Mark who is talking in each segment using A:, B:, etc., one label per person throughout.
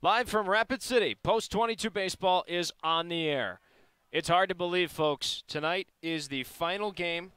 A: Live from Rapid City, Post 22 Baseball is on the air. It's hard to believe, folks. Tonight is the final game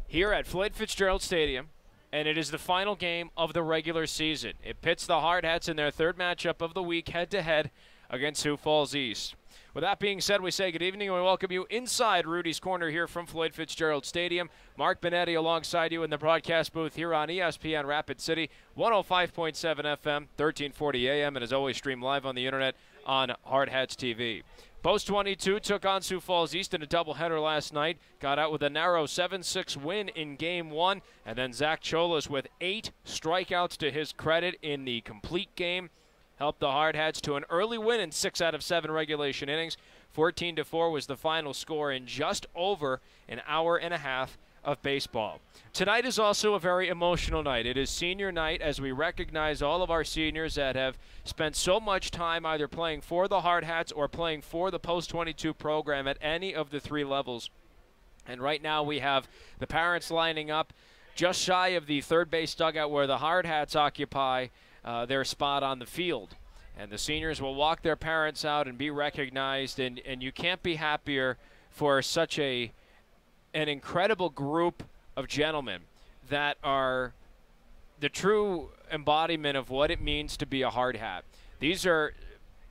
A: here at Floyd Fitzgerald Stadium, and it is the final game of the regular season. It pits the Hardhats in their third matchup of the week head-to-head against Sioux Falls East. With that being said, we say good evening and we welcome you inside Rudy's Corner here from Floyd Fitzgerald Stadium. Mark Benetti alongside you in the broadcast booth here on ESPN Rapid City, 105.7 FM, 1340 AM, and as always streamed live on the internet on Hardhats-TV. Post 22 took on Sioux Falls East in a doubleheader last night. Got out with a narrow 7-6 win in Game 1. And then Zach Cholas with 8 strikeouts to his credit in the complete game helped the Hardhats to an early win in 6 out of 7 regulation innings. 14-4 was the final score in just over an hour and a half of baseball. Tonight is also a very emotional night. It is senior night as we recognize all of our seniors that have spent so much time either playing for the Hardhats or playing for the Post 22 program at any of the 3 levels. And right now we have the parents lining up just shy of the third base dugout where the Hardhats occupy their spot on the field. And the seniors will walk their parents out and be recognized, and you can't be happier for such an incredible group of gentlemen that are the true embodiment of what it means to be a Hardhat. These are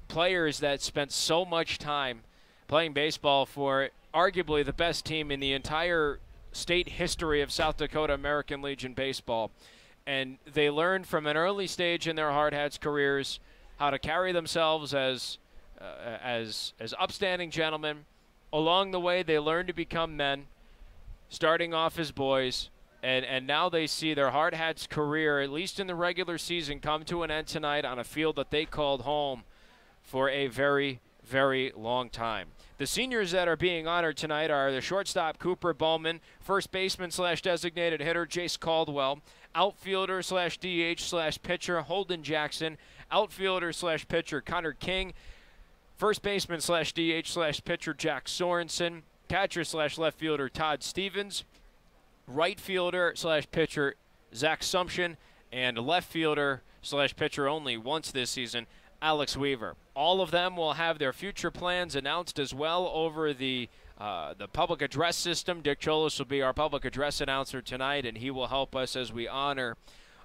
A: players that spent so much time playing baseball for arguably the best team in the entire state history of South Dakota American Legion baseball. And they learned from an early stage in their Hardhats careers how to carry themselves as upstanding gentlemen. Along the way, they learned to become men, starting off as boys, and now they see their Hardhats career, at least in the regular season, come to an end tonight on a field that they called home for a very, very long time. The seniors that are being honored tonight are the shortstop Cooper Bowman, first baseman / designated hitter Jace Caldwell, outfielder / DH / pitcher Holden Jackson, outfielder / pitcher Connor King, first baseman / DH / pitcher Jack Sorensen, catcher / left fielder Todd Stevens, right fielder / pitcher Zach Sumption, and left fielder / pitcher only once this season, Alex Weaver. All of them will have their future plans announced as well over the public address system. Dick Cholas will be our public address announcer tonight, and he will help us as we honor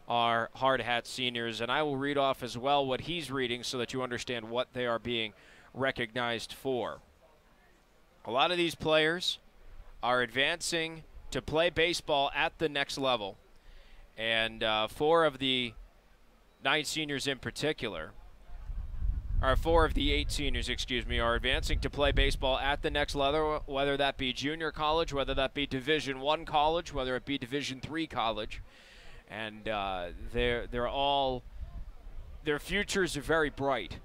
A: our Hardhat seniors. And I will read off as well what he's reading so that you understand what they are being recognized for. A lot of these players are advancing to play baseball at the next level. And 4 of the 9 seniors in particular, or 4 of the 8 seniors, are advancing to play baseball at the next level, whether that be junior college, whether that be Division I college, whether it be Division III college. And they're all, their futures are very bright.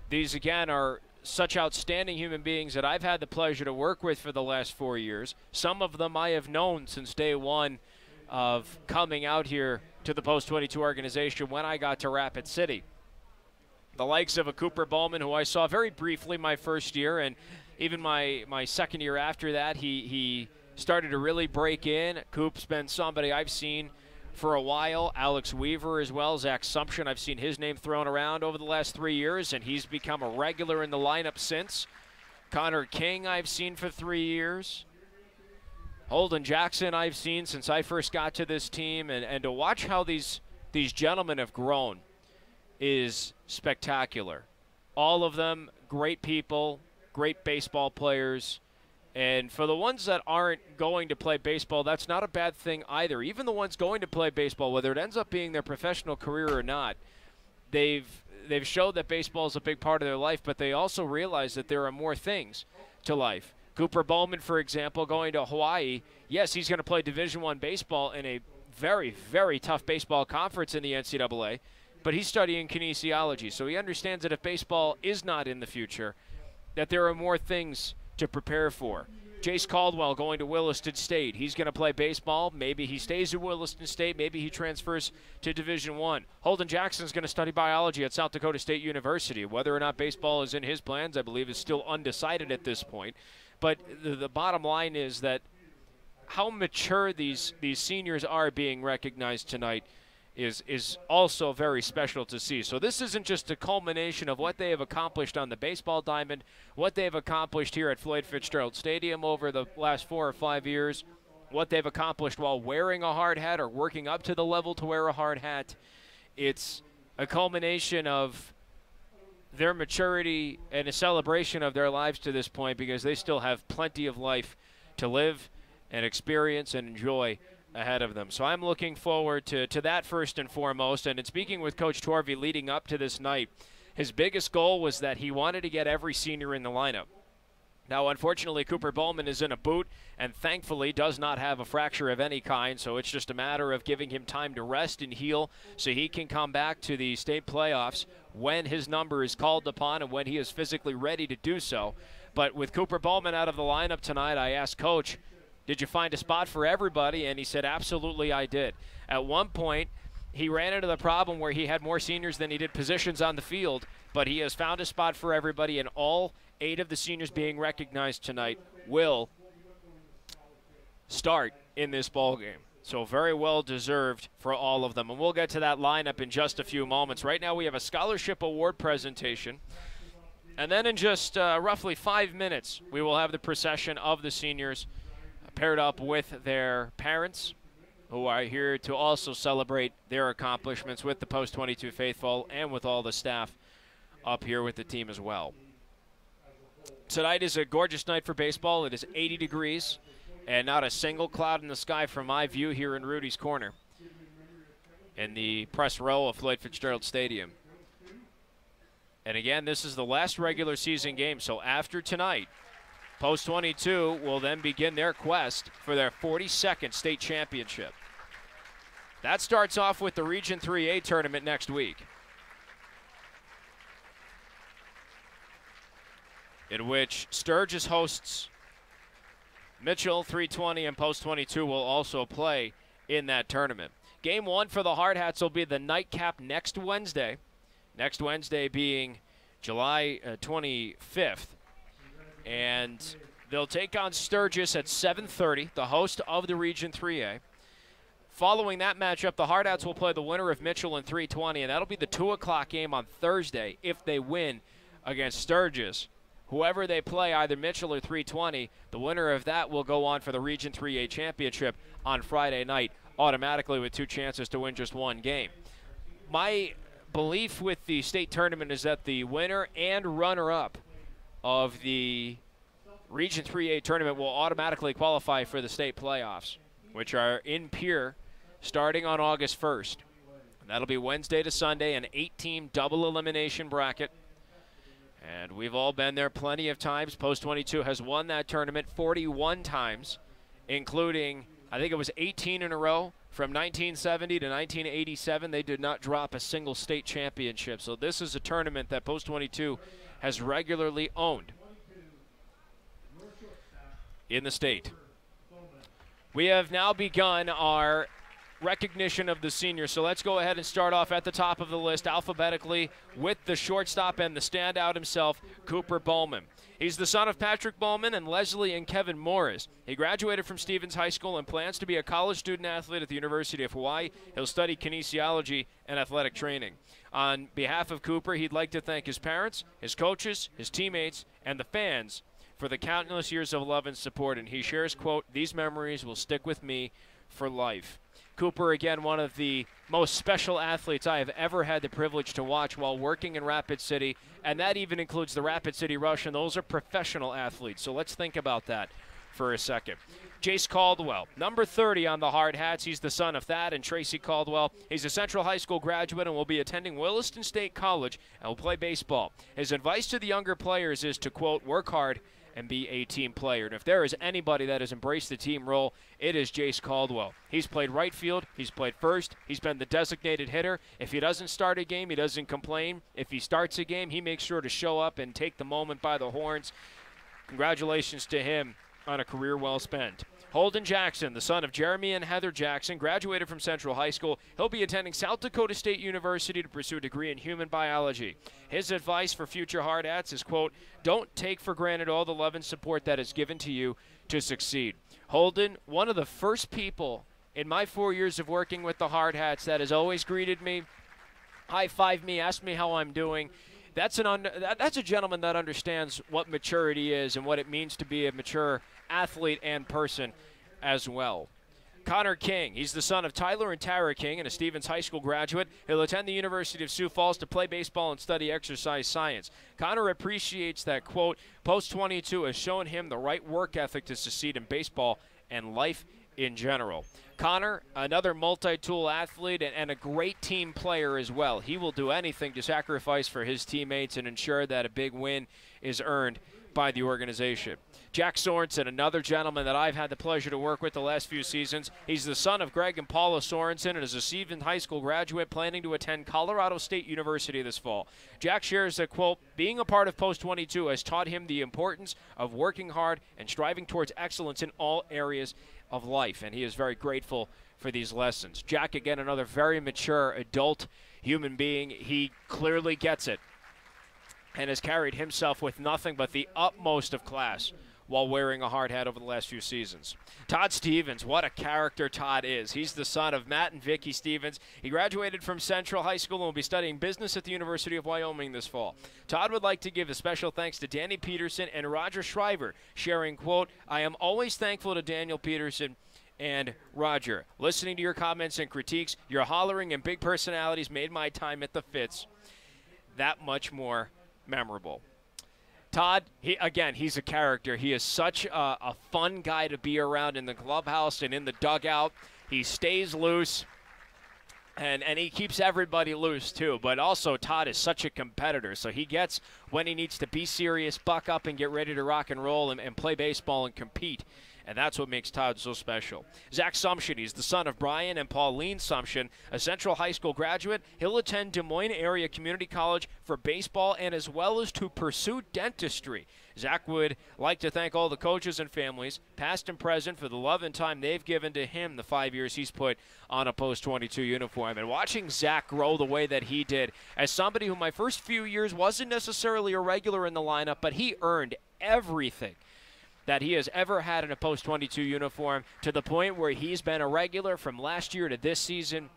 A: These, again, are such outstanding human beings that I've had the pleasure to work with for the last 4 years. Some of them I have known since day one of coming out here to the Post 22 organization when I got to Rapid City. The likes of a Cooper Bowman, who I saw very briefly my first year, and even my second year after that, he started to really break in. Coop's been somebody I've seen for a while. Alex Weaver as well. Zach Sumption, I've seen his name thrown around over the last 3 years, and he's become a regular in the lineup since. Connor King I've seen for 3 years. Holden Jackson I've seen since I first got to this team, and to watch how these gentlemen have grown is spectacular. All of them great people, great baseball players. And for the ones that aren't going to play baseball, that's not a bad thing either. Even the ones going to play baseball, whether it ends up being their professional career or not, they've showed that baseball is a big part of their life, but they also realize that there are more things to life. Cooper Bowman, for example, going to Hawaii, yes, he's going to play Division I baseball in a very, very tough baseball conference in the NCAA, but he's studying kinesiology, so he understands that if baseball is not in the future, that there are more things to prepare for. Jace Caldwell going to Williston State. He's going to play baseball. Maybe he stays at Williston State. Maybe he transfers to Division I. Holden Jackson's going to study biology at South Dakota State University. Whether or not baseball is in his plans, I believe, is still undecided at this point. But the bottom line is that how mature these seniors are being recognized tonight is also very special to see. So this isn't just a culmination of what they have accomplished on the baseball diamond, what they've accomplished here at Floyd Fitzgerald Stadium over the last 4 or 5 years, what they've accomplished while wearing a hard hat or working up to the level to wear a hard hat. It's a culmination of their maturity and a celebration of their lives to this point, because they still have plenty of life to live and experience and enjoy ahead of them. So I'm looking forward to that first and foremost. And in speaking with Coach Torvey leading up to this night, his biggest goal was that he wanted to get every senior in the lineup. Now, unfortunately, Cooper Bowman is in a boot and thankfully does not have a fracture of any kind, so it's just a matter of giving him time to rest and heal so he can come back to the state playoffs when his number is called upon and when he is physically ready to do so. But with Cooper Bowman out of the lineup tonight, I asked Coach, did you find a spot for everybody? And he said, absolutely, I did. At one point, he ran into the problem where he had more seniors than he did positions on the field, but he has found a spot for everybody, and all 8 of the seniors being recognized tonight will start in this ball game. So very well deserved for all of them. And we'll get to that lineup in just a few moments. Right now we have a scholarship award presentation. And then in just roughly 5 minutes, we will have the procession of the seniors paired up with their parents, who are here to also celebrate their accomplishments with the Post 22 faithful and with all the staff up here with the team as well. Tonight is a gorgeous night for baseball. It is 80 degrees and not a single cloud in the sky from my view here in Rudy's Corner in the press row of Floyd Fitzgerald Stadium. And again, this is the last regular season game, so after tonight, Post 22 will then begin their quest for their 42nd state championship. That starts off with the Region 3A tournament next week, in which Sturgis hosts Mitchell. 320 and Post 22 will also play in that tournament. Game 1 for the Hardhats will be the nightcap next Wednesday. Next Wednesday being July 25th. And they'll take on Sturgis at 7:30, the host of the Region 3A. Following that matchup, the Hardhats will play the winner of Mitchell and 320, and that'll be the 2 o'clock game on Thursday if they win against Sturgis. Whoever they play, either Mitchell or 320, the winner of that will go on for the Region 3A championship on Friday night, automatically with 2 chances to win just 1 game. My belief with the state tournament is that the winner and runner-up of the Region 3A tournament will automatically qualify for the state playoffs, which are in Pierre starting on August 1st. And that'll be Wednesday to Sunday, an 8-team double elimination bracket. And we've all been there plenty of times. Post 22 has won that tournament 41 times, including, I think it was 18 in a row. From 1970 to 1987, they did not drop a single state championship. So this is a tournament that Post 22 has regularly owned in the state. We have now begun our recognition of the seniors, so let's go ahead and start off at the top of the list alphabetically with the shortstop and the standout himself, Cooper Bowman. He's the son of Patrick Bowman and Leslie and Kevin Morris. He graduated from Stevens High School and plans to be a college student athlete at the University of Hawaii. He'll study kinesiology and athletic training. On behalf of Cooper, he'd like to thank his parents, his coaches, his teammates, and the fans for the countless years of love and support. And he shares, quote, "These memories will stick with me for life." Cooper, again, one of the most special athletes I have ever had the privilege to watch while working in Rapid City, and that even includes the Rapid City Rush, and those are professional athletes. So let's think about that for a second. Jace Caldwell, number 30 on the Hardhats. He's the son of Thad and Tracy Caldwell. He's a Central High School graduate and will be attending Williston State College and will play baseball. His advice to the younger players is to, quote, "work hard and be a team player." And if there is anybody that has embraced the team role, it is Jace Caldwell. He's played right field, he's played first, he's been the designated hitter. If he doesn't start a game, he doesn't complain. If he starts a game, he makes sure to show up and take the moment by the horns. Congratulations to him on a career well spent. Holden Jackson, the son of Jeremy and Heather Jackson, graduated from Central High School. He'll be attending South Dakota State University to pursue a degree in human biology. His advice for future Hardhats is, quote, "Don't take for granted all the love and support that is given to you to succeed." Holden, one of the first people in my 4 years of working with the Hard Hats that has always greeted me, high-fived me, asked me how I'm doing. That's a gentleman that understands what maturity is and what it means to be a mature athlete and person as well. Connor King, he's the son of Tyler and Tara King and a Stevens High School graduate. He'll attend the University of Sioux Falls to play baseball and study exercise science. Connor appreciates that, quote, Post 22 has shown him the right work ethic to succeed in baseball and life in general. Connor, another multi-tool athlete and a great team player as well. He will do anything to sacrifice for his teammates and ensure that a big win is earned by the organization. Jack Sorensen, another gentleman that I've had the pleasure to work with the last few seasons. He's the son of Greg and Paula Sorensen and is a Stevens High School graduate planning to attend Colorado State University this fall. Jack shares that, quote, being a part of Post 22 has taught him the importance of working hard and striving towards excellence in all areas of life, and he is very grateful for these lessons. Jack, again, another very mature adult human being. He clearly gets it and has carried himself with nothing but the utmost of class while wearing a hard hat over the last few seasons. Todd Stevens, what a character Todd is. He's the son of Matt and Vicky Stevens. He graduated from Central High School and will be studying business at the University of Wyoming this fall. Todd would like to give a special thanks to Danny Peterson and Roger Shriver, sharing, quote, I am always thankful to Daniel Peterson and Roger. Listening to your comments and critiques, your hollering and big personalities made my time at the Fitz that much more memorable. Todd, he's a character. He is such a fun guy to be around in the clubhouse and in the dugout. He stays loose, and he keeps everybody loose too. But also, Todd is such a competitor, so he gets when he needs to be serious, buck up, and get ready to rock and roll and play baseball and compete. And that's what makes Todd so special. Zach Sumption, he's the son of Brian and Pauline Sumption, a Central High School graduate. He'll attend Des Moines Area Community College for baseball and as well as to pursue dentistry. Zach would like to thank all the coaches and families, past and present, for the love and time they've given to him the 5 years he's put on a Post 22 uniform. And watching Zach grow the way that he did, as somebody who my first few years wasn't necessarily a regular in the lineup, but he earned everything that he has ever had in a Post 22 uniform, to the point where he's been a regular from last year to this season,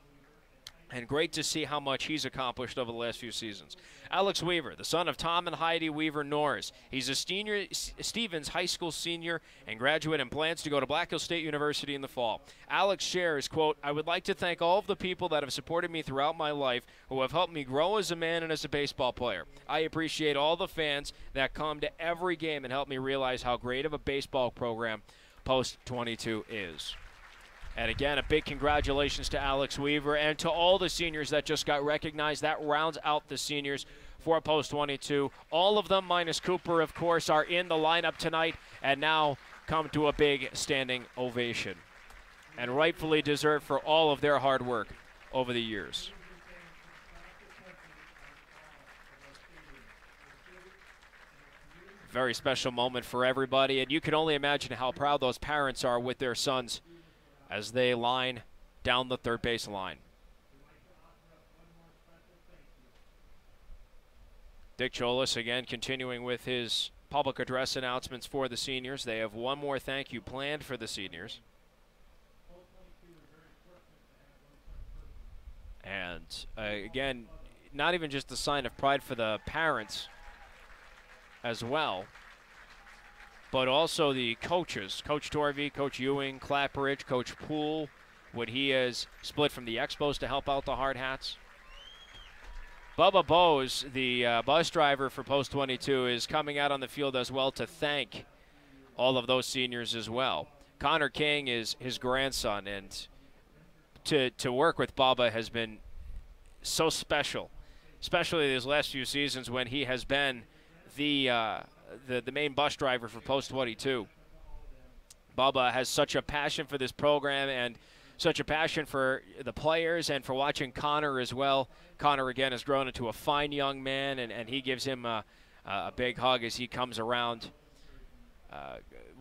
A: and great to see how much he's accomplished over the last few seasons. Alex Weaver, the son of Tom and Heidi Weaver Norris. He's a Stevens High School senior and graduate and plans to go to Black Hills State University in the fall. Alex shares, quote, I would like to thank all of the people that have supported me throughout my life, who have helped me grow as a man and as a baseball player. I appreciate all the fans that come to every game and help me realize how great of a baseball program Post 22 is. And again, a big congratulations to Alex Weaver and to all the seniors that just got recognized. That rounds out the seniors for Post 22. All of them, minus Cooper, of course, are in the lineup tonight and now come to a big standing ovation. And rightfully deserved for all of their hard work over the years. Very special moment for everybody, and you can only imagine how proud those parents are with their sons as they line down the third base line. Dick Cholis again continuing with his public address announcements for the seniors. They have one more thank you planned for the seniors. And again, not even just a sign of pride for the parents as well, but also the coaches, Coach Torvey, Coach Ewing, Clapperidge, Coach Poole, when he has split from the Expos to help out the Hard Hats. Bubba Bose, the bus driver for Post 22, is coming out on the field as well to thank all of those seniors as well. Connor King is his grandson, and to work with Bubba has been so special, especially these last few seasons when he has been the main bus driver for Post 22. Bubba has such a passion for this program and such a passion for the players and for watching Connor as well. Connor, again, has grown into a fine young man, and he gives him a big hug as he comes around.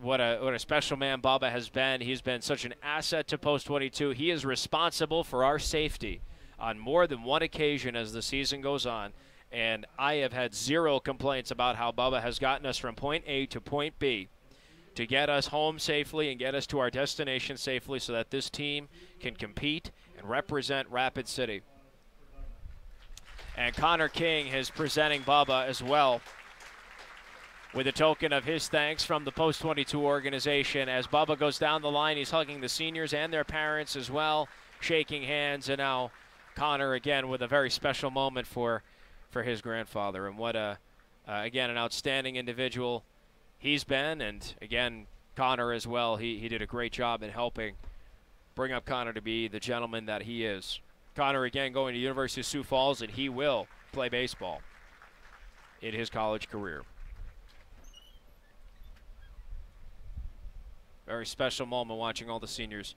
A: What a special man Bubba has been. He's been such an asset to Post 22. He is responsible for our safety on more than one occasion as the season goes on. And I have had zero complaints about how Bubba has gotten us from point A to point B to get us home safely and get us to our destination safely so that this team can compete and represent Rapid City. And Connor King is presenting Bubba as well with a token of his thanks from the Post 22 organization. As Bubba goes down the line, he's hugging the seniors and their parents as well, shaking hands, and now Connor again with a very special moment for his grandfather. And what again, an outstanding individual he's been, and again, Connor as well. He did a great job in helping bring up Connor to be the gentleman that he is. Connor again going to University of Sioux Falls, and he will play baseball in his college career. Very special moment watching all the seniors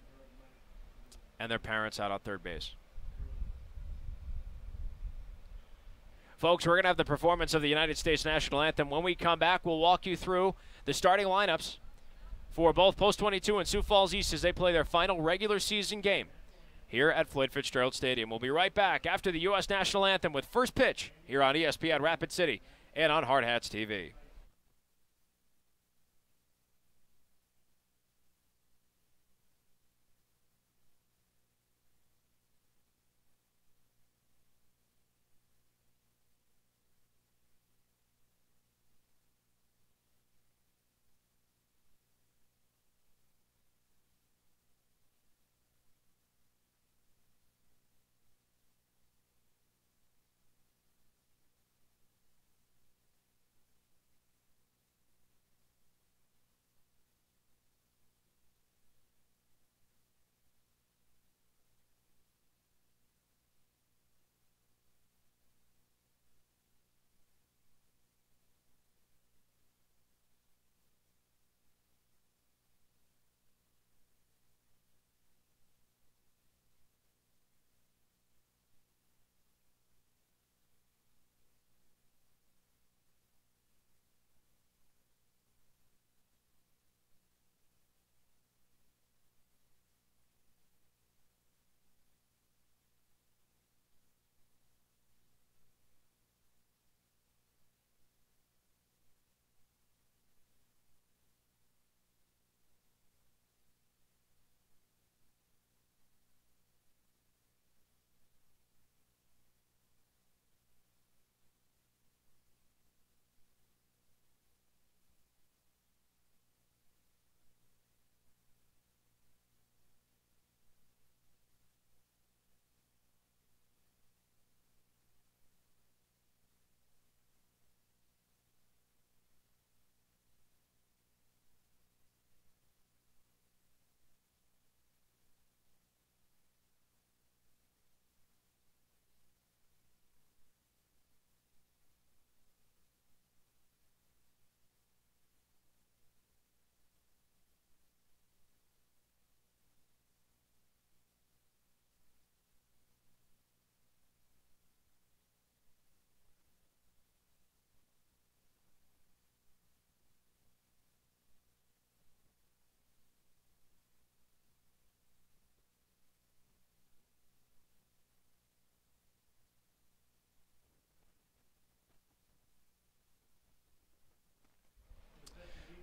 A: and their parents out on third base. Folks, we're going to have the performance of the United States National Anthem. When we come back, we'll walk you through the starting lineups for both Post 22 and Sioux Falls East as they play their final regular season game here at Floyd Fitzgerald Stadium. We'll be right back after the U.S. National Anthem with first pitch here on ESPN Rapid City and on Hardhats-TV.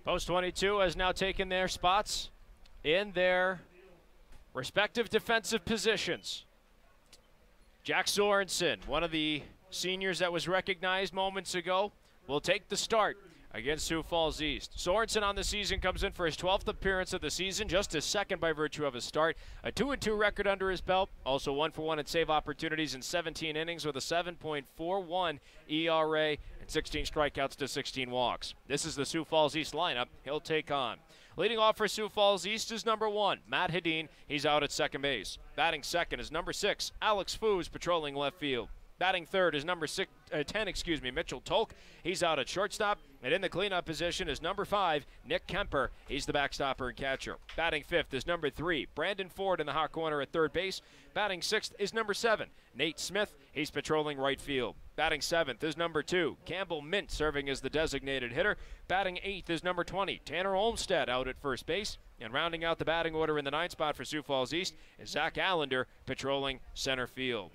A: Post 22 has now taken their spots in their respective defensive positions. Jack Sorensen, one of the seniors that was recognized moments ago, will take the start against Sioux Falls East. Sorensen on the season comes in for his 12th appearance of the season, just his second by virtue of his start. A 2-2 record under his belt, also 1-for-1 in save opportunities in 17 innings with a 7.41 ERA and 16 strikeouts to 16 walks. This is the Sioux Falls East lineup he'll take on. Leading off for Sioux Falls East is number 1, Matt Hedin. He's out at second base. Batting second is number 6, Alex Foos, patrolling left field. Batting third is number 10, Mitchell Tolk. He's out at shortstop. And in the cleanup position is number 5, Nick Kemper. He's the backstopper and catcher. Batting fifth is number 3, Brandon Ford in the hot corner at third base. Batting sixth is number 7, Nate Smith. He's patrolling right field. Batting seventh is number 2, Campbell Mint, serving as the designated hitter. Batting eighth is number 20, Tanner Olmstead, out at first base. And rounding out the batting order in the ninth spot for Sioux Falls East is Zach Allender, patrolling center field.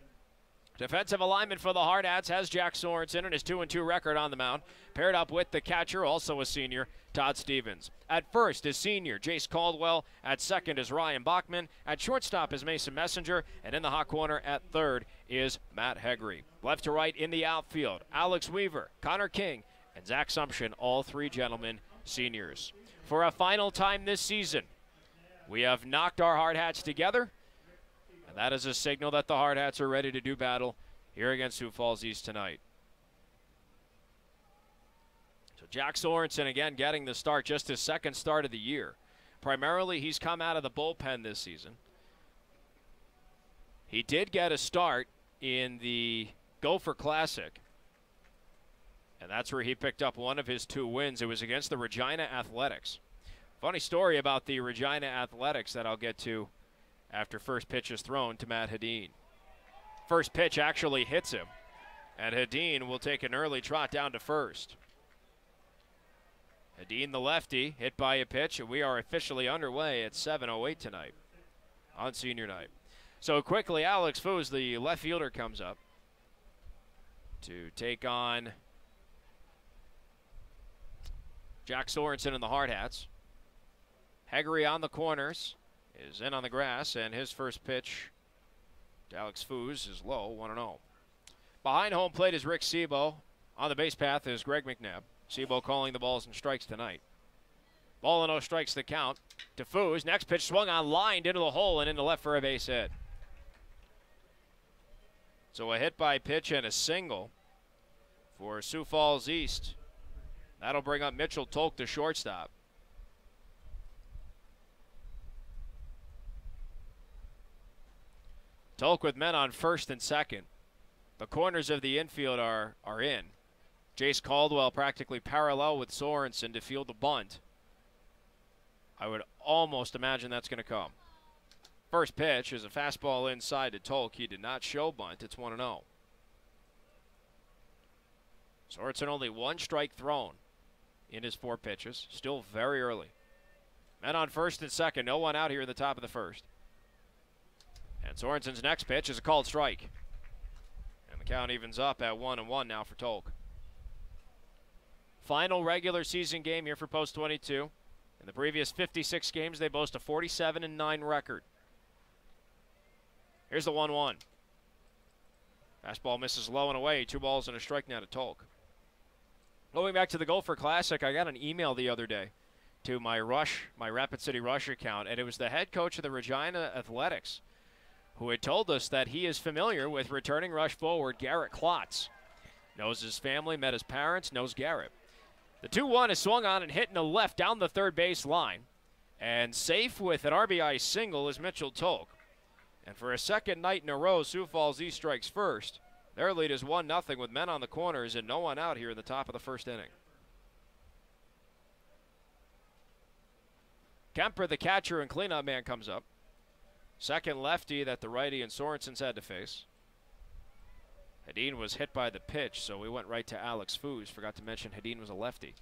A: Defensive alignment for the Hardhats has Jack Sorensen and his 2-2 record on the mound, paired up with the catcher, also a senior, Todd Stevens. At first is senior Jace Caldwell. At second is Ryan Bachman. At shortstop is Mason Messenger. And in the hot corner at third is Matt Hegre. Left to right in the outfield, Alex Weaver, Connor King, and Zach Sumption, all three gentlemen seniors. For a final time this season, we have knocked our hard hats together, and that is a signal that the hard hats are ready to do battle here against Sioux Falls East tonight. So Jack Sorensen again getting the start, just his second start of the year. Primarily he's come out of the bullpen this season. He did get a start in the Gopher Classic, and that's where he picked up one of his 2 wins. It was against the Regina Athletics. Funny story about the Regina Athletics that I'll get to after first pitch is thrown to Matt Hedin. First pitch actually hits him, and Hedin will take an early trot down to first. Hedin, the lefty, hit by a pitch, and we are officially underway at 7:08 tonight on senior night. So quickly, Alex Foos, the left fielder, comes up to take on Jack Sorensen and the Hard Hats. Hegre on the corners is in on the grass, and his first pitch to Alex Foos is low, 1-0. Behind home plate is Rick Sebo. On the base path is Greg McNabb. Sebo calling the balls and strikes tonight. Ball and 0 strikes the count to Foos. Next pitch swung on, lined into the hole and into left for a base hit. So a hit by pitch and a single for Sioux Falls East. That'll bring up Mitchell Tolk, the shortstop. Tolk with men on first and second. The corners of the infield are in. Jace Caldwell practically parallel with Sorensen to field the bunt. I would almost imagine that's going to come. First pitch is a fastball inside to Tolk. He did not show bunt. It's 1-0. Sorensen only 1 strike thrown in his 4 pitches. Still very early. Men on first and second. No one out here in the top of the first. And Sorensen's next pitch is a called strike. And the count evens up at 1-1 now for Tolk. Final regular season game here for Post 22. In the previous 56 games, they boast a 47-9 record. Here's the 1-1. Fastball misses low and away. 2 balls and a strike now to Tolk. Going back to the Gopher Classic, I got an email the other day to my Rapid City Rush account, and it was the head coach of the Regina Athletics who had told us that he is familiar with returning rush forward Garrett Klotz. Knows his family, met his parents, knows Garrett. The 2-1 is swung on and hit in the left down the third base line. And safe with an RBI single is Mitchell Tolk. And for a second night in a row, Sioux Falls East strikes first. Their lead is 1-0 with men on the corners and no one out here in the top of the first inning. Kemper, the catcher and cleanup man, comes up. Second lefty that the righty and Sorensen's had to face. Hedin was hit by the pitch, so we went right to Alex Foos. Forgot to mention Hedin was a lefty.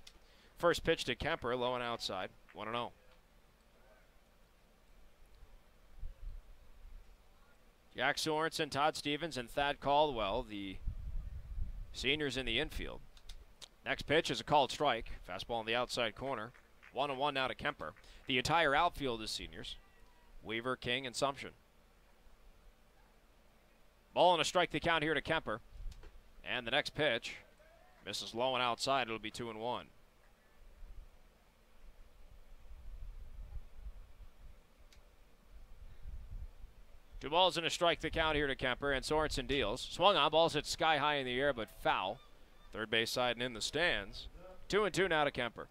A: First pitch to Kemper, low and outside, 1-0. Jack Sorensen, Todd Stevens, and Thad Caldwell, the seniors in the infield. Next pitch is a called strike. Fastball in the outside corner. 1-1 now to Kemper. The entire outfield is seniors. Weaver, King, and Sumption. Ball and a strike the count here to Kemper. And the next pitch misses low and outside. It'll be 2-1. Two balls and a strike the count here to Kemper, and Sorensen deals. Swung on, balls hit sky high in the air, but foul. Third base side and in the stands. 2-2 now to Kemper.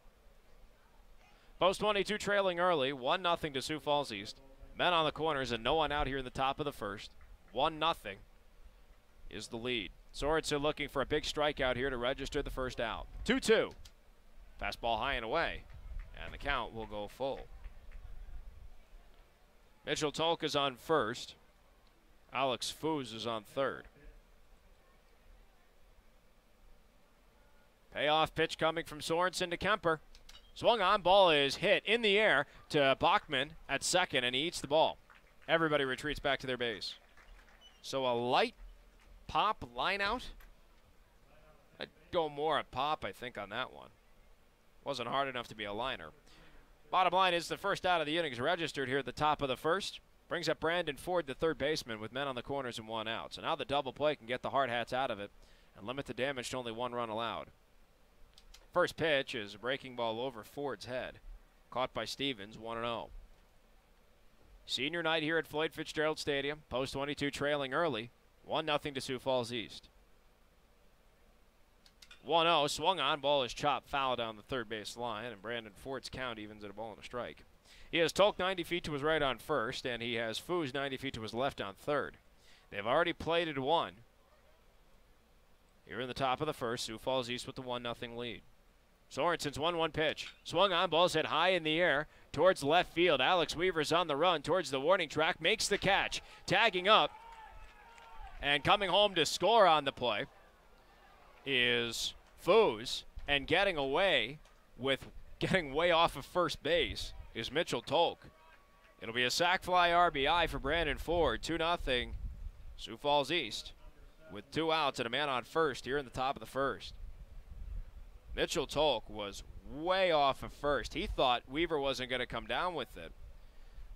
A: Post 22 trailing early, 1-0 to Sioux Falls East. Men on the corners and no one out here in the top of the first. 1-0 is the lead. Sorensen looking for a big strikeout here to register the first out. 2-2. Fastball high and away, and the count will go full. Mitchell Tolk is on first. Alex Foos is on third. Payoff pitch coming from Sorensen to Kemper. Swung on, ball is hit in the air to Bachman at second, and he eats the ball. Everybody retreats back to their base. So a light pop line out. I'd go more a pop, I think, on that one. Wasn't hard enough to be a liner. Bottom line is the first out of the innings registered here at the top of the first. Brings up Brandon Ford, the third baseman, with men on the corners and 1 out. So now the double play can get the Hardhats out of it and limit the damage to only 1 run allowed. First pitch is a breaking ball over Ford's head. Caught by Stevens, 1-0. Senior night here at Floyd Fitzgerald Stadium. Post 22 trailing early. 1-0 to Sioux Falls East. 1-0, swung on, ball is chopped foul down the third base line, and Brandon Ford's count evens at a ball and a strike. He has Tolk 90 feet to his right on first, and he has Foos 90 feet to his left on third. They've already plated 1. Here in the top of the first, Sioux Falls East with the 1-0 lead. Sorensen's 1-1 pitch. Swung on, ball's hit high in the air towards left field. Alex Weaver's on the run towards the warning track, makes the catch, tagging up, and coming home to score on the play is Foos, and getting away with getting way off of first base is Mitchell Tolk. It'll be a sac fly RBI for Brandon Ford. 2-0 Sioux Falls East with 2 outs and a man on first here in the top of the first. Mitchell Tolk was way off of first. He thought Weaver wasn't going to come down with it.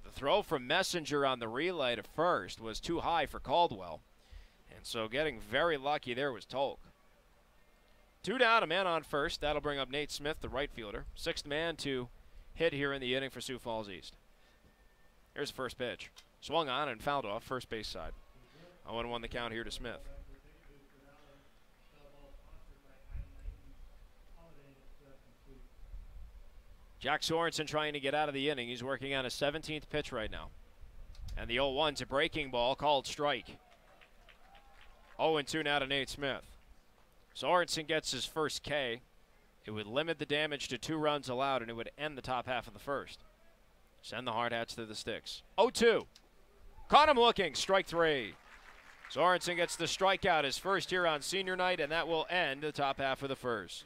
A: The throw from Messenger on the relay to first was too high for Caldwell, and so getting very lucky there was Tolk. 2 down, a man on first. That'll bring up Nate Smith, the right fielder. 6th man to hit here in the inning for Sioux Falls East. Here's the first pitch. Swung on and fouled off first base side. 0-1 the count here to Smith. Jack Sorensen trying to get out of the inning. He's working on a 17th pitch right now. And the 0-1's a breaking ball, called strike. 0-2 now to Nate Smith. Sorensen gets his first K. It would limit the damage to 2 runs allowed, and it would end the top half of the first. Send the Hardhats to the sticks. 0-2. Caught him looking. Strike 3. Sorensen gets the strikeout, his first here on senior night, and that will end the top half of the first.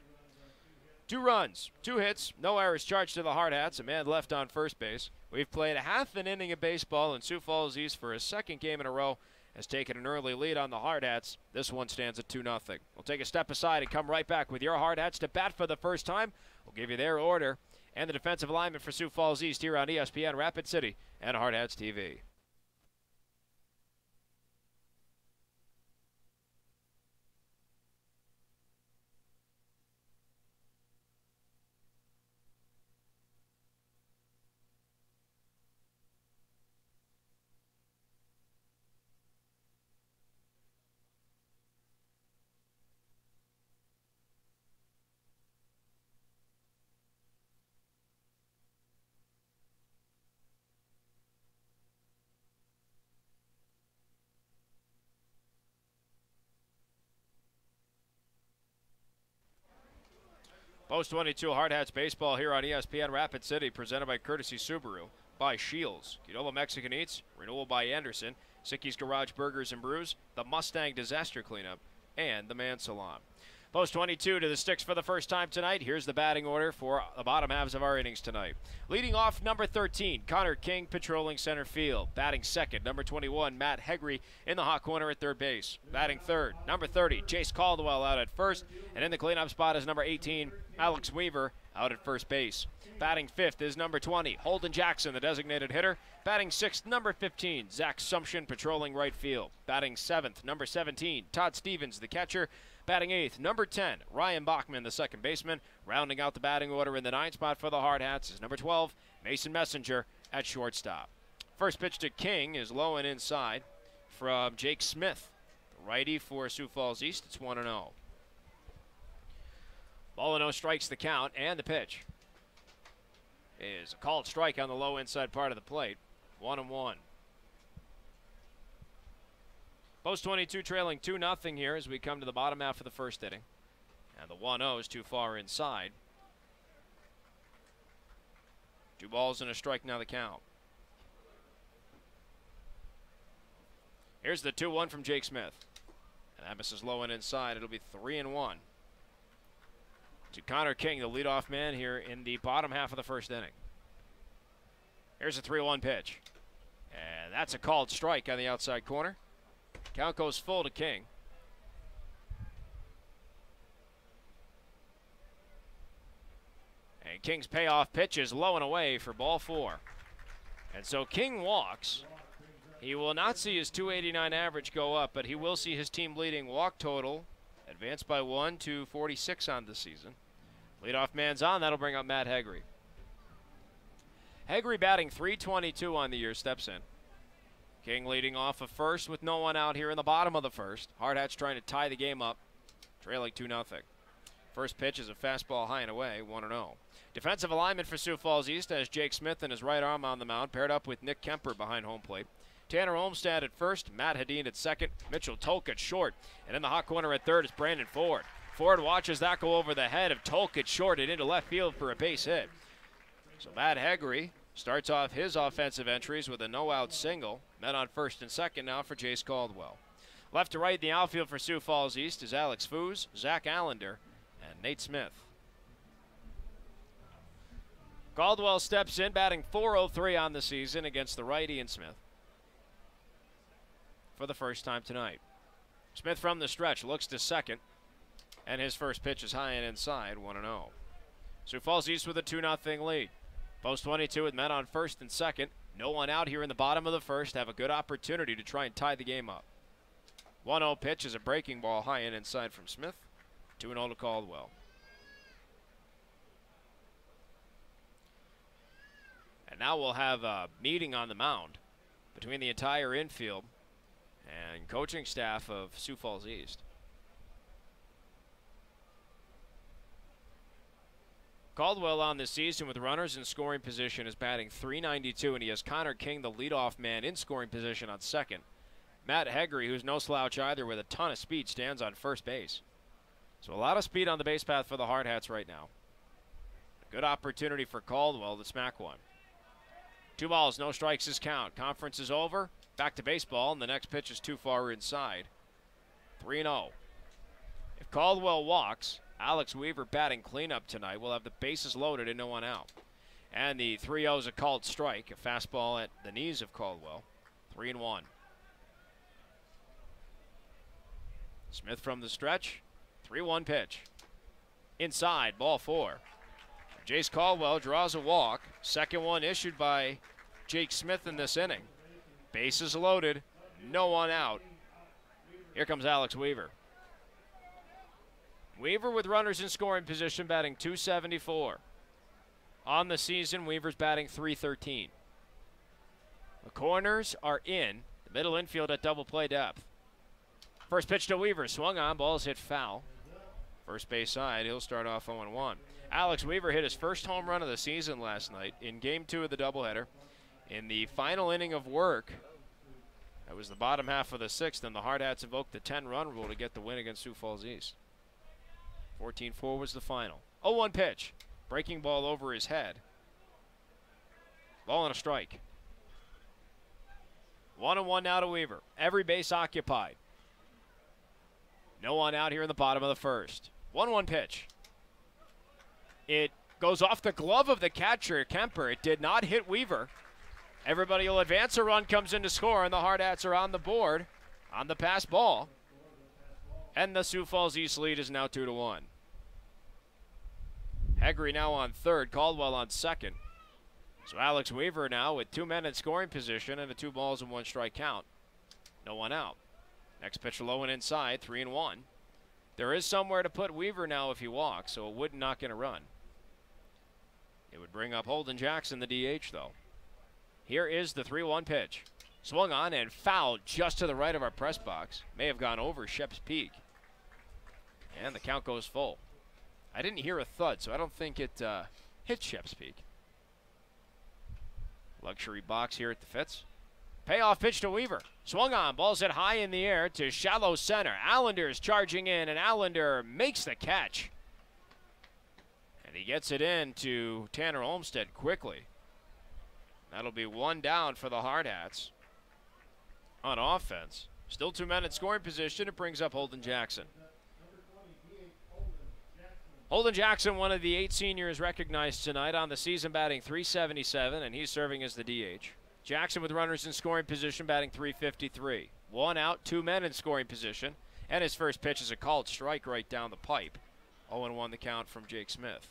A: 2 runs, 2 hits, no errors charged to the Hardhats, a man left on first base. We've played a half an inning of baseball, and Sioux Falls East for his 2nd game in a row has taken an early lead on the Hardhats. This one stands at 2-0. We'll take a step aside and come right back with your Hardhats to bat for the first time. We'll give you their order and the defensive alignment for Sioux Falls East here on ESPN Rapid City and Hardhats-TV. Post 22 Hardhats baseball here on ESPN Rapid City, presented by Courtesy Subaru, by Shields, Qdoba Mexican Eats, Renewal by Anderson, Sicky's Garage Burgers and Brews, the Mustang Disaster Cleanup, and the Man Salon. Post 22 to the sticks for the first time tonight. Here's the batting order for the bottom halves of our innings tonight. Leading off, number 13, Connor King, patrolling center field. Batting second, number 21, Matt Hegry in the hot corner at third base. Batting third, number 30, Chase Caldwell out at first. And in the cleanup spot is number 18, Alex Weaver out at first base. Batting fifth is number 20, Holden Jackson, the designated hitter. Batting sixth, number 15, Zach Sumption, patrolling right field. Batting seventh, number 17, Todd Stevens, the catcher. Batting eighth, number 10, Ryan Bachman, the second baseman. Rounding out the batting order in the ninth spot for the Hardhats is number 12, Mason Messenger at shortstop. First pitch to King is low and inside from Jake Smith, the righty for Sioux Falls East. It's 1-0. Ball 0 strikes the count, and the pitch is a called strike on the low inside part of the plate. 1-1. Post 22 trailing 2-0 here as we come to the bottom half of the first inning. And the 1-0 is too far inside. 2 balls and a strike now the count. Here's the 2-1 from Jake Smith. And that misses low and inside. It'll be 3-1. To Connor King, the leadoff man here in the bottom half of the first inning. Here's a 3-1 pitch. And that's a called strike on the outside corner. Count goes full to King. King's payoff pitch is low and away for ball 4. And so King walks. He will not see his .289 average go up, but he will see his team leading walk total advance by 1 to 46 on the season. Leadoff man's on. That'll bring up Matt Hegre. Hegre batting .322 on the year, steps in. King leading off of first with no one out here in the bottom of the first. Hardhats trying to tie the game up, trailing 2-0. First pitch is a fastball high and away, 1-0. Defensive alignment for Sioux Falls East has Jake Smith and his right arm on the mound, paired up with Nick Kemper behind home plate. Tanner Olmstead at first, Matt Hedin at second, Mitchell Tolk at short, and in the hot corner at third is Brandon Ford. Ford watches that go over the head of Tolk at short and into left field for a base hit. So Matt Hegre starts off his offensive entries with a no-out single. Men on first and second now for Jace Caldwell. Left to right in the outfield for Sioux Falls East is Alex Foos, Zach Allender, and Nate Smith. Caldwell steps in, batting .403 on the season against the righty and Smith for the first time tonight. Smith from the stretch looks to second, and his first pitch is high and inside, 1-0. Sioux Falls East with a 2-0 lead. Post 22 with men on first and second. No one out here in the bottom of the first. Have a good opportunity to try and tie the game up. 1-0 pitch is a breaking ball high and inside from Smith. 2-0 to Caldwell. And now we'll have a meeting on the mound between the entire infield and coaching staff of Sioux Falls East. Caldwell on this season with runners in scoring position is batting .392, and he has Connor King, the leadoff man, in scoring position on second. Matt Hegre, who's no slouch either, with a ton of speed, stands on first base. So a lot of speed on the base path for the Hardhats right now. A good opportunity for Caldwell to smack one. 2 balls, no strikes is count. Conference is over. Back to baseball, and the next pitch is too far inside. 3-0. If Caldwell walks, Alex Weaver batting cleanup tonight. We'll have the bases loaded and no one out. And the 3-0 is a called strike, a fastball at the knees of Caldwell. 3-1. Smith from the stretch. 3-1 pitch. Inside, ball 4. Jace Caldwell draws a walk. Second one issued by Jake Smith in this inning. Bases loaded, no one out. Here comes Alex Weaver. Weaver with runners in scoring position, batting .274. On the season, Weaver's batting .313. The corners are in. The middle infield at double play depth. First pitch to Weaver, swung on, ball's hit foul. First base side, he'll start off 0-1. Alex Weaver hit his first home run of the season last night in Game 2 of the doubleheader. In the final inning of work, that was the bottom half of the 6th, and the Hardhats invoked the 10-run rule to get the win against Sioux Falls East. 14-4 was the final. 0-1 pitch. Breaking ball over his head. Ball and a strike. 1-1 now to Weaver. Every base occupied. No one out here in the bottom of the first. 1-1 pitch. It goes off the glove of the catcher, Kemper. It did not hit Weaver. Everybody will advance. A run comes in to score, and the Hardhats are on the board on the pass ball. And the Sioux Falls East lead is now 2-1. Hegre now on third, Caldwell on second. So Alex Weaver now with 2 men in scoring position and a 2 balls and 1 strike count. No one out. Next pitch low and inside, 3-1. There is somewhere to put Weaver now if he walks, so it would not get a run. It would bring up Holden Jackson, the DH, though. Here is the 3-1 pitch. Swung on and fouled just to the right of our press box. May have gone over Shep's Peak. And the count goes full. I didn't hear a thud, so I don't think it hit Shep's Peak. Luxury box here at the Fitz. Payoff pitch to Weaver. Swung on, ball's hit high in the air to shallow center. Allender is charging in, and Allender makes the catch. And he gets it in to Tanner Olmstead quickly. That'll be 1 down for the Hardhats on offense. Still 2 men in scoring position. It brings up Holden Jackson. Holden Jackson, one of the 8 seniors recognized tonight, on the season batting .377, and he's serving as the DH. Jackson with runners in scoring position, batting .353. 1 out, 2 men in scoring position, and his first pitch is a called strike right down the pipe. 0-1 the count from Jake Smith.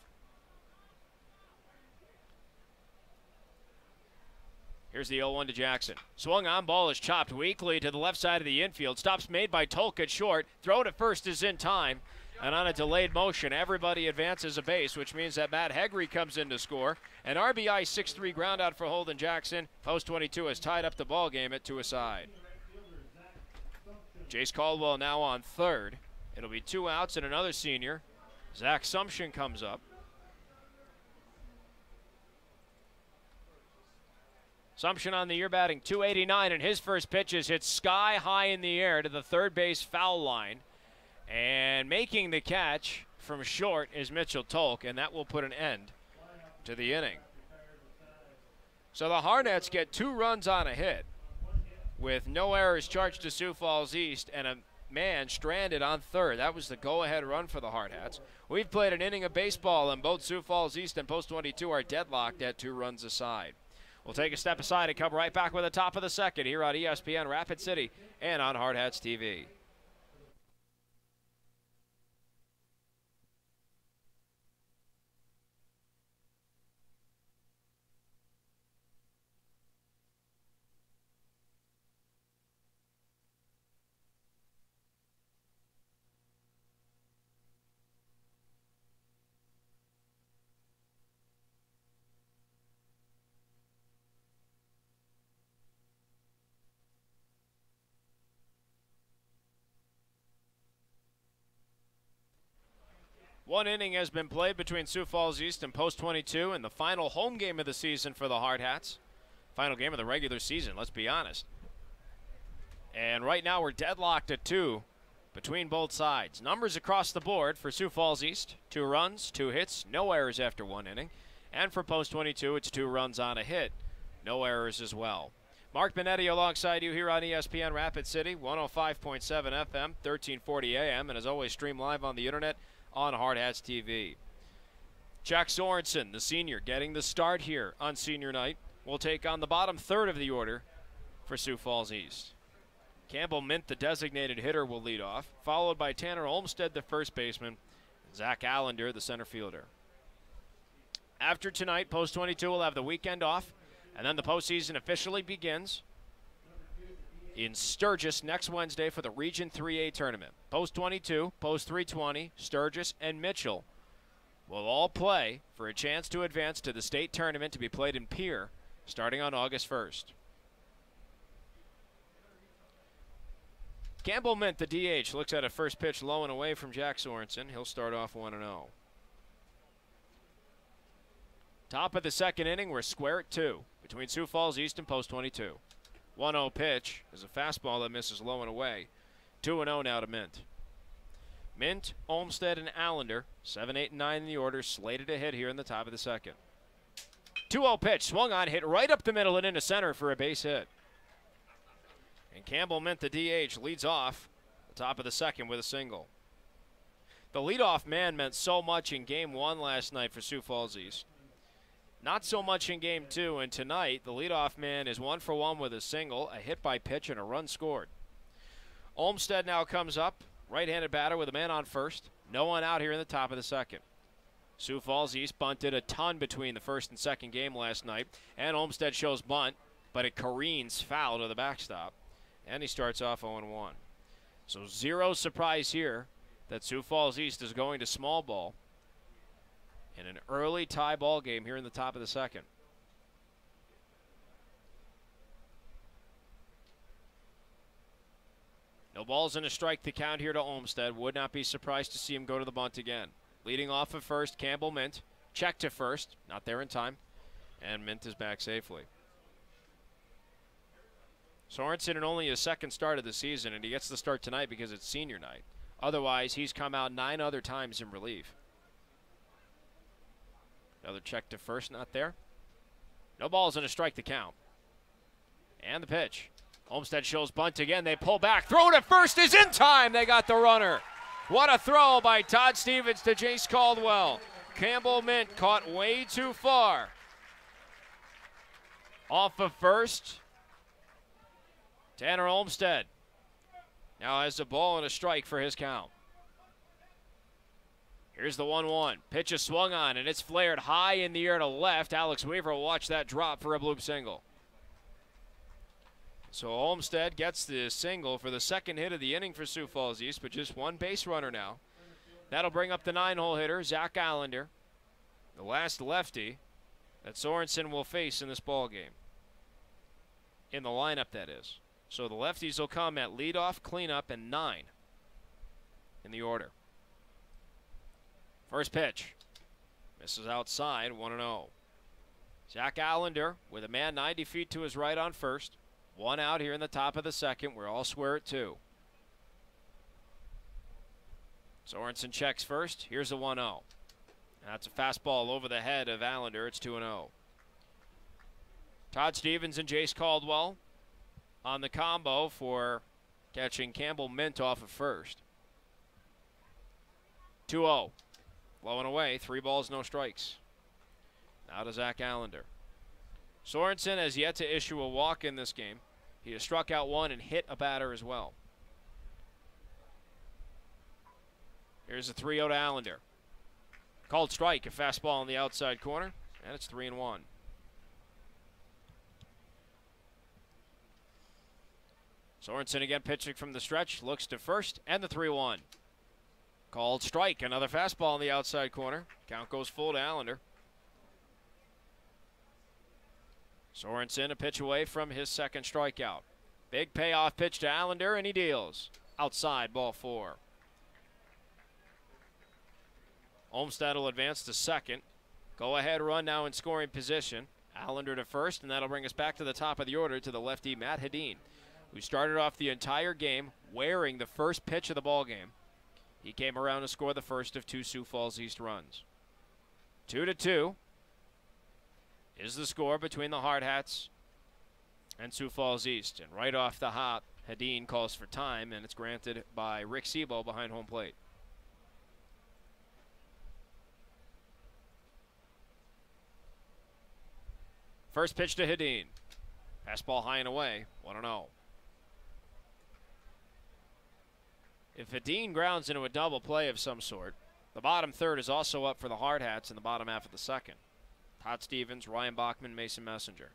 A: Here's the 0-1 to Jackson. Swung on, ball is chopped weakly to the left side of the infield. Stops made by Tolk at short. Throw to first is in time. And on a delayed motion, everybody advances a base, which means that Matt Hegre comes in to score. An RBI 6-3 ground out for Holden Jackson. Post 22 has tied up the ball game at 2-a-side. Jace Caldwell now on third. It'll be 2 outs and another senior. Zach Sumption comes up. Sumption on the year batting .289, and his first pitch is hit sky high in the air to the third base foul line. And making the catch from short is Mitchell Tolk, and that will put an end to the inning. So the Hardhats get 2 runs on a hit with no errors charged to Sioux Falls East and a man stranded on third. That was the go-ahead run for the Hardhats. We've played an inning of baseball, and both Sioux Falls East and Post 22 are deadlocked at 2 runs aside. We'll take a step aside and come right back with the top of the second here on ESPN Rapid City and on Hardhats-TV. One inning has been played between Sioux Falls East and Post 22 in the final home game of the season for the Hardhats. Final game of the regular season, let's be honest. And right now we're deadlocked at 2 between both sides. Numbers across the board for Sioux Falls East: 2 runs, 2 hits, no errors after 1 inning. And for Post 22, it's 2 runs on a hit, no errors as well. Mark Benetti alongside you here on ESPN Rapid City, 105.7 FM, 1340 AM, and as always stream live on the internet on Hardhats-TV. Jack Sorensen, the senior, getting the start here on senior night, will take on the bottom third of the order for Sioux Falls East. Campbell Mint, the designated hitter, will lead off, followed by Tanner Olmstead, the first baseman, Zach Allender, the center fielder. After tonight, Post 22 will have the weekend off, and then the postseason officially begins in Sturgis next Wednesday for the Region 3A tournament. Post 22, Post 320, Sturgis, and Mitchell will all play for a chance to advance to the state tournament to be played in Pierre starting on August 1st. Campbell Mint, the DH, looks at a first pitch low and away from Jack Sorensen. He'll start off 1-0. Top of the second inning, we're square at 2 between Sioux Falls East and Post 22. 1-0 pitch is a fastball that misses low and away. 2-0 now to Mint. Mint, Olmstead, and Allender, 7, 8, and 9 in the order, slated to hit here in the top of the second. 2-0 pitch, swung on, hit right up the middle and into center for a base hit. And Campbell Mint, the DH, leads off the top of the second with a single. The leadoff man meant so much in Game 1 last night for Sioux Falls East. Not so much in Game 2, and tonight the leadoff man is 1 for 1 with a single, a hit by pitch, and a run scored. Olmstead now comes up, right-handed batter with a man on first. No one out here in the top of the second. Sioux Falls East bunted a ton between the first and second game last night, and Olmstead shows bunt, but it careens foul to the backstop, and he starts off 0-1. So 0 surprise here that Sioux Falls East is going to small ball in an early tie ball game here in the top of the second. No balls and a strike to count here to Olmstead. Would not be surprised to see him go to the bunt again. Leading off of first, Campbell Mint. Check to first, not there in time, and Mint is back safely. Sorensen in only his second start of the season, and he gets the start tonight because it's senior night. Otherwise, he's come out 9 other times in relief. Another check to first, not there. No balls and a strike to count. And the pitch. Olmstead shows bunt again. They pull back. Throw to first is in time. They got the runner. What a throw by Todd Stevens to Jace Caldwell. Campbell Mint caught way too far. Off of first. Tanner Olmstead now has a ball and a strike for his count. Here's the 1-1. Pitch is swung on, and it's flared high in the air to left. Alex Weaver will watch that drop for a bloop single. So Olmsted gets the single for the second hit of the inning for Sioux Falls East, but just one base runner now. That'll bring up the 9-hole hitter, Zach Allender, the last lefty that Sorensen will face in this ball game. In the lineup, that is. So the lefties will come at leadoff, cleanup, and 9 in the order. First pitch. Misses outside, 1-0. Zach Allender with a man 90 feet to his right on first. One out here in the top of the second. We're all square at 2. Sorensen checks first. Here's a 1-0. That's a fastball over the head of Allender. It's 2-0. Todd Stevens and Jace Caldwell on the combo for catching Campbell Mint off of first. 2-0. Blowing away. 3 balls, no strikes. Now to Zach Allender. Sorensen has yet to issue a walk in this game. He has struck out 1 and hit a batter as well. Here's a 3-0 to Allender. Called strike, a fastball on the outside corner, and it's 3-1. Sorensen again pitching from the stretch, looks to first, and the 3-1. Called strike, another fastball on the outside corner. Count goes full to Allender. Sorensen a pitch away from his second strikeout. Big payoff pitch to Allender, and he deals. Outside, ball 4. Olmsted will advance to second. Go-ahead run now in scoring position. Allender to first, and that'll bring us back to the top of the order to the lefty Matt Hedin, who started off the entire game wearing the first pitch of the ball game. He came around to score the first of 2 Sioux Falls East runs. 2-2 is the score between the Hardhats and Sioux Falls East. And right off the hop, Hedin calls for time, and it's granted by Rick Sebo behind home plate. First pitch to Hedin. Fastball high and away, 1-0. If Hedin grounds into a double play of some sort, the bottom third is also up for the Hardhats in the bottom half of the second. Todd Stevens, Ryan Bachman, Mason Messenger.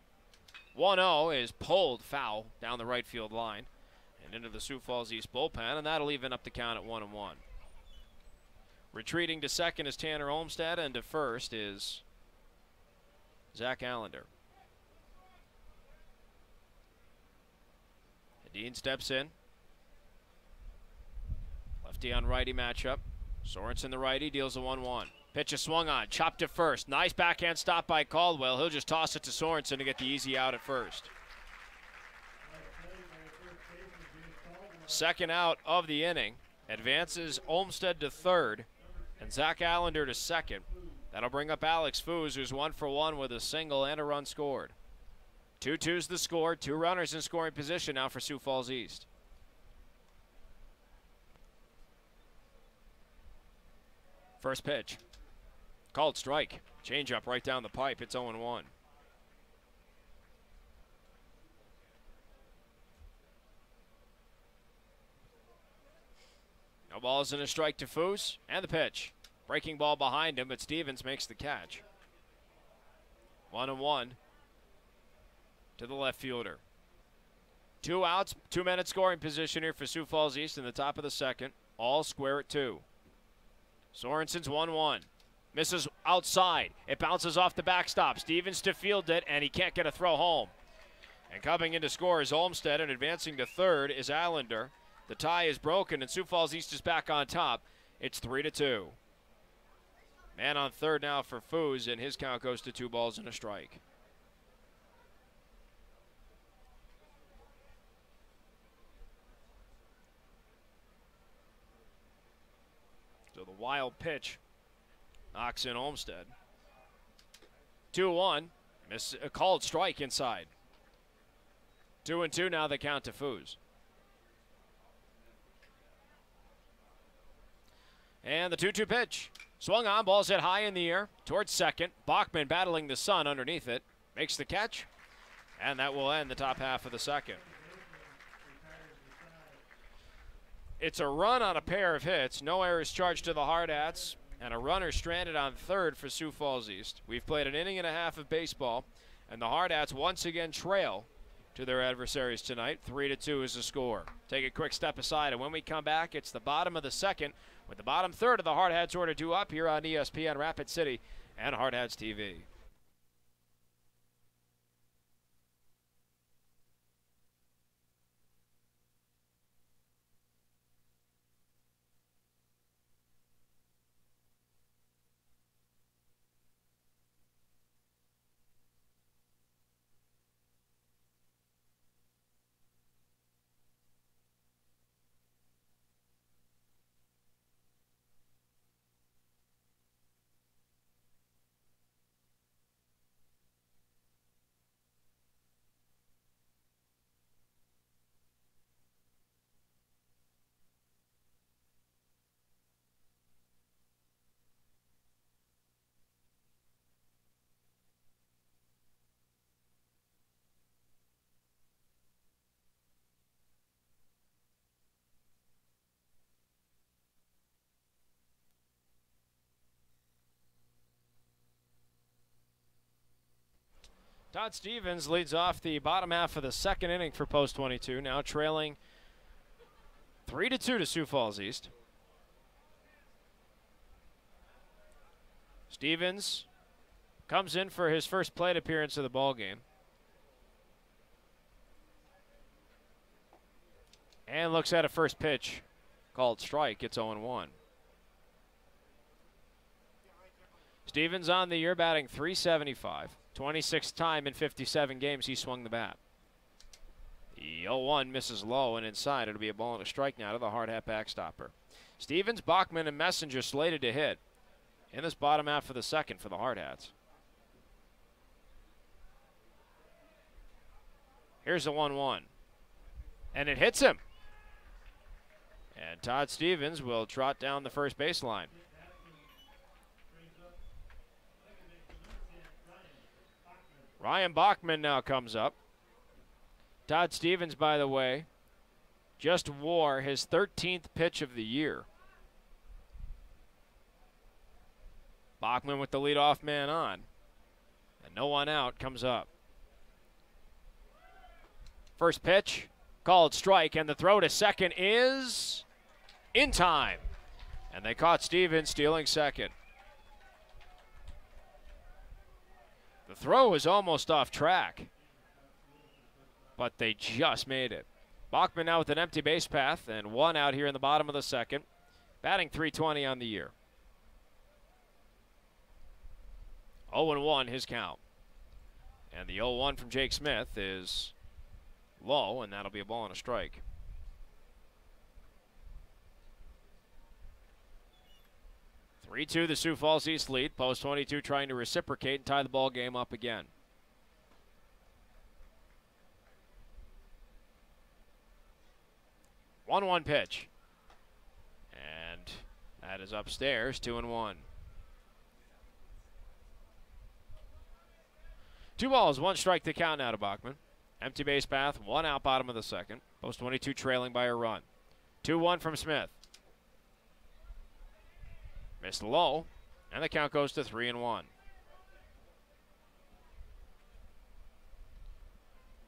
A: 1-0 is pulled foul down the right field line and into the Sioux Falls East bullpen, and that'll even up the count at 1-1. Retreating to second is Tanner Olmsted, and to first is Zach Allender. Hedin steps in. Lefty on righty matchup. Sorensen the righty deals a 1-1. Pitch is swung on, chopped to first. Nice backhand stop by Caldwell. He'll just toss it to Sorensen to get the easy out at first. Second out of the inning. Advances Olmsted to third and Zach Allender to second. That'll bring up Alex Foos, who's 1 for 1 with a single and a run scored. 2-2's the score. 2 runners in scoring position now for Sioux Falls East. First pitch. Called strike. Changeup right down the pipe. It's 0-1. No balls and a strike to Foos. And the pitch. Breaking ball behind him, but Stevens makes the catch. 1-1 to the left fielder. 2 outs, 2 men at scoring position here for Sioux Falls East in the top of the second. All square at 2. Sorensen's 1-1. Misses outside. It bounces off the backstop. Stevens to field it, and he can't get a throw home. And coming in to score is Olmsted, and advancing to third is Allender. The tie is broken, and Sioux Falls East is back on top. It's 3-2. Man on third now for Foos, and his count goes to 2 balls and a strike. So the wild pitch knocks in Olmsted. 2-1. A called strike inside. 2-2 now the count to Foos. And the 2-2 pitch. Swung on, ball's hit high in the air towards second. Bachman battling the sun underneath it. Makes the catch. And that will end the top half of the second. It's a run on a pair of hits. No errors charged to the Hardhats. And a runner stranded on third for Sioux Falls East. We've played an inning and a half of baseball. And the Hardhats once again trail to their adversaries tonight. 3-2 is the score. Take a quick step aside, and when we come back, it's the bottom of the second with the bottom third of the Hardhats order due up here on ESPN Rapid City and Hardhats-TV. Todd Stevens leads off the bottom half of the second inning for Post 22, now trailing 3-2 to Sioux Falls East. Stevens comes in for his first plate appearance of the ball game. And looks at a first pitch called strike. It's 0-1. Stevens on the year batting .375. 26th time in 57 games he swung the bat. The 0-1 misses low and inside. It'll be a ball and a strike now to the hard hat backstopper. Stevens, Bachman, and Messenger slated to hit in this bottom half of the second for the Hard Hats. Here's the 1-1. And it hits him. And Todd Stevens will trot down the first baseline. Ryan Bachman now comes up. Todd Stevens, by the way, just wore his 13th pitch of the year. Bachman with the leadoff man on. And no one out comes up. First pitch, called strike, and the throw to second is in time. And they caught Stevens stealing second. The throw was almost off track, but they just made it. Bachman now with an empty base path and one out here in the bottom of the second, batting .320 on the year. 0-1 his count. And the 0-1 from Jake Smith is low, and that'll be a ball and a strike. .3-2 the Sioux Falls East lead. Post 22 trying to reciprocate and tie the ball game up again. One pitch. And that is upstairs, 2-1. 2 balls, 1 strike to count now to Bachman. Empty base path, 1 out bottom of the second. Post 22 trailing by a run. 2-1 from Smith. Missed low, and the count goes to 3-1.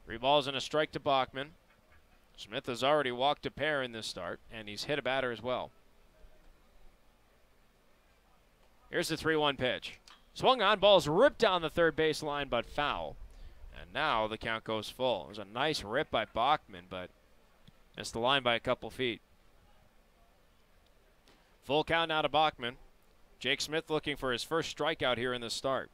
A: 3 balls and a strike to Bachman. Smith has already walked a pair in this start, and he's hit a batter as well. Here's the 3-1 pitch. Swung on, ball's ripped down the third base line, but foul. And now the count goes full. It was a nice rip by Bachman, but missed the line by a couple feet. Full count now to Bachman. Jake Smith looking for his first strikeout here in the start.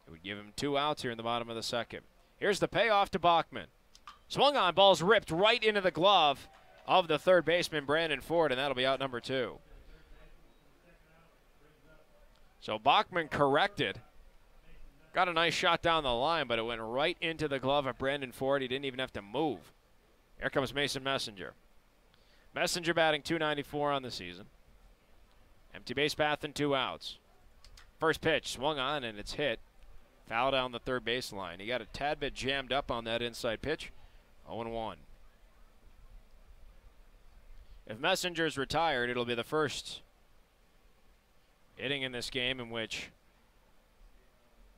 A: It would give him 2 outs here in the bottom of the second. Here's the payoff to Bachman. Swung on, ball's ripped right into the glove of the third baseman, Brandon Ford, and that'll be out number 2. So Bachman corrected. Got a nice shot down the line, but it went right into the glove of Brandon Ford. He didn't even have to move. Here comes Mason Messenger. Messenger batting .294 on the season. Empty base path and 2 outs. First pitch swung on and it's hit. Foul down the third baseline. He got a tad bit jammed up on that inside pitch. 0-1. If Messenger's retired, it'll be the first inning in this game in which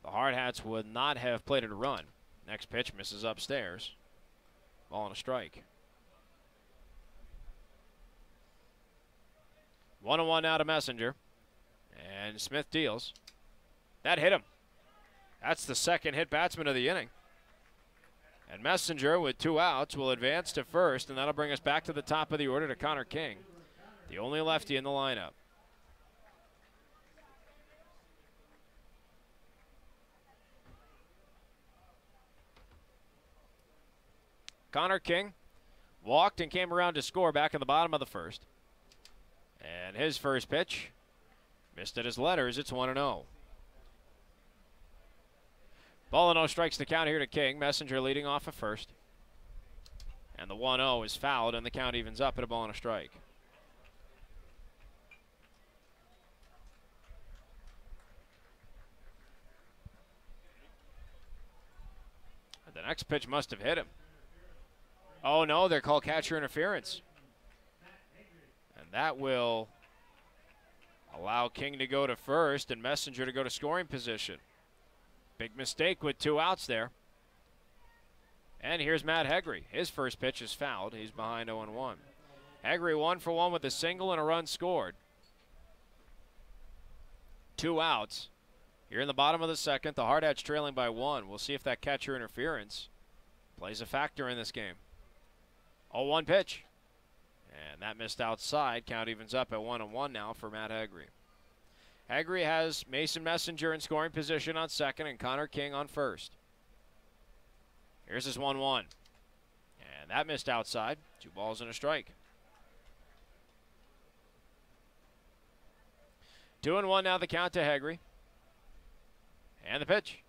A: the Hardhats would not have played it a run. Next pitch misses upstairs. Ball and a strike. 1-1 now to Messenger. And Smith deals. That hit him. That's the second hit batsman of the inning. And Messenger, with 2 outs, will advance to first, and that'll bring us back to the top of the order to Connor King, the only lefty in the lineup. Connor King walked and came around to score back in the bottom of the first. And his first pitch missed at his letters. It's 1-0. Ball and 0 strikes the count here to King. Messenger leading off at first. And the 1-0 is fouled, and the count evens up at a ball and a strike. And the next pitch must have hit him. Oh, no, they're called catcher interference. And that will allow King to go to first and Messenger to go to scoring position. Big mistake with 2 outs there. And here's Matt Hegre. His first pitch is fouled. He's behind 0-1. Hegre 1 for 1 with a single and a run scored. 2 outs. Here in the bottom of the second, the Hardhats trailing by 1. We'll see if that catcher interference plays a factor in this game. 0-1 pitch. And that missed outside. Count evens up at 1-1 now for Matt Hegre. Hegre has Mason Messenger in scoring position on second and Connor King on first. Here's his 1-1. And that missed outside. 2 balls and a strike. 2-1 now the count to Hegre. And the pitch.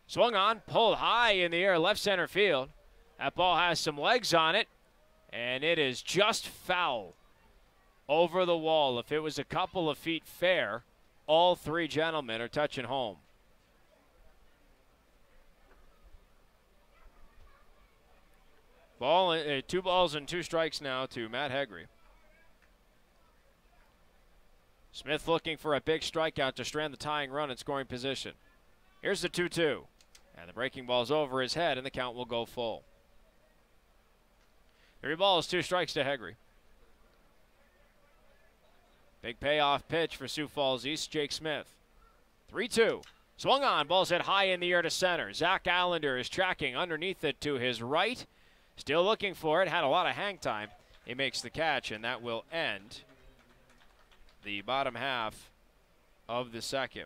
A: Swung on, pulled high in the air, left center field. That ball has some legs on it. And it is just foul over the wall. If it was a couple of feet fair, all 3 gentlemen are touching home. Ball, 2 balls and 2 strikes now to Matt Hegre. Smith looking for a big strikeout to strand the tying run in scoring position. Here's the 2-2. And the breaking ball's over his head, and the count will go full. 3 balls, 2 strikes to Hegre. Big payoff pitch for Sioux Falls East, Jake Smith. 3-2. Swung on, ball's hit high in the air to center. Zach Allender is tracking underneath it to his right. Still looking for it, had a lot of hang time. He makes the catch, and that will end the bottom half of the second.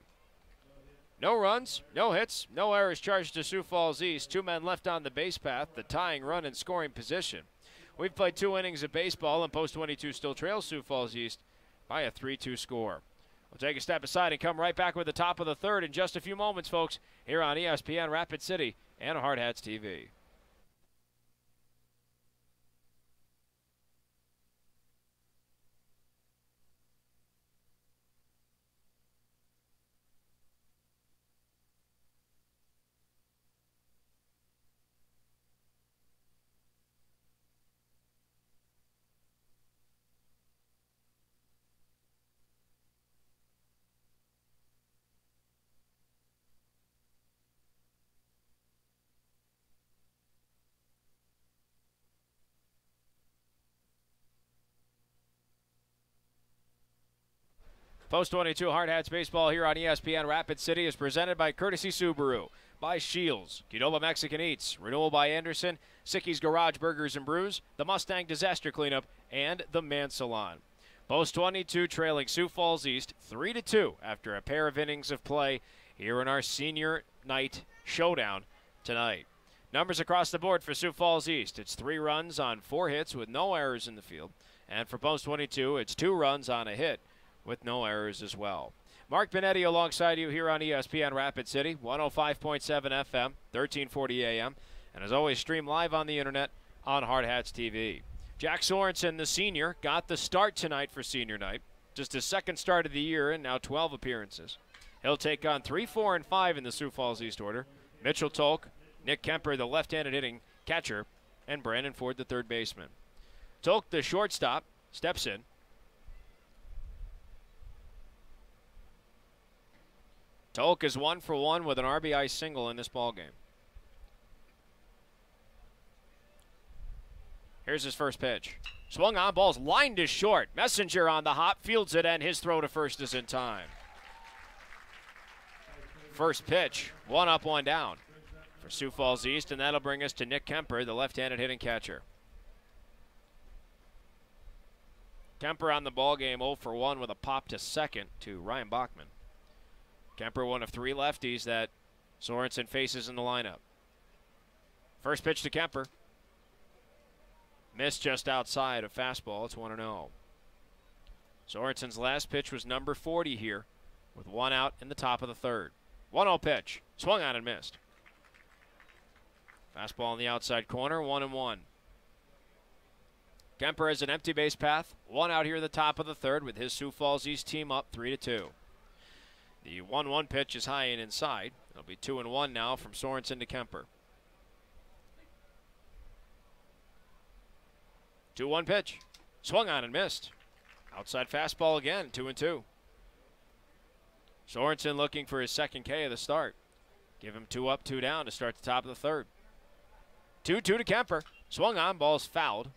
A: No runs, no hits, no errors charged to Sioux Falls East. 2 men left on the base path, the tying run in scoring position. We've played 2 innings of baseball, and Post 22 still trails Sioux Falls East by a 3-2 score. We'll take a step aside and come right back with the top of the third in just a few moments, folks, here on ESPN Rapid City and Hardhats-TV. Post 22 Hardhats baseball here on ESPN Rapid City is presented by Courtesy Subaru, by Shields, Qdoba Mexican Eats, Renewal by Anderson, Sicky's Garage Burgers and Brews, the Mustang Disaster Cleanup, and the Man Salon. Post 22 trailing Sioux Falls East 3-2 after a pair of innings of play here in our senior night showdown tonight. Numbers across the board for Sioux Falls East. It's 3 runs on 4 hits with no errors in the field. And for Post 22, it's 2 runs on a hit with no errors as well. Mark Benetti alongside you here on ESPN Rapid City, 105.7 FM, 1340 AM, and as always, stream live on the internet on Hardhats-TV. Jack Sorensen, the senior, got the start tonight for senior night. Just his 2nd start of the year and now 12 appearances. He'll take on 3, 4, and 5 in the Sioux Falls East order. Mitchell Tolk, Nick Kemper, the left-handed hitting catcher, and Brandon Ford, the third baseman. Tolk, the shortstop, steps in. Tolk is 1 for 1 with an RBI single in this ballgame. Here's his first pitch. Swung on, ball's lined to short. Messenger on the hop, fields it, and his throw to first is in time. First pitch, 1 up, 1 down for Sioux Falls East, and that'll bring us to Nick Kemper, the left-handed hitting catcher. Kemper on the ballgame 0 for 1 with a pop to second to Ryan Bachman. Kemper, one of 3 lefties that Sorensen faces in the lineup. First pitch to Kemper. Missed just outside of fastball. It's 1-0. Sorensen's last pitch was number 40 here with 1 out in the top of the third. 1-0 pitch. Swung on and missed. Fastball in the outside corner, 1-1. Kemper has an empty base path. 1 out here at the top of the third with his Sioux Falls East team up 3-2. The 1-1 pitch is high and inside. It'll be 2-1 now from Sorensen to Kemper. 2-1 pitch. Swung on and missed. Outside fastball again, 2-2. Sorensen looking for his second K of the start. Give him 2 up, 2 down to start the top of the third. 2-2 to Kemper. Swung on, ball's fouled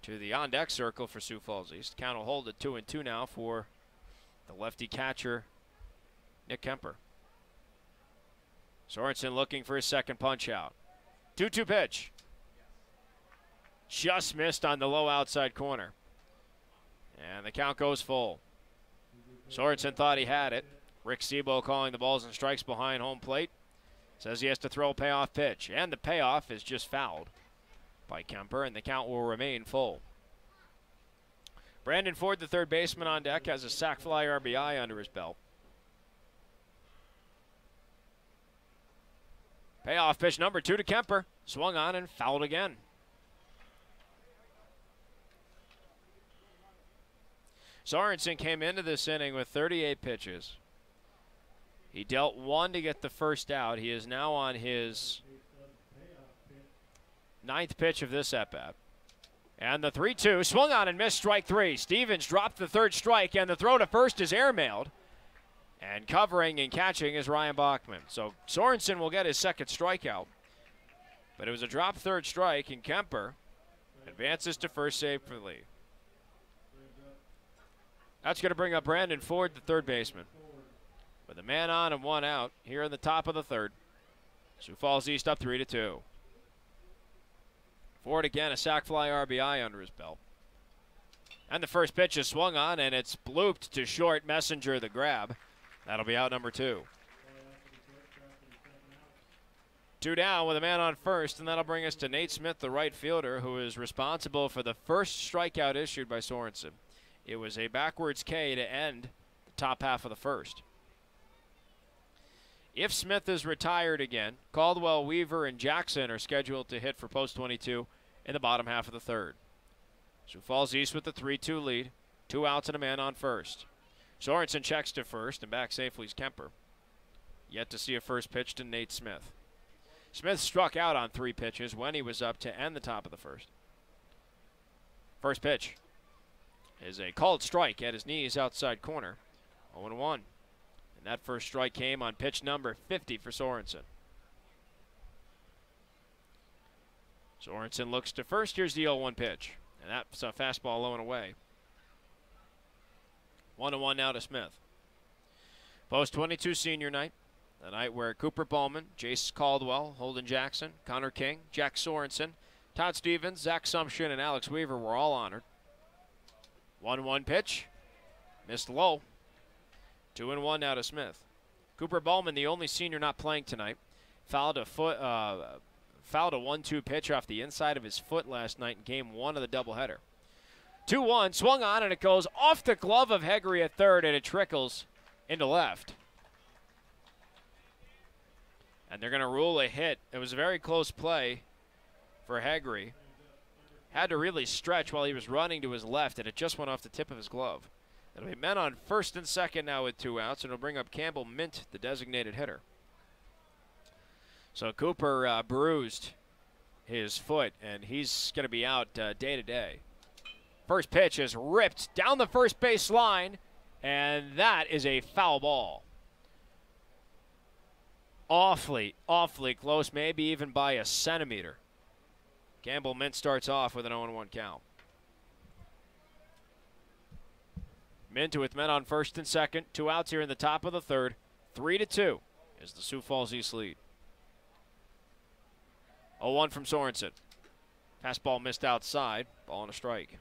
A: to the on-deck circle for Sioux Falls East. Count will hold at 2-2 now for the lefty catcher, Nick Kemper. Sorensen looking for his second punch out. 2-2 pitch. Just missed on the low outside corner. And the count goes full. Sorensen thought he had it. Rick Sebo calling the balls and strikes behind home plate. Says he has to throw a payoff pitch. And the payoff is just fouled by Kemper, and the count will remain full. Brandon Ford, the third baseman on deck, has a sac fly RBI under his belt. Payoff pitch number 2 to Kemper. Swung on and fouled again. Sorensen came into this inning with 38 pitches. He dealt 1 to get the first out. He is now on his 9th pitch of this at-bat. And the 3-2, swung on and missed, strike 3. Stevens dropped the third strike, and the throw to first is airmailed. And covering and catching is Ryan Bachman. So Sorensen will get his second strikeout. But it was a drop third strike, and Kemper advances to first safely. That's going to bring up Brandon Ford, the third baseman. With a man on and 1 out here in the top of the third. Sioux Falls East up 3-2. Ford again, a sac fly RBI under his belt. And the first pitch is swung on, and it's blooped to short. Messenger the grab. That'll be out number 2. 2 down with a man on first, and that'll bring us to Nate Smith, the right fielder, who is responsible for the first strikeout issued by Sorensen. It was a backwards K to end the top half of the first. If Smith is retired again, Caldwell, Weaver, and Jackson are scheduled to hit for post 22 in the bottom half of the third. Sioux Falls East with the 3-2 lead. 2 outs and a man on first. Sorensen checks to first, and back safely is Kemper. Yet to see a first pitch to Nate Smith. Smith struck out on 3 pitches when he was up to end the top of the first. First pitch is a called strike at his knees outside corner. 0-1. And that first strike came on pitch number 50 for Sorensen. Sorensen looks to first. Here's the 0-1 pitch. And that's a fastball low and away. 1-1 now to Smith. Post 22 senior night. The night where Cooper Bowman, Jace Caldwell, Holden Jackson, Connor King, Jack Sorensen, Todd Stevens, Zach Sumption, and Alex Weaver were all honored. 1-1 pitch. Missed low. 2-1 now to Smith. Cooper Bowman, the only senior not playing tonight, fouled a 1-2 pitch off the inside of his foot last night in game 1 of the doubleheader. 2-1, swung on, and it goes off the glove of Hegre at third, and it trickles into left. And they're going to rule a hit. It was a very close play for Hegre. Had to really stretch while he was running to his left, and it just went off the tip of his glove. It'll be men on first and second now with 2 outs, and it'll bring up Campbell Mint, the designated hitter. So Cooper bruised his foot, and he's going to be out day to day. First pitch is ripped down the first base line, and that is a foul ball. awfully, awfully close, maybe even by a centimeter. Campbell Mint starts off with an 0-1 count. Mint with men on first and second. 2 outs here in the top of the third. 3-2 is the Sioux Falls East lead. 0-1 from Sorensen. Fastball missed outside. Ball and a strike.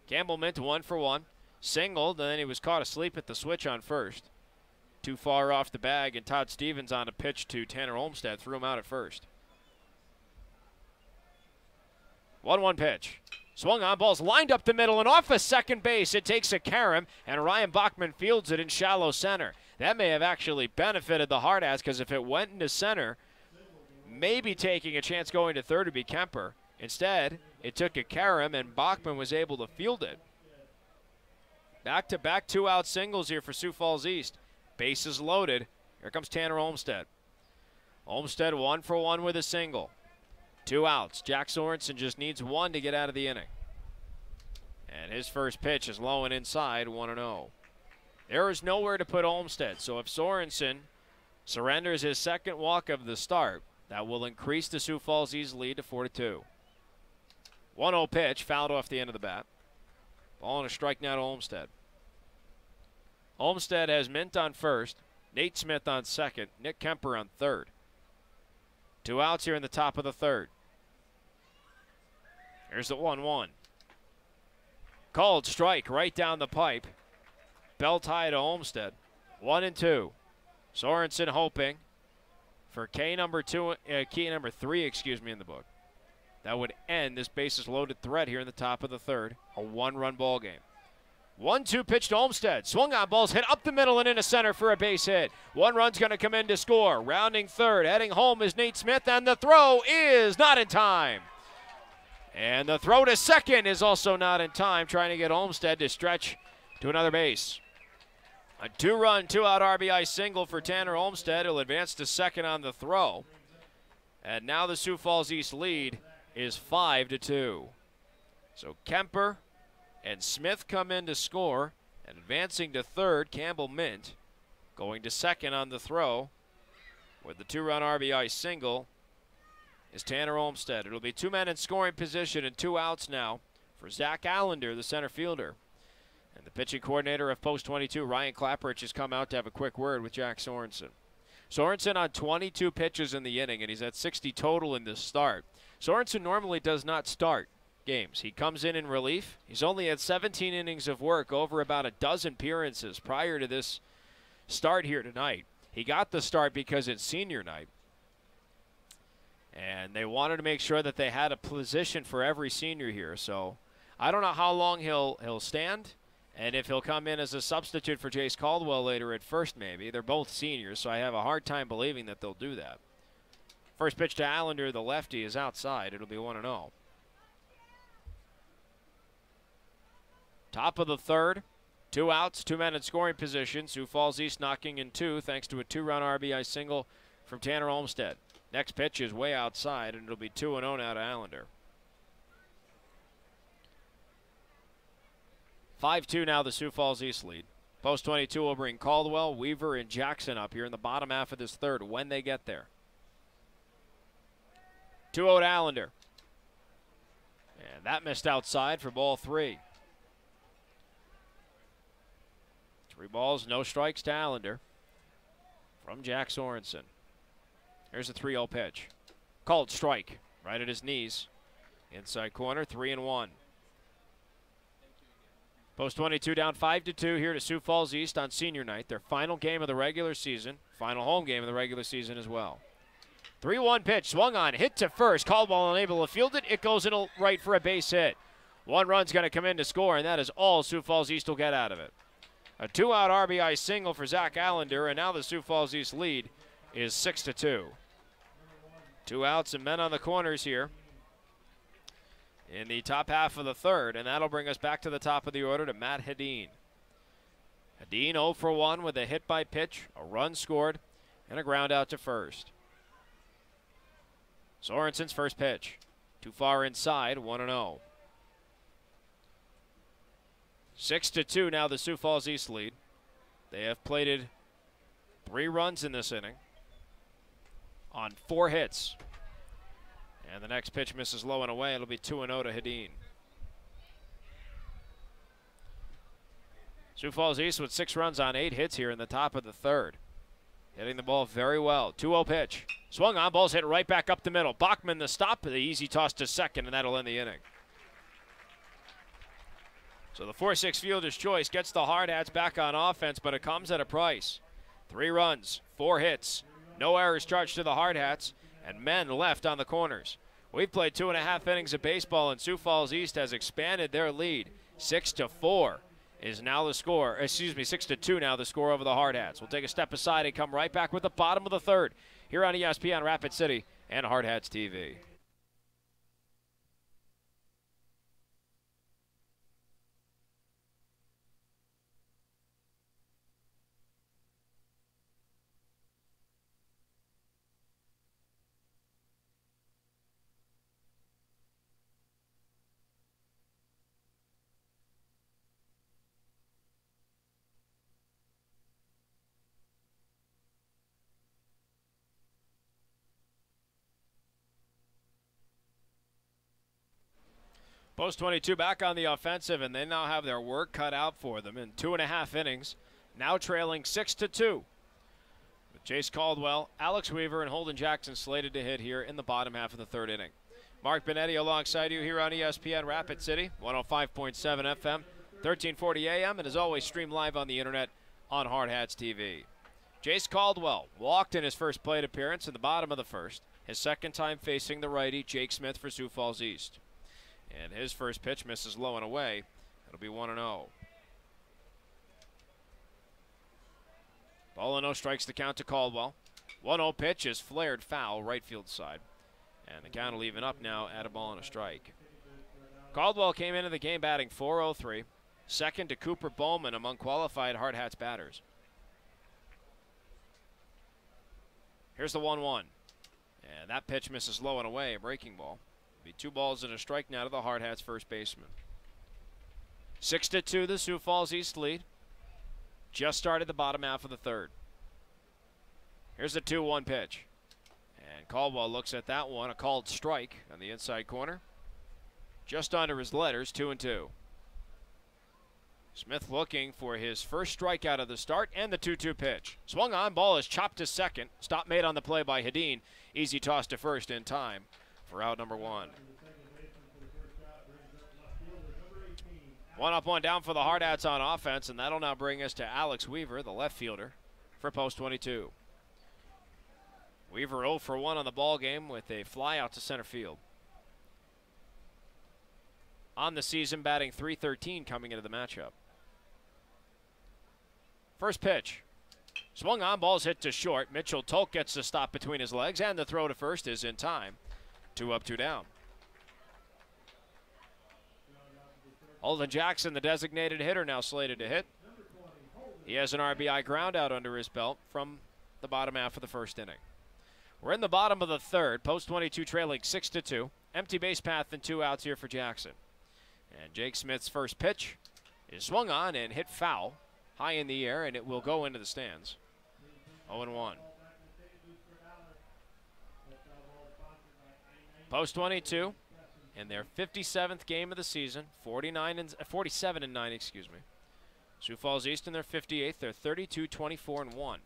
A: Campbell Mint 1 for 1. Singled, and then he was caught asleep at the switch on first. Too far off the bag, and Todd Stevens on a pitch to Tanner Olmstead threw him out at first. 1-1 pitch. Swung on, ball's lined up the middle and off of second base. It takes a carom, and Ryan Bachman fields it in shallow center. That may have actually benefited the Hardhats, because if it went into center, maybe taking a chance going to third would be Kemper. Instead, it took a carom, and Bachman was able to field it. Back-to-back 2-out singles here for Sioux Falls East. Bases loaded. Here comes Tanner Olmstead. Olmstead 1 for 1 with a single. 2 outs. Jack Sorensen just needs 1 to get out of the inning. And his first pitch is low and inside, 1-0. There is nowhere to put Olmstead, so if Sorensen surrenders his second walk of the start, that will increase the Sioux Falls East lead to 4-2. 1-0 pitch, fouled off the end of the bat. Ball and a strike now to Olmstead. Olmstead has Mint on first, Nate Smith on second, Nick Kemper on third. 2 outs here in the top of the third. Here's the 1-1. Called strike right down the pipe. Belt high to Olmstead. 1-2. Sorensen hoping for key number 3, in the book. That would end this bases loaded threat here in the top of the third. A 1-run ball game. 1-2 pitch to Olmstead. Swung on, balls hit up the middle and into center for a base hit. 1 run's going to come in to score. Rounding third, heading home is Nate Smith, and the throw is not in time. And the throw to second is also not in time, trying to get Olmstead to stretch to another base. A 2-run, 2-out RBI single for Tanner Olmstead. He'll advance to second on the throw. And now the Sioux Falls East lead is 5-2. So Kemper and Smith come in to score, and advancing to third, Campbell Mint going to second on the throw with the 2-run RBI single is Tanner Olmstead. It'll be 2 men in scoring position and 2 outs now for Zach Allender, the center fielder. And the pitching coordinator of Post 22, Ryan Clapperich, has come out to have a quick word with Jack Sorensen. Sorensen on 22 pitches in the inning, and he's at 60 total in this start. Sorensen normally does not start games. He comes in relief. He's only had 17 innings of work over about a dozen appearances prior to this start here tonight. He got the start because it's senior night, and they wanted to make sure that they had a position for every senior here. So I don't know how long he'll stand, and if he'll come in as a substitute for Jace Caldwell later at first maybe. They're both seniors, so I have a hard time believing that they'll do that. First pitch to Allender, the lefty, is outside. It'll be 1-0. Top of the third, 2 outs, 2 men in scoring position. Sioux Falls East knocking in 2 thanks to a 2-run RBI single from Tanner Olmstead. Next pitch is way outside, and it'll be 2-0 now to Allender. 5-2 now the Sioux Falls East lead. Post 22 will bring Caldwell, Weaver, and Jackson up here in the bottom half of this third when they get there. 2-0 to Allender. And that missed outside for ball 3. 3 balls, no strikes to Allender from Jack Sorensen. Here's a 3-0 pitch. Called strike right at his knees. Inside corner, 3-1. Post 22 down 5-2 here to Sioux Falls East on senior night. Their final game of the regular season. Final home game of the regular season as well. 3-1 pitch, swung on, hit to first. Caldwell unable to field it. It goes in right for a base hit. 1 run's going to come in to score, and that is all Sioux Falls East will get out of it. A 2-out RBI single for Zach Allender, and now the Sioux Falls East lead is 6-2. 2 outs and men on the corners here in the top half of the third, and that'll bring us back to the top of the order to Matt Hedin. Hedin 0 for 1 with a hit by pitch, a run scored, and a ground out to first. Sorensen's first pitch. Too far inside, 1-0. 6-2 now the Sioux Falls East lead. They have plated 3 runs in this inning. on 4 hits. And the next pitch misses low and away. It'll be 2-0 to Hedin. Sioux Falls East with 6 runs on 8 hits here in the top of the 3rd. Hitting the ball very well. 2-0 pitch. Swung on, ball's hit right back up the middle. Bachman the stop, the easy toss to second, and that'll end the inning. So the 4-6 fielder's choice gets the Hardhats back on offense, but it comes at a price. 3 runs, 4 hits, no errors charged to the Hardhats, and men left on the corners. We've played 2.5 innings of baseball, and Sioux Falls East has expanded their lead. 6-4 is now the score. 6-2 now the score over the Hardhats. We'll take a step aside and come right back with the bottom of the 3rd here on ESPN Rapid City and Hardhats-TV. Post 22 back on the offensive, and they now have their work cut out for them in 2.5 innings, now trailing 6-2. With Chase Caldwell, Alex Weaver, and Holden Jackson slated to hit here in the bottom half of the 3rd inning. Mark Benetti alongside you here on ESPN Rapid City, 105.7 FM, 1340 AM, and as always streamed live on the internet on Hardhats-TV. Chase Caldwell walked in his first plate appearance in the bottom of the 1st, his 2nd time facing the righty Jake Smith for Sioux Falls East. And his first pitch misses low and away. It'll be 1-0. Ball and no strikes the count to Caldwell. 1-0 pitch is flared foul right field side. And the count will even up now at a ball and a strike. Caldwell came into the game batting .403, second to Cooper Bowman among qualified Hardhats batters. Here's the 1-1. And that pitch misses low and away, a breaking ball. Be 2 balls and a strike now to the Hardhats first baseman. 6-2 the Sioux Falls East lead. Just started the bottom half of the 3rd. Here's the 2-1 pitch. And Caldwell looks at that one, a called strike on the inside corner. Just under his letters, 2-2. Smith looking for his first strikeout of the start and the 2-2 pitch. Swung on, ball is chopped to second. Stop made on the play by Hedin. Easy toss to first in time for out number 1. 1 up, 1 down for the Hardhats on offense, and that'll now bring us to Alex Weaver, the left fielder, for post 22. Weaver 0 for 1 on the ball game with a fly out to center field. On the season, batting .313 coming into the matchup. First pitch. Swung on, ball's hit to short. Mitchell Tolk gets the stop between his legs, and the throw to first is in time. 2 up, 2 down. Holden Jackson, the designated hitter, now slated to hit. He has an RBI ground out under his belt from the bottom half of the 1st inning. We're in the bottom of the 3rd, post 22 trailing 6-2. Empty base path and 2 outs here for Jackson. And Jake Smith's first pitch is swung on and hit foul high in the air, and it will go into the stands. 0-1. Post 22 in their 57th game of the season, 47-9, excuse me. Sioux Falls East in their 58th, they're 32-24-1.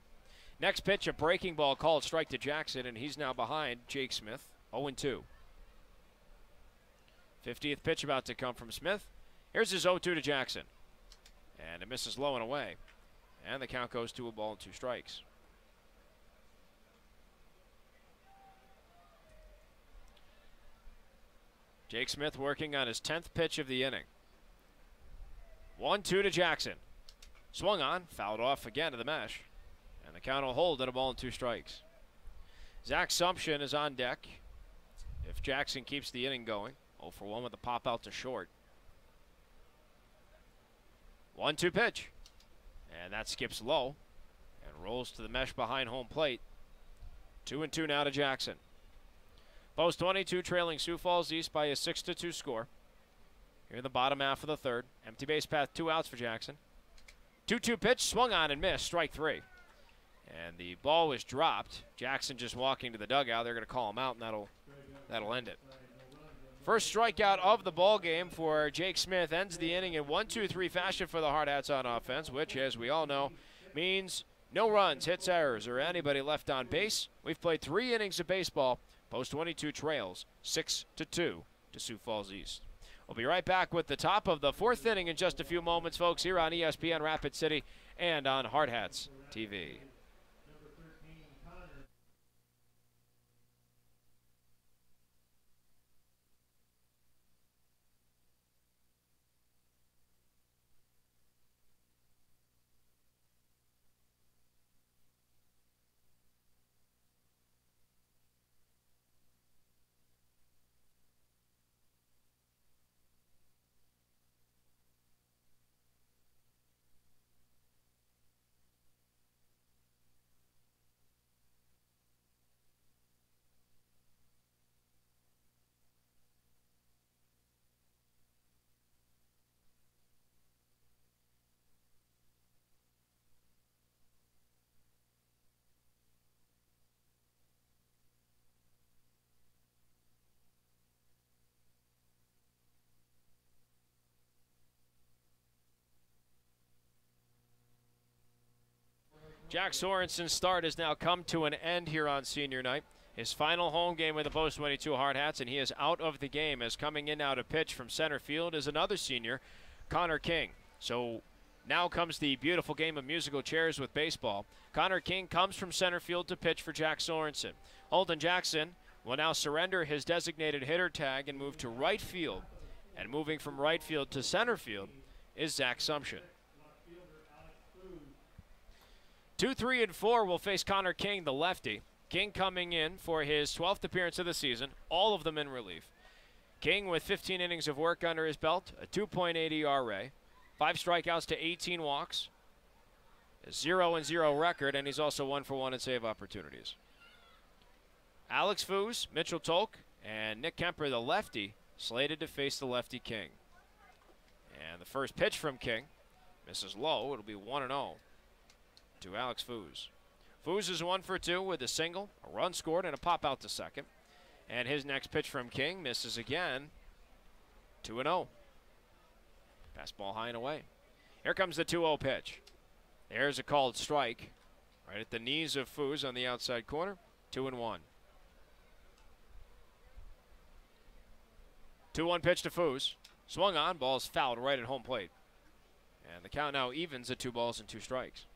A: Next pitch, a breaking ball called strike to Jackson, and he's now behind Jake Smith, 0-2. 50th pitch about to come from Smith. Here's his 0-2 to Jackson. And it misses low and away. And the count goes to a ball and 2 strikes. Jake Smith working on his 10th pitch of the inning. 1-2 to Jackson. Swung on, fouled off again to the mesh. And the count will hold at a ball and 2 strikes. Zach Sumption is on deck if Jackson keeps the inning going. 0 for 1 with a pop out to short. 1-2 pitch. And that skips low and rolls to the mesh behind home plate. 2-2 now to Jackson. Post 22 trailing Sioux Falls East by a 6-2 score. Here in the bottom half of the 3rd. Empty base path, 2 outs for Jackson. 2-2 pitch, swung on and missed, strike 3. And the ball was dropped. Jackson just walking to the dugout. They're going to call him out, and that'll end it. First strikeout of the ball game for Jake Smith ends the inning in 1-2-3 fashion for the Hardhats on offense, which, as we all know, means no runs, hits, errors, or anybody left on base. We've played 3 innings of baseball. Post 22 trails 6-2 to Sioux Falls East. We'll be right back with the top of the 4th inning in just a few moments, folks, here on ESPN Rapid City and on Hardhats-TV. Jack Sorensen's start has now come to an end here on senior night. His final home game with the Post 22 Hardhats, and he is out of the game, as coming in now to pitch from center field is another senior, Connor King. So now comes the beautiful game of musical chairs with baseball. Connor King comes from center field to pitch for Jack Sorensen. Holden Jackson will now surrender his designated hitter tag and move to right field. And moving from right field to center field is Zach Sumption. 2, 3, and 4 will face Connor King, the lefty. King coming in for his 12th appearance of the season, all of them in relief. King with 15 innings of work under his belt, a 2.8 ERA, 5 strikeouts to 18 walks, a 0-0 record, and he's also 1-for-1 in save opportunities. Alex Foos, Mitchell Tolk, and Nick Kemper, the lefty, slated to face the lefty King. And the first pitch from King misses low. It'll be 1-0 to Alex Foos. Foos is 1-for-2 with a single, a run scored, and a pop out to second. And his next pitch from King misses again. 2-0. Fastball high and away. Here comes the 2-0 pitch. There's a called strike right at the knees of Foos on the outside corner. 2-1. 2-1 pitch to Foos. Swung on, ball's fouled right at home plate. And the count now evens at 2 balls and 2 strikes.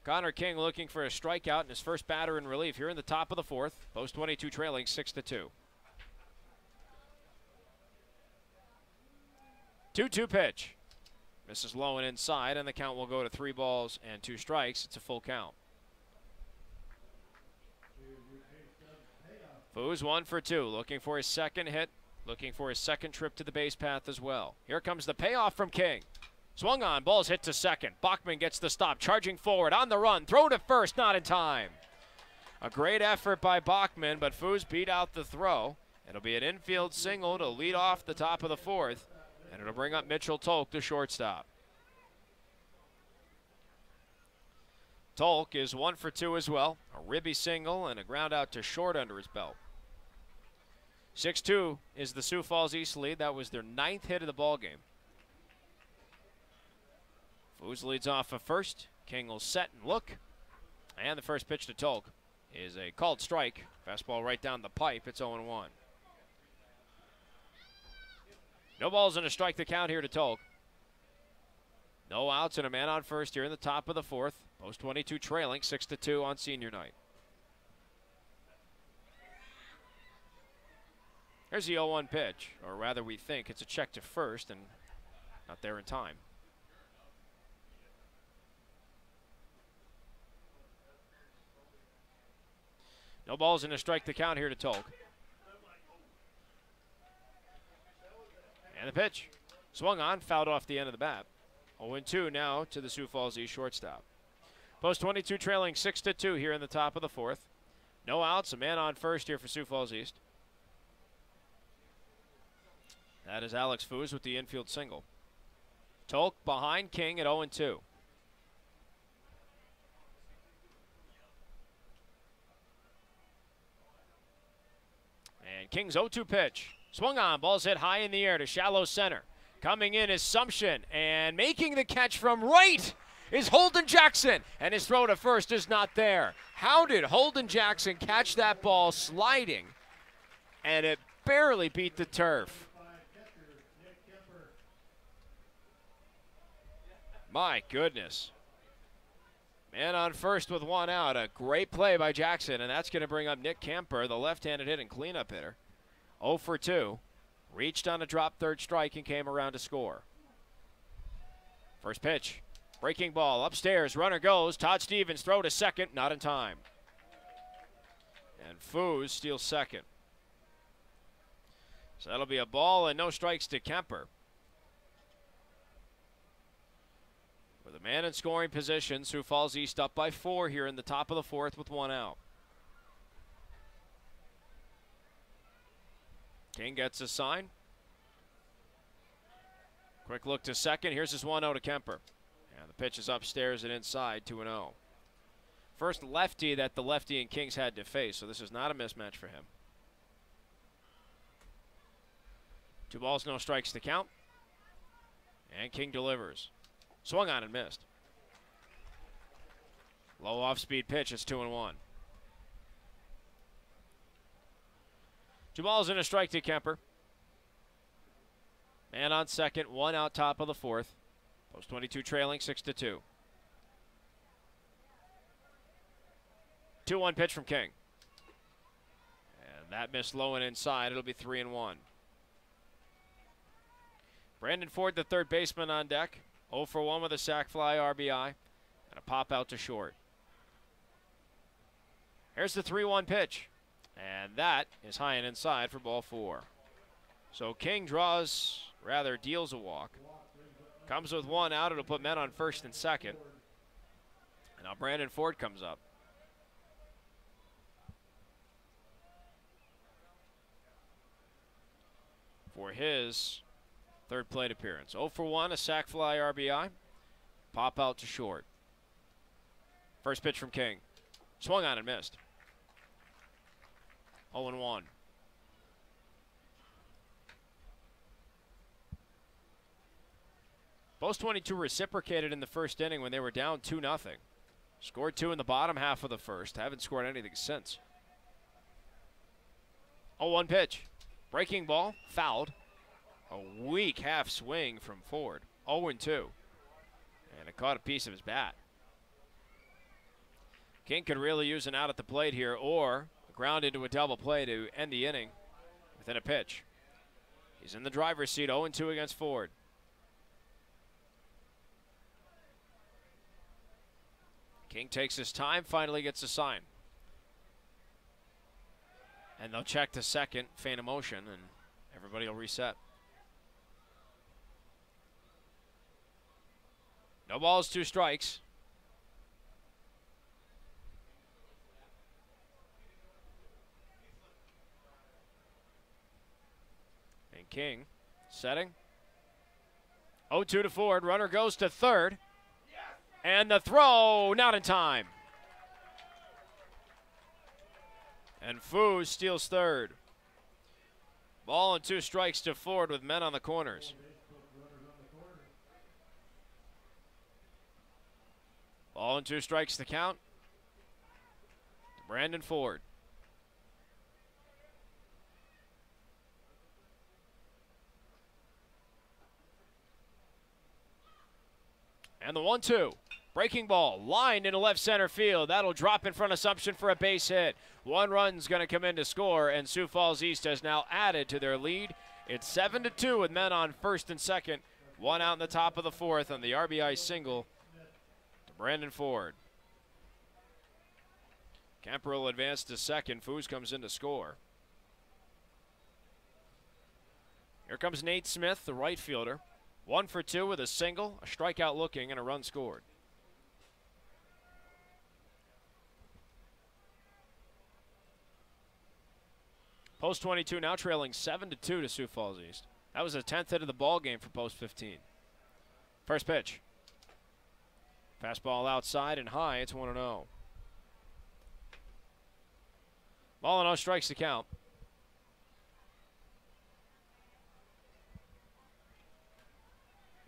A: Connor King looking for a strikeout and his first batter in relief here in the top of the 4th. Post 22 trailing 6-2. 2-2 pitch. Misses low and inside, and the count will go to 3 balls and 2 strikes. It's a full count. Foos 1-for-2, looking for his second hit, looking for his second trip to the base path as well. Here comes the payoff from King. Swung on, ball's hit to second. Bachman gets the stop, charging forward, on the run, throw to first, not in time. A great effort by Bachman, but Foos beat out the throw. It'll be an infield single to lead off the top of the 4th, and it'll bring up Mitchell Tolk, the shortstop. Tolk is 1-for-2 as well, a ribby single and a ground out to short under his belt. 6-2 is the Sioux Falls East lead. That was their 9th hit of the ball game. Foos leads off at first. King will set and look. And the first pitch to Tolk is a called strike. Fastball right down the pipe. It's 0-1. No balls and a strike to count here to Tolk. No outs and a man on first here in the top of the 4th. Post 22 trailing 6-2 on senior night. Here's the 0-1 pitch, or rather we think it's a check to first and not there in time. No balls and a strike to count here to Tolk. And the pitch. Swung on, fouled off the end of the bat. 0-2 now to the Sioux Falls East shortstop. Post 22 trailing 6-2 here in the top of the 4th. No outs, a man on first here for Sioux Falls East. That is Alex Foos with the infield single. Tolk behind King at 0-2. Kings 0-2 pitch. Swung on, ball's hit high in the air to shallow center. Coming in is Sumption, and making the catch from right is Holden Jackson, and his throw to first is not there. How did Holden Jackson catch that ball sliding, and it barely beat the turf? My goodness. Man on first with one out. A great play by Jackson, and that's going to bring up Nick Kemper, the left-handed hitting cleanup hitter. 0 for 2. Reached on a drop third strike and came around to score. First pitch. Breaking ball upstairs. Runner goes. Todd Stevens throw to second. Not in time. And Foos steals second. So that'll be a ball and no strikes to Kemper. With a man in scoring position, Sioux Falls East up by 4 here in the top of the 4th with 1 out. King gets a sign. Quick look to second. Here's his 1-0 to Kemper. And the pitch is upstairs and inside, 2-0. First lefty that the lefty and Kings had to face, so this is not a mismatch for him. 2 balls, no strikes to count. And King delivers. Swung on and missed. Low off-speed pitch. It's 2-1. 2 balls and a strike to Kemper. Man on second. 1 out, top of the 4th. Post 22 trailing 6-2. 2-1 pitch from King. And that missed low and inside. It'll be 3-1. Brandon Ford, the third baseman, on deck. 0 for 1 with a sac fly RBI and a pop out to short. Here's the 3-1 pitch, and that is high and inside for ball 4. So King deals a walk. Comes with 1 out. It'll put men on first and second. And now Brandon Ford comes up. For his third plate appearance. 0 for 1, a sac fly RBI. Pop out to short. First pitch from King. Swung on and missed. 0-1. Post 22 reciprocated in the first inning when they were down 2-0. Scored 2 in the bottom half of the first. Haven't scored anything since. 0-1 pitch. Breaking ball. Fouled. A weak half swing from Ford. 0-2. And it caught a piece of his bat. King could really use an out at the plate here or a ground into a double play to end the inning within a pitch. He's in the driver's seat, 0-2 against Ford. King takes his time, finally gets a sign. And they'll check to second, feign a motion, and everybody will reset. No balls, 2 strikes. And King setting. 0-2 to Ford. Runner goes to third. And the throw, not in time. And Foos steals third. Ball and 2 strikes to Ford with men on the corners. Ball and 2 strikes to count. Brandon Ford. And the 1-2. Breaking ball, lined into left center field. That'll drop in front of Sumption for a base hit. 1 run's going to come in to score, and Sioux Falls East has now added to their lead. It's 7-2 with men on first and second. 1 out in the top of the 4th on the RBI single to Brandon Ford. Kemper will advance to second. Foos comes in to score. Here comes Nate Smith, the right fielder. 1 for 2 with a single, a strikeout looking, and a run scored. Post 22 now trailing 7-2 to Sioux Falls East. That was the 10th hit of the ball game for Post 15. First pitch. Fastball outside and high. It's 1-0. Ball and 0 strikes to count.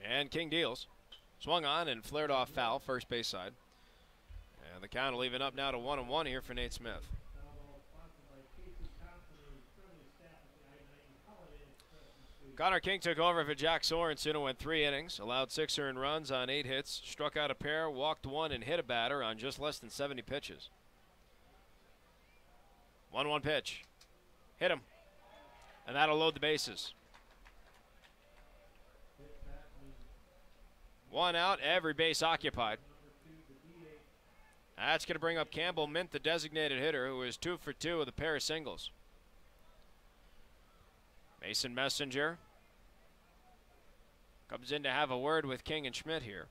A: And King deals. Swung on and flared off foul, first base side. And the count will even up now to 1-1 here for Nate Smith. Connor King took over for Jack Sorensen, who went 3 innings, allowed 6 earned runs on 8 hits, struck out a pair, walked 1, and hit a batter on just less than 70 pitches. 1-1 pitch. Hit him. And that'll load the bases. 1 out, every base occupied. That's going to bring up Campbell Mint, the designated hitter, who is 2 for 2 with a pair of singles. Mason Messenger comes in to have a word with King and Schmidt here.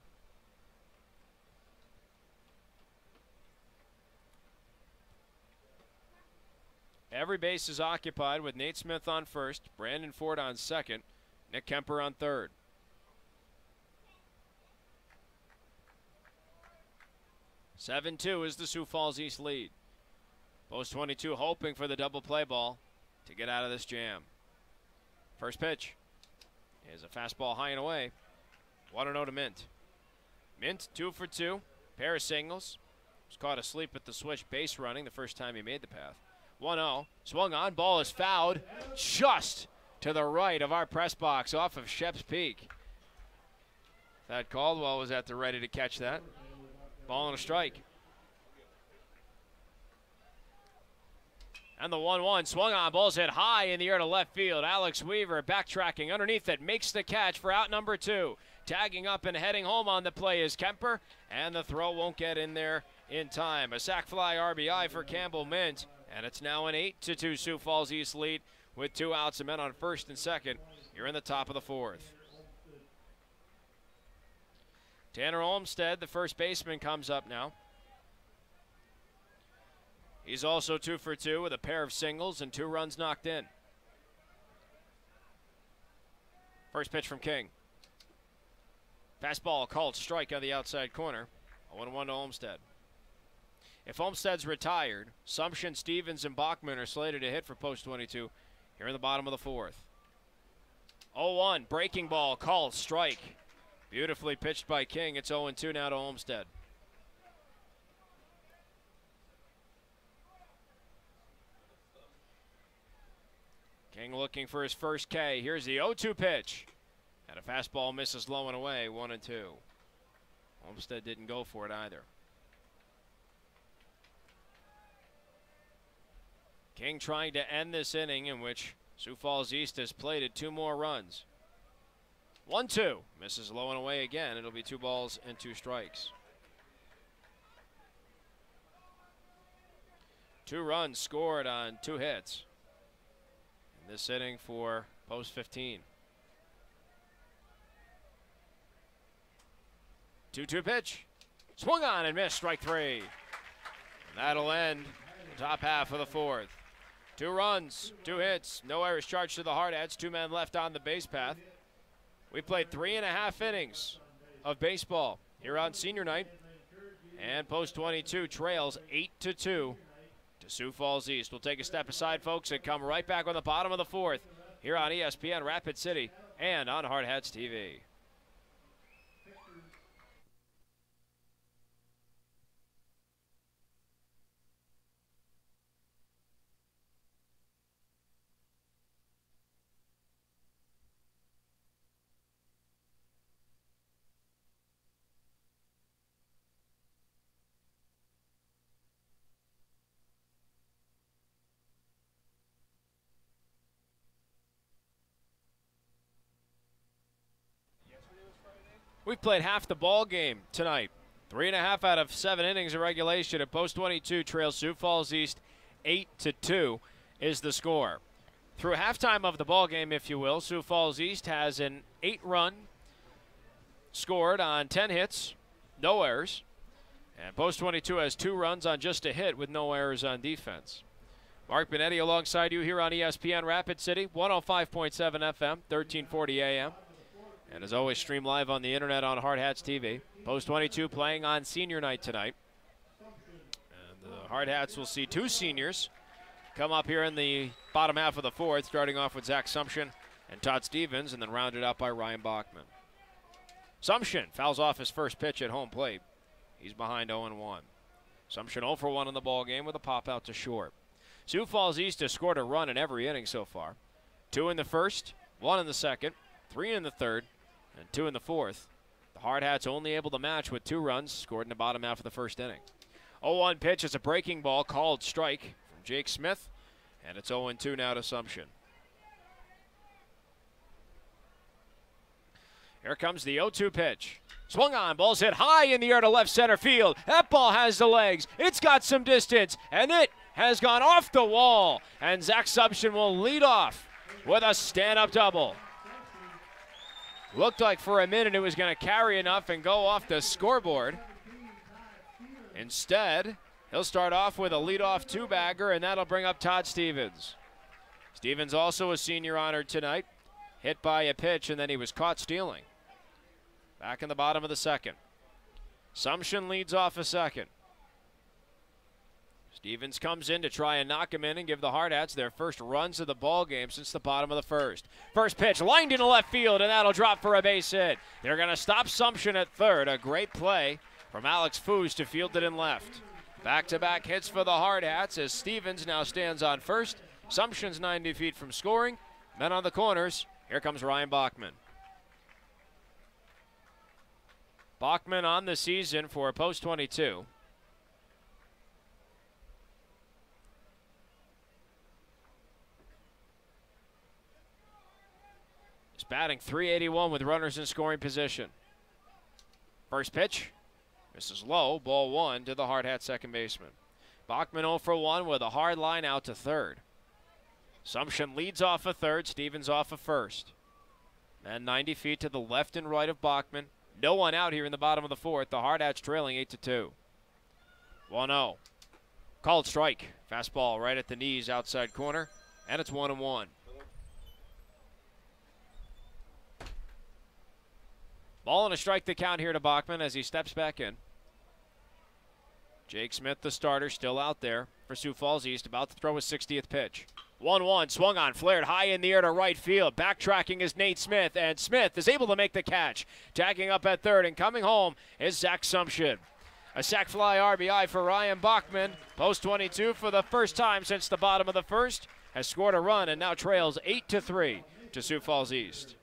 A: Every base is occupied with Nate Smith on first, Brandon Ford on second, Nick Kemper on third. "7-2 is the Sioux Falls East lead. Post 22 hoping for the double play ball to get out of this jam. First pitch is a fastball high and away. 1-0 to Mint. Mint 2 for 2, pair of singles. Was caught asleep at the switch base running the first time he made the path. 1-0, swung on, ball is fouled just to the right of our press box off of Shep's Peak. Thad Caldwell was at the ready to catch that. Ball and a strike. And the 1-1 swung on, ball's hit high in the air to left field. Alex Weaver backtracking underneath it, makes the catch for out number 2. Tagging up and heading home on the play is Kemper, and the throw won't get in there in time. A sac fly RBI for Campbell Mint, and it's now an 8-2 Sioux Falls East lead with 2 outs and men on first and second. You're in the top of the 4th. Tanner Olmstead, the first baseman, comes up now. He's also 2 for 2 with a pair of singles and 2 runs knocked in. First pitch from King. Fastball called strike on the outside corner. 0-1 to Olmstead. If Olmstead's retired, Sumption, Stevens, and Bachman are slated to hit for post 22 here in the bottom of the 4th. 0-1, breaking ball called strike. Beautifully pitched by King. It's 0-2 now to Olmstead. King looking for his first K. Here's the 0-2 pitch. And a fastball misses low and away, 1-2. Olmstead didn't go for it either. King trying to end this inning in which Sioux Falls East has plated 2 more runs. 1-2. Misses low and away again. It'll be 2 balls and 2 strikes. 2 runs scored on 2 hits in this inning for post 15. 2-2 pitch. Swung on and missed, strike 3. And that'll end the top half of the 4th. 2 runs, 2 hits, no errors charged to the Hardhats. 2 men left on the base path. We played 3.5 innings of baseball here on senior night. And post 22 trails 8-2 to Sioux Falls East. We'll take a step aside, folks, and come right back on the bottom of the 4th here on ESPN Rapid City and on Hardhats-TV. We've played half the ball game tonight. 3.5 out of 7 innings of regulation. At post 22 trails Sioux Falls East 8-2 is the score. Through halftime of the ball game, if you will, Sioux Falls East has an 8-run scored on 10 hits, no errors. And post 22 has 2 runs on just a hit with no errors on defense. Mark Benetti alongside you here on ESPN Rapid City, 105.7 FM, 1340 AM. And as always, stream live on the internet on Hardhats-TV. Post 22 playing on senior night tonight. And the Hardhats will see 2 seniors come up here in the bottom half of the 4th, starting off with Zach Sumption and Todd Stevens, and then rounded out by Ryan Bachman. Sumption fouls off his first pitch at home plate. He's behind 0-1. Sumption 0 for 1 in the ball game with a pop out to short. Sioux Falls East has scored a run in every inning so far. 2 in the first, 1 in the second, 3 in the third, and 2 in the fourth. The Hardhats only able to match with 2 runs scored in the bottom half of the first inning. 0-1 pitch is a breaking ball, called strike from Jake Smith, and it's 0-2 now to Sumption. Here comes the 0-2 pitch. Swung on, ball's hit high in the air to left center field. That ball has the legs. It's got some distance, and it has gone off the wall. And Zach Sumption will lead off with a stand-up double. Looked like for a minute it was going to carry enough and go off the scoreboard. Instead, he'll start off with a leadoff 2-bagger, and that'll bring up Todd Stevens. Stevens also a senior honored tonight. Hit by a pitch, and then he was caught stealing. Back in the bottom of the second. Sumption leads off a second. Stevens comes in to try and knock him in and give the Hardhats their first runs of the ball game since the bottom of the first. First pitch lined into left field, and that'll drop for a base hit. They're going to stop Sumption at third. A great play from Alex Foos to field it in left. Back-to-back hits for the Hardhats as Stevens now stands on first. Sumption's 90 feet from scoring. Men on the corners. Here comes Ryan Bachman. Bachman on the season for post 22. He's batting .381 with runners in scoring position. First pitch, misses low, ball 1 to the Hardhat second baseman. Bachman 0 for 1 with a hard line out to third. Sumption leads off a third, Stevens off a first. And 90 feet to the left and right of Bachman. No one out here in the bottom of the fourth. The Hardhats trailing 8-2. 1-0. Called strike. Fastball right at the knees, outside corner. And it's 1-1. Ball and a strike the count here to Bachman as he steps back in. Jake Smith, the starter, still out there for Sioux Falls East, about to throw his 60th pitch. 1-1, swung on, flared high in the air to right field. Backtracking is Nate Smith, and Smith is able to make the catch. Tagging up at third and coming home is Zach Sumption. A sac fly RBI for Ryan Bachman. Post 22 for the first time since the bottom of the first. Has scored a run and now trails 8-3 to Sioux Falls East.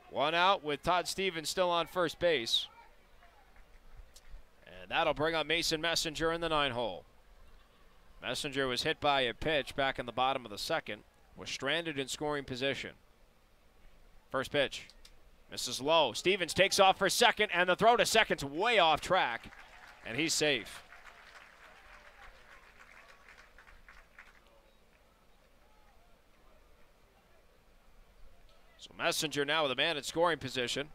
A: One out with Todd Stevens still on first base. And that'll bring up Mason Messenger in the 9-hole. Messenger was hit by a pitch back in the bottom of the second, was stranded in scoring position. First pitch, misses low. Stevens takes off for second, and the throw to second's way off track, and he's safe. So Messenger now with a man in scoring position.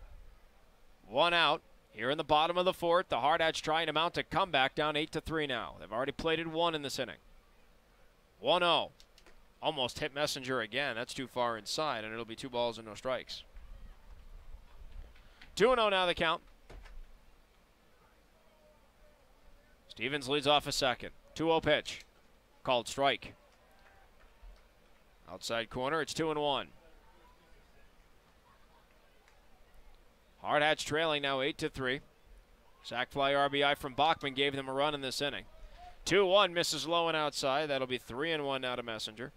A: One out. Here in the bottom of the fourth, the Hardhats trying to mount a comeback, down 8-3 now. They've already plated 1 in this inning. 1-0. Almost hit Messenger again. That's too far inside, and it'll be 2 balls and no strikes. 2-0 now the count. Stevens leads off a second. 2-0 pitch. Called strike. Outside corner, it's 2-1. Hardhats trailing now 8-3. Sac fly RBI from Bachman gave them a run in this inning. 2-1 misses low and outside. That'll be 3-1 now to Messenger.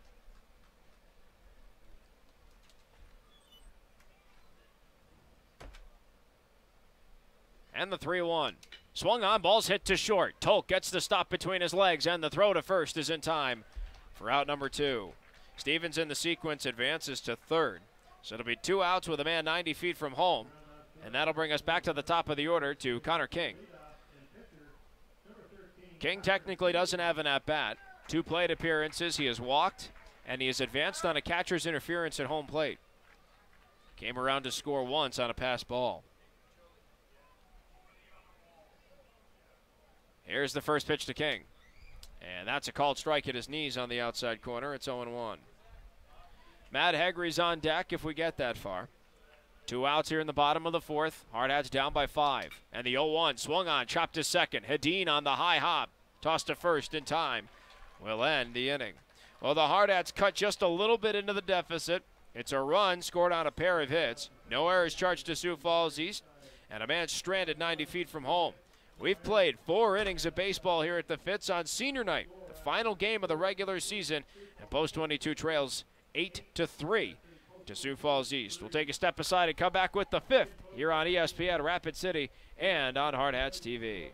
A: And the 3-1. Swung on, ball's hit to short. Tolk gets the stop between his legs, and the throw to first is in time for out number 2. Stevens in the sequence advances to third. So it'll be 2 outs with a man 90 feet from home. And that'll bring us back to the top of the order to Connor King. King technically doesn't have an at-bat. 2 plate appearances, he has walked, and he has advanced on a catcher's interference at home plate. Came around to score once on a pass ball. Here's the first pitch to King. And that's a called strike at his knees on the outside corner. It's 0-1. Matt Hegre's on deck if we get that far. 2 outs here in the bottom of the fourth. Hardhats down by 5. And the 0-1 swung on, chopped to second. Hedin on the high hop. Tossed to first in time. Will end the inning. Well, the Hardhats cut just a little bit into the deficit. It's a run scored on a pair of hits. No errors charged to Sioux Falls East, and a man stranded 90 feet from home. We've played 4 innings of baseball here at the Fitz on senior night, the final game of the regular season, and Post 22 trails 8-3 to Sioux Falls East. We'll take a step aside and come back with the 5th here on ESPN Rapid City and on Hardhats-TV.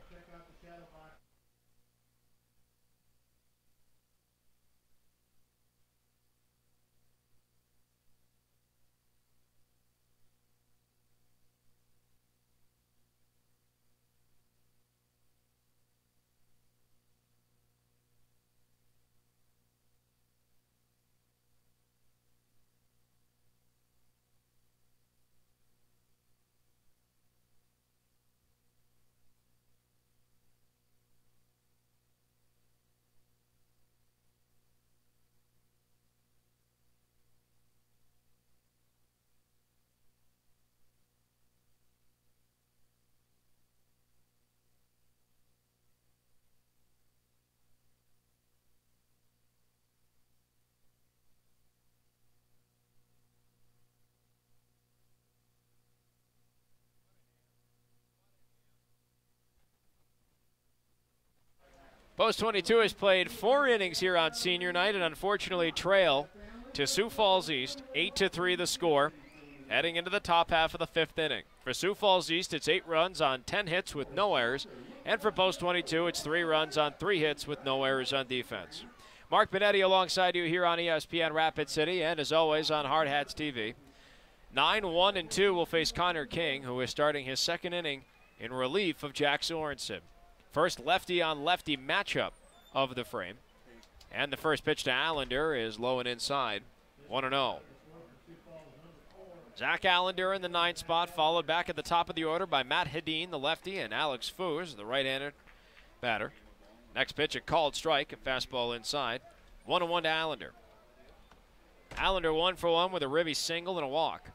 A: Post 22 has played 4 innings here on senior night and unfortunately trail to Sioux Falls East. 8-3 the score, heading into the top half of the 5th inning. For Sioux Falls East, it's 8 runs on 10 hits with no errors. And for Post 22, it's 3 runs on 3 hits with no errors on defense. Mark Benetti alongside you here on ESPN Rapid City and as always on Hardhats-TV. 9-1-2 will face Connor King, who is starting his 2nd inning in relief of Jack Sorensen. First lefty-on-lefty matchup of the frame. And the first pitch to Allender is low and inside, 1-0. Zach Allender in the 9th spot, followed back at the top of the order by Matt Hedin, the lefty, and Alex Foos, the right-handed batter. Next pitch, a called strike, a fastball inside, 1-1 to Allender. Allender 1 for 1 with a ribby single and a walk.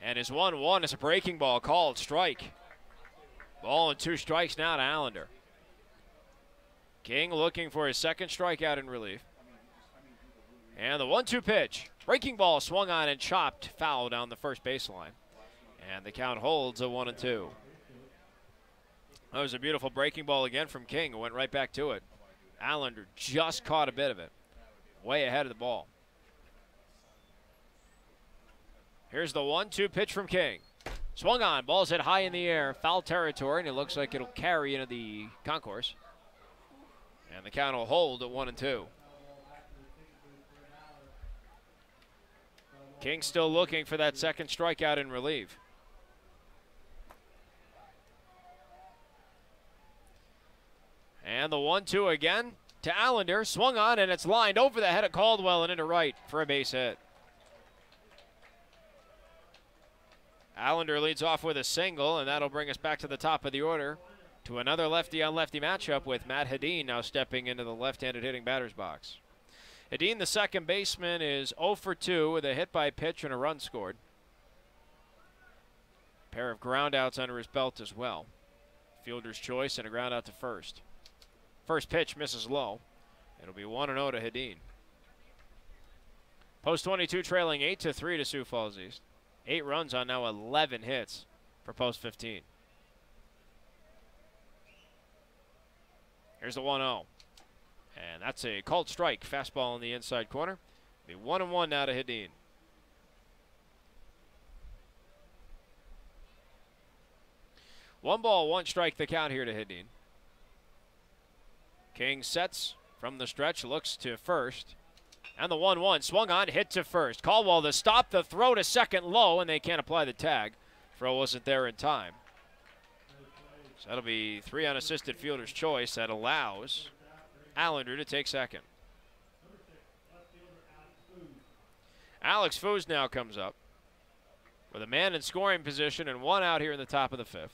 A: And his 1-1 is a breaking ball, called strike. Ball and 2 strikes now to Allender. King looking for his 2nd strikeout in relief. And the 1-2 pitch. Breaking ball swung on and chopped foul down the first baseline. And the count holds at 1-2. That was a beautiful breaking ball again from King, who went right back to it. Allender just caught a bit of it. Way ahead of the ball. Here's the 1-2 pitch from King. Swung on, ball's hit high in the air, foul territory, and it looks like it'll carry into the concourse. And the count will hold at 1-2. King still looking for that 2nd strikeout in relief. And the 1-2 again to Allender, swung on, and it's lined over the head of Caldwell and into right for a base hit. Allender leads off with a single, and that'll bring us back to the top of the order to another lefty-on-lefty matchup with Matt Hedin now stepping into the left-handed hitting batter's box. Hedin, the 2nd baseman, is 0 for 2 with a hit by pitch and a run scored. Pair of groundouts under his belt as well. Fielder's choice and a ground out to first. First pitch misses low. It'll be 1-0 to Hedin. Post 22 trailing 8-3 to Sioux Falls East. 8 runs on now 11 hits for Post 15. Here's the 1-0. And that's a called strike. Fastball in the inside corner. Be 1-1 now to Hedin. One ball, 1 strike the count here to Hedin. King sets from the stretch, looks to first. And the 1-1 swung on, hit to first. Caldwell to stop the throw to second low, and they can't apply the tag. Throw wasn't there in time. So that'll be 3 unassisted fielder's choice. That allows Allender to take second. Alex Foos now comes up with a man in scoring position and 1 out here in the top of the 5th.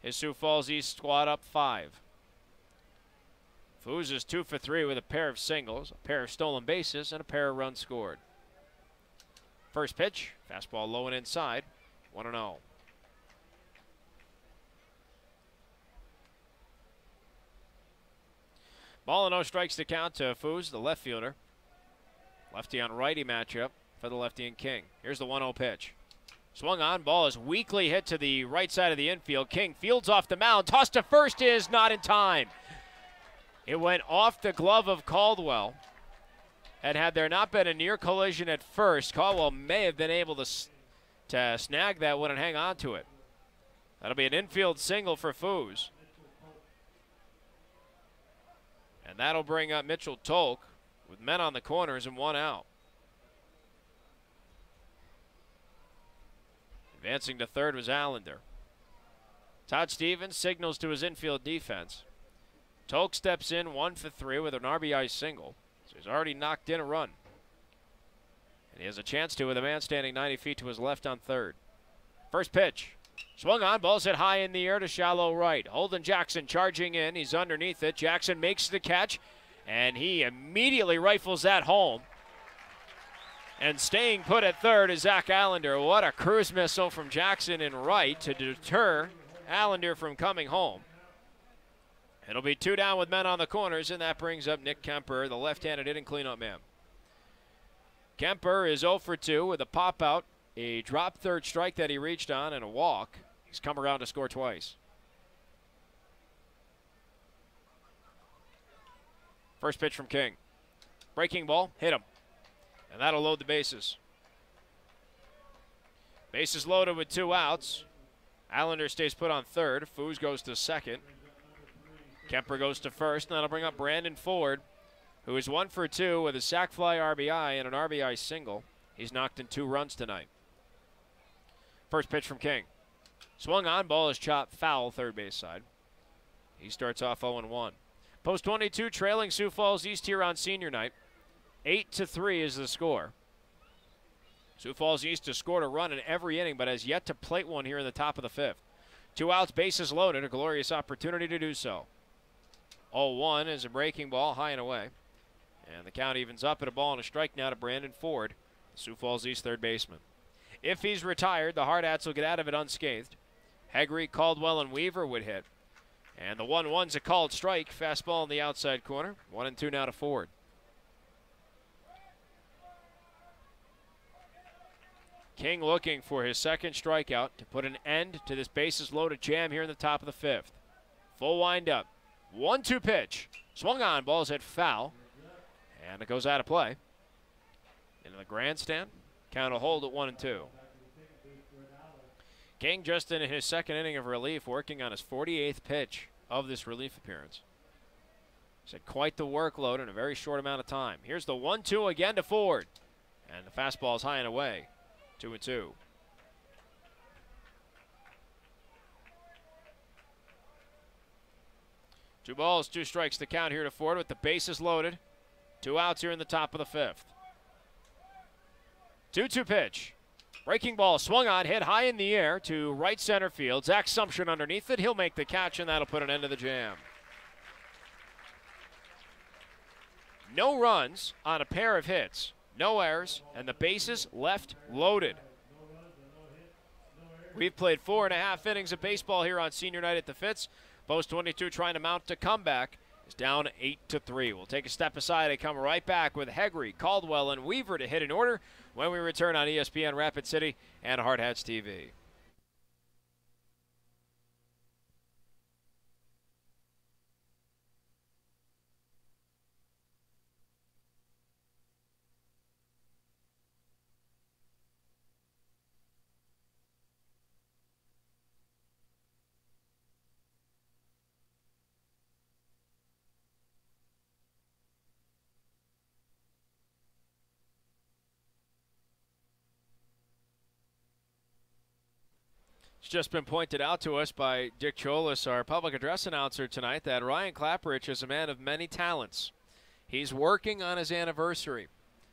A: His Sioux Falls East squad up 5. Foos is 2 for 3 with a pair of singles, a pair of stolen bases, and a pair of runs scored. First pitch, fastball low and inside, 1-0. Ball and no strikes to count to Foos, the left fielder. Lefty on righty matchup for the lefty and King. Here's the 1-0 pitch. Swung on, ball is weakly hit to the right side of the infield. King fields off the mound, tossed to first is not in time. It went off the glove of Caldwell, and had there not been a near collision at first, Caldwell may have been able to snag that one and hang on to it. That'll be an infield single for Foos. And that'll bring up Mitchell Tolk with men on the corners and one out. Advancing to third was Allender. Todd Stevens signals to his infield defense. Tolk steps in 1 for 3 with an RBI single. So he's already knocked in a run. And he has a chance to with a man standing 90 feet to his left on third. First pitch. Swung on, ball's hit high in the air to shallow right. Holden Jackson charging in. He's underneath it. Jackson makes the catch, and he immediately rifles that home. And staying put at third is Zach Allender. What a cruise missile from Jackson in right to deter Allender from coming home. It'll be 2 down with men on the corners, and that brings up Nick Kemper, the left-handed hitting cleanup man. Kemper is 0 for 2 with a pop-out, a drop third strike that he reached on, and a walk. He's come around to score twice. First pitch from King. Breaking ball, hit him. And that'll load the bases. Bases loaded with 2 outs. Allender stays put on third. Foos goes to second. Kemper goes to first, and that'll bring up Brandon Ford, who is 1 for 2 with a sac fly RBI and an RBI single. He's knocked in 2 runs tonight. First pitch from King. Swung on, ball is chopped foul, third base side. He starts off 0-1. Post 22 trailing Sioux Falls East here on senior night. 8-3 is the score. Sioux Falls East has scored a run in every inning, but has yet to plate one here in the top of the 5th. 2 outs, bases loaded, a glorious opportunity to do so. 0-1 is a breaking ball, high and away. And the count evens up at a ball and a strike now to Brandon Ford, Sioux Falls East third baseman. If he's retired, the Hardhats will get out of it unscathed. Hegre, Caldwell, and Weaver would hit. And the 1-1's a called strike. Fastball in the outside corner. 1-2 now to Ford. King looking for his second strikeout to put an end to this bases loaded jam here in the top of the 5th. Full windup. 1-2 pitch. Swung on, ball's hit foul. And it goes out of play. Into the grandstand. Count will hold at 1-2. King just in his second inning of relief, working on his 48th pitch of this relief appearance. He's had quite the workload in a very short amount of time. Here's the 1-2 again to Ford. And the fastball is high and away. 2-2. Two balls, 2 strikes to count here to Ford with the bases loaded. 2 outs here in the top of the 5th. 2-2 pitch. Breaking ball swung on, hit high in the air to right center field. Zach Sumption underneath it. He'll make the catch, and that'll put an end to the jam. No runs on a pair of hits. No errors, and the bases left loaded. We've played 4.5 innings of baseball here on senior night at the Fitz. Post 22 trying to mount a comeback. Is down 8-3. We'll take a step aside and come right back with Hegre, Caldwell, and Weaver to hit in order when we return on ESPN Rapid City and Hardhats-TV. It's just been pointed out to us by Dick Cholis, our public address announcer tonight, that Ryan Clapperich is a man of many talents. He's working on his anniversary.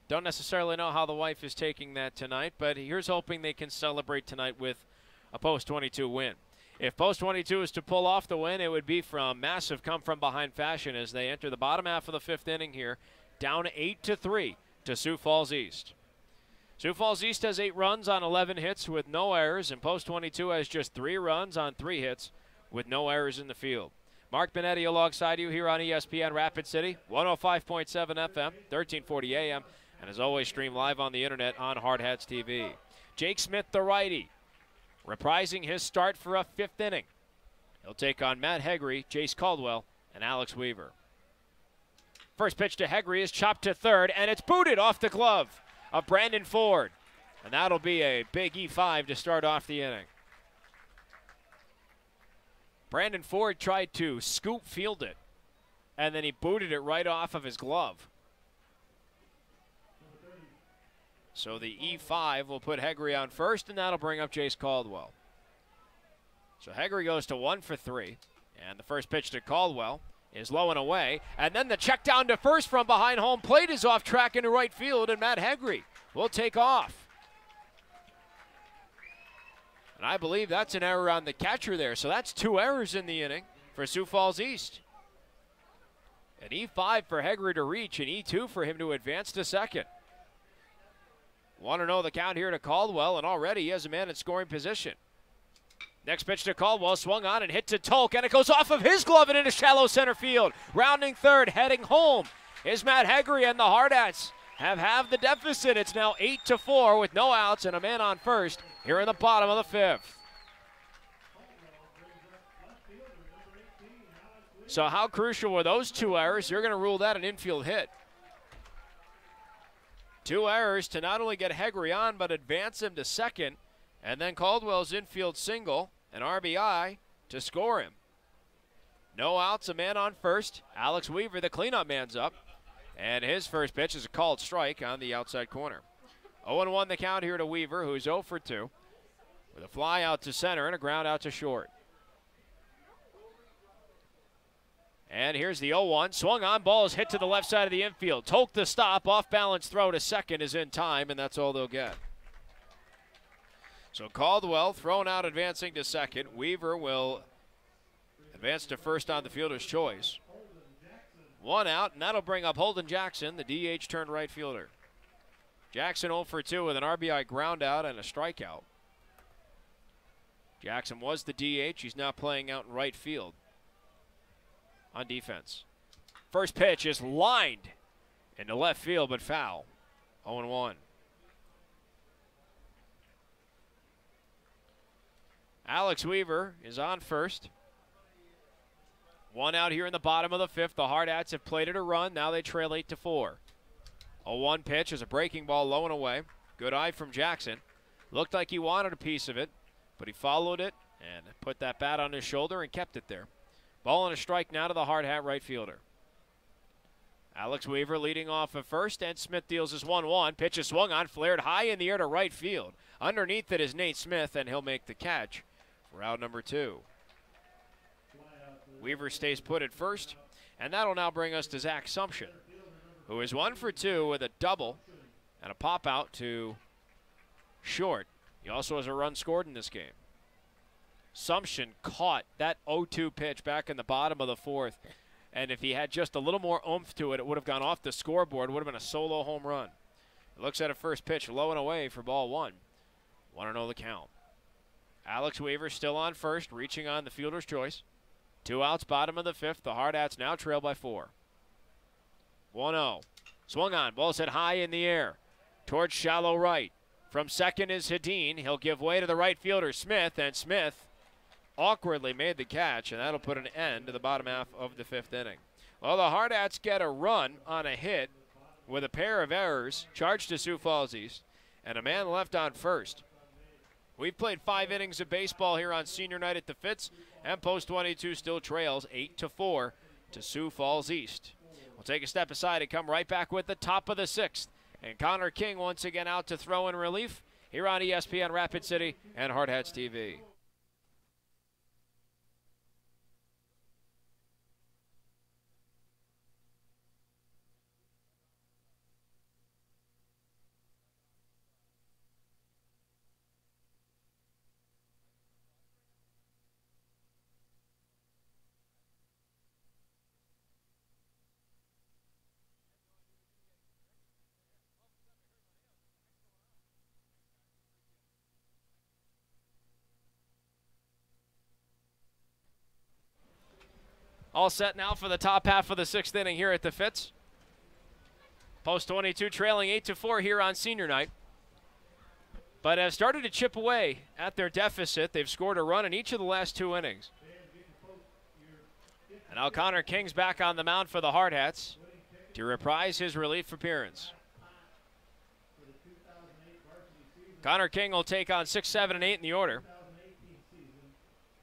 A: Don't necessarily know how the wife is taking that tonight, but here's hoping they can celebrate tonight with a post-22 win. If post-22 is to pull off the win, it would be from massive come-from-behind fashion as they enter the bottom half of the 5th inning here, down 8-3 to Sioux Falls East. Sioux Falls East has 8 runs on 11 hits with no errors, and Post 22 has just 3 runs on 3 hits with no errors in the field. Mark Benetti alongside you here on ESPN Rapid City, 105.7 FM, 1340 AM, and as always stream live on the internet on Hardhats-TV. Jake Smith, the righty, reprising his start for a 5th inning. He'll take on Matt Hegre, Jace Caldwell, and Alex Weaver. First pitch to Hegre is chopped to third, and it's booted off the glove of Brandon Ford. And that'll be a big E5 to start off the inning. Brandon Ford tried to scoop field it, and then he booted it right off of his glove. So the E5 will put Hegre on first, and that'll bring up Jace Caldwell. So Hegre goes to 1 for 3, and the first pitch to Caldwell is low and away, and then the check down to first from behind home plate is off track into right field, and Matt Hegre will take off. And I believe that's an error on the catcher there, so that's 2 errors in the inning for Sioux Falls East. An E5 for Hegre to reach, an E2 for him to advance to second. 1-0 the count here to Caldwell, and already he has a man in scoring position. Next pitch to Caldwell, swung on and hit to Tolk, and it goes off of his glove and into shallow center field. Rounding third, heading home is Matt Hegre, and the Hardhats have halved the deficit. It's now 8-4 with no outs and a man on first here in the bottom of the 5th. So how crucial were those 2 errors? You're going to rule that an infield hit. 2 errors to not only get Hegre on, but advance him to second, and then Caldwell's infield single, an RBI, to score him. No outs, a man on first. Alex Weaver, the cleanup man's up, and his first pitch is a called strike on the outside corner. 0-1 the count here to Weaver, who's 0 for 2, with a fly out to center and a ground out to short. And here's the 0-1. Swung on, ball is hit to the left side of the infield. Tolk the stop, off balance throw to second is in time, and that's all they'll get. So Caldwell thrown out, advancing to second. Weaver will advance to first on the fielder's choice. 1 out, and that'll bring up Holden Jackson, the DH turned right fielder. Jackson 0 for 2 with an RBI ground out and a strikeout. Jackson was the DH. He's now playing out in right field on defense. First pitch is lined into left field, but foul. 0-1. Alex Weaver is on first. 1 out here in the bottom of the 5th. The Hardhats have played it a run. Now they trail 8-4. 0-1 pitch is a breaking ball low and away. Good eye from Jackson. Looked like he wanted a piece of it, but he followed it and put that bat on his shoulder and kept it there. Ball and a strike now to the Hardhat right fielder. Alex Weaver leading off at first, and Smith deals his 1-1. Pitch is swung on, flared high in the air to right field. Underneath it is Nate Smith, and he'll make the catch for out number 2. Weaver stays put at first, and that'll now bring us to Zach Sumption, who is 1 for 2 with a double and a pop out to short. He also has a run scored in this game. Sumption caught that 0-2 pitch back in the bottom of the 4th, and if he had just a little more oomph to it, it would have gone off the scoreboard. It would have been a solo home run. It looks at a first pitch low and away for ball 1. 1-0 the count. Alex Weaver still on first, reaching on the fielder's choice. 2 outs, bottom of the 5th. The Hardhats now trail by 4. 1-0. Swung on, ball's hit high in the air towards shallow right. From second is Hedin. He'll give way to the right fielder, Smith, and Smith awkwardly made the catch, and that'll put an end to the bottom half of the 5th inning. Well, the Hardhats get a run on a hit with a pair of errors charged to Sioux Falls East, and a man left on first. We've played 5 innings of baseball here on senior night at the Fitz, and Post 22 still trails 8-4 to Sioux Falls East. We'll take a step aside and come right back with the top of the 6th. And Connor King once again out to throw in relief here on ESPN Rapid City and Hardhats-TV. All set now for the top half of the 6th inning here at the Fitz. Post 22 trailing 8-4 here on senior night. but have started to chip away at their deficit. They've scored a run in each of the last 2 innings. And now Connor King's back on the mound for the Hardhats to reprise his relief appearance. Connor King will take on 6, 7, and 8 in the order.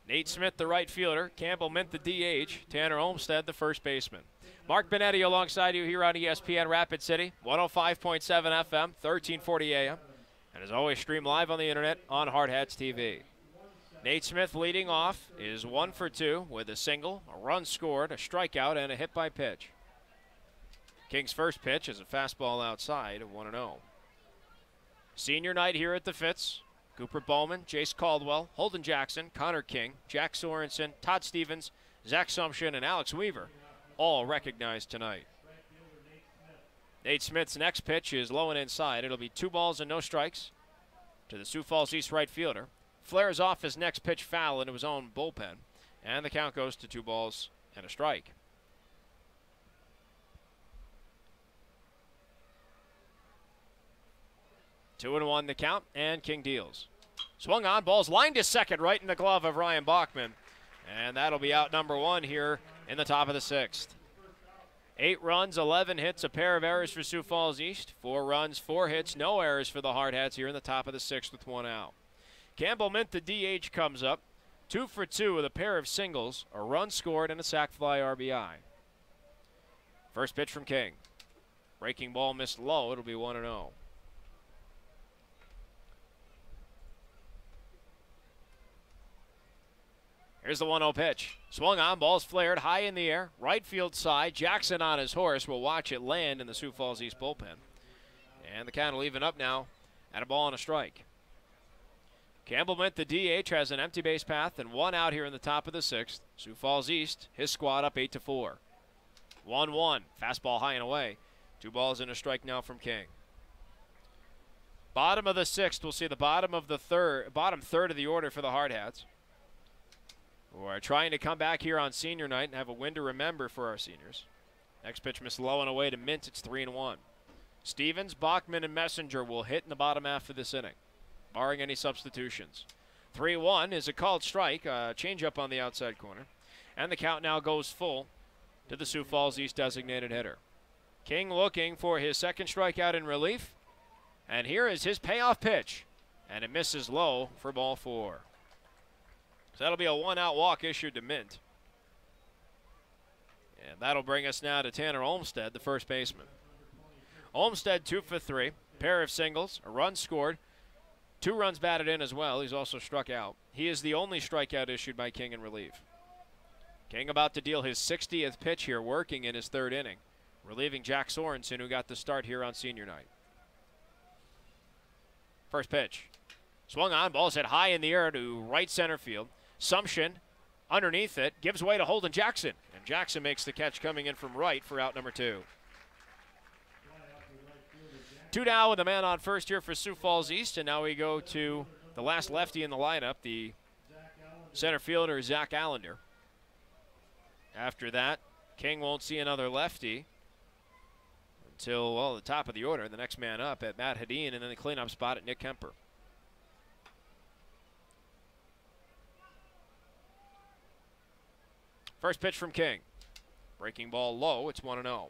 A: Nate Smith, the right fielder. Campbell Mint, the DH. Tanner Olmstead, the first baseman. Mark Benetti alongside you here on ESPN Rapid City, 105.7 FM, 1340 AM. And as always, stream live on the internet on Hardhats-TV. Nate Smith leading off is 1 for 2 with a single, a run scored, a strikeout, and a hit by pitch. King's first pitch is a fastball outside of 1-0. Senior night here at the Fitz. Cooper Bowman, Jace Caldwell, Holden Jackson, Connor King, Jack Sorensen, Todd Stevens, Zach Sumption, and Alex Weaver all recognized tonight. Nate Smith's next pitch is low and inside. It'll be 2 balls and no strikes to the Sioux Falls East right fielder. Flares off his next pitch foul into his own bullpen, and the count goes to 2 balls and a strike. Two and 1 the count, and King deals. Swung on, ball's lined to second, right in the glove of Ryan Bachman. And that'll be out number 1 here in the top of the 6th. 8 runs, 11 hits, a pair of errors for Sioux Falls East. 4 runs, 4 hits, no errors for the Hardhats here in the top of the 6th with 1 out. Campbell Mint, the DH, comes up. 2 for 2 with a pair of singles, a run scored, and a sac fly RBI. First pitch from King. Breaking ball missed low. It'll be 1-0. Here's the 1-0 pitch. Swung on, ball's flared high in the air. Right field side. Jackson on his horse will watch it land in the Sioux Falls East bullpen. And the count will even up now at a ball and a strike. Campbell Mint, the DH, has an empty base path and 1 out here in the top of the 6th. Sioux Falls East, his squad up 8-4. 1-1. Fastball high and away. 2 balls and a strike now from King. Bottom of the 6th, we'll see the bottom third of the order for the Hardhats. We're trying to come back here on senior night and have a win to remember for our seniors. Next pitch missed low and away to Mint. It's 3-1. Stevens, Bachman, and Messenger will hit in the bottom half of this inning, barring any substitutions. 3-1 is a called strike, a changeup on the outside corner. And the count now goes full to the Sioux Falls East designated hitter. King looking for his second strikeout in relief. And here is his payoff pitch. And it misses low for ball 4. So that'll be a 1-out walk issued to Mint. And that'll bring us now to Tanner Olmstead, the first baseman. Olmstead 2 for 3, pair of singles, a run scored, 2 runs batted in as well. He's also struck out. He is the only strikeout issued by King in relief. King about to deal his 60th pitch here, working in his 3rd inning, relieving Jack Sorensen, who got the start here on senior night. First pitch. Swung on, ball's hit high in the air to right center field. Sumption underneath it, gives way to Holden Jackson. And Jackson makes the catch coming in from right for out number 2. 2 down with a man on first here for Sioux Falls East. And now we go to the last lefty in the lineup, the center fielder, Zach Allender. After that, King won't see another lefty until, well, the top of the order. The next man up at Matt Hedin, and then the cleanup spot at Nick Kemper. First pitch from King. Breaking ball low. It's 1-0.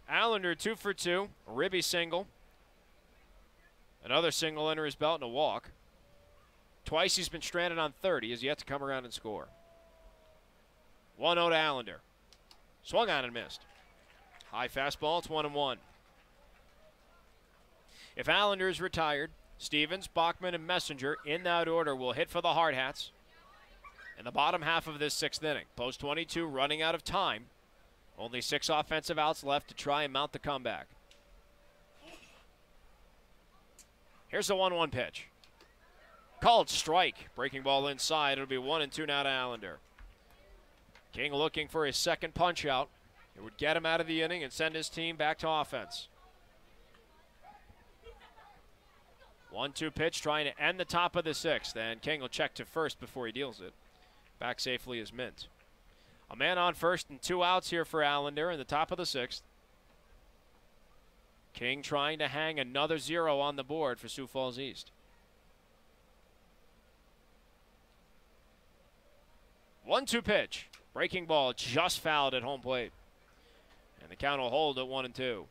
A: Allender 2 for 2. A ribby single. Another single under his belt and a walk. Twice he's been stranded on third. He has yet to come around and score. 1-0 to Allender. Swung on and missed. High fastball. It's 1-1. If Allender is retired, Stevens, Bachman, and Messenger in that order will hit for the Hardhats in the bottom half of this 6th inning. Post 22 running out of time. Only 6 offensive outs left to try and mount the comeback. Here's the 1-1 pitch. Called strike. Breaking ball inside. It'll be 1-2 now to Allender. King looking for his second punch out. It would get him out of the inning and send his team back to offense. 1-2 pitch trying to end the top of the 6th. And King will check to first before he deals it. Back safely is Mint. A man on first and 2 outs here for Allender in the top of the 6th. King trying to hang another 0 on the board for Sioux Falls East. 1-2 pitch. Breaking ball just fouled at home plate. And the count will hold at 1-2.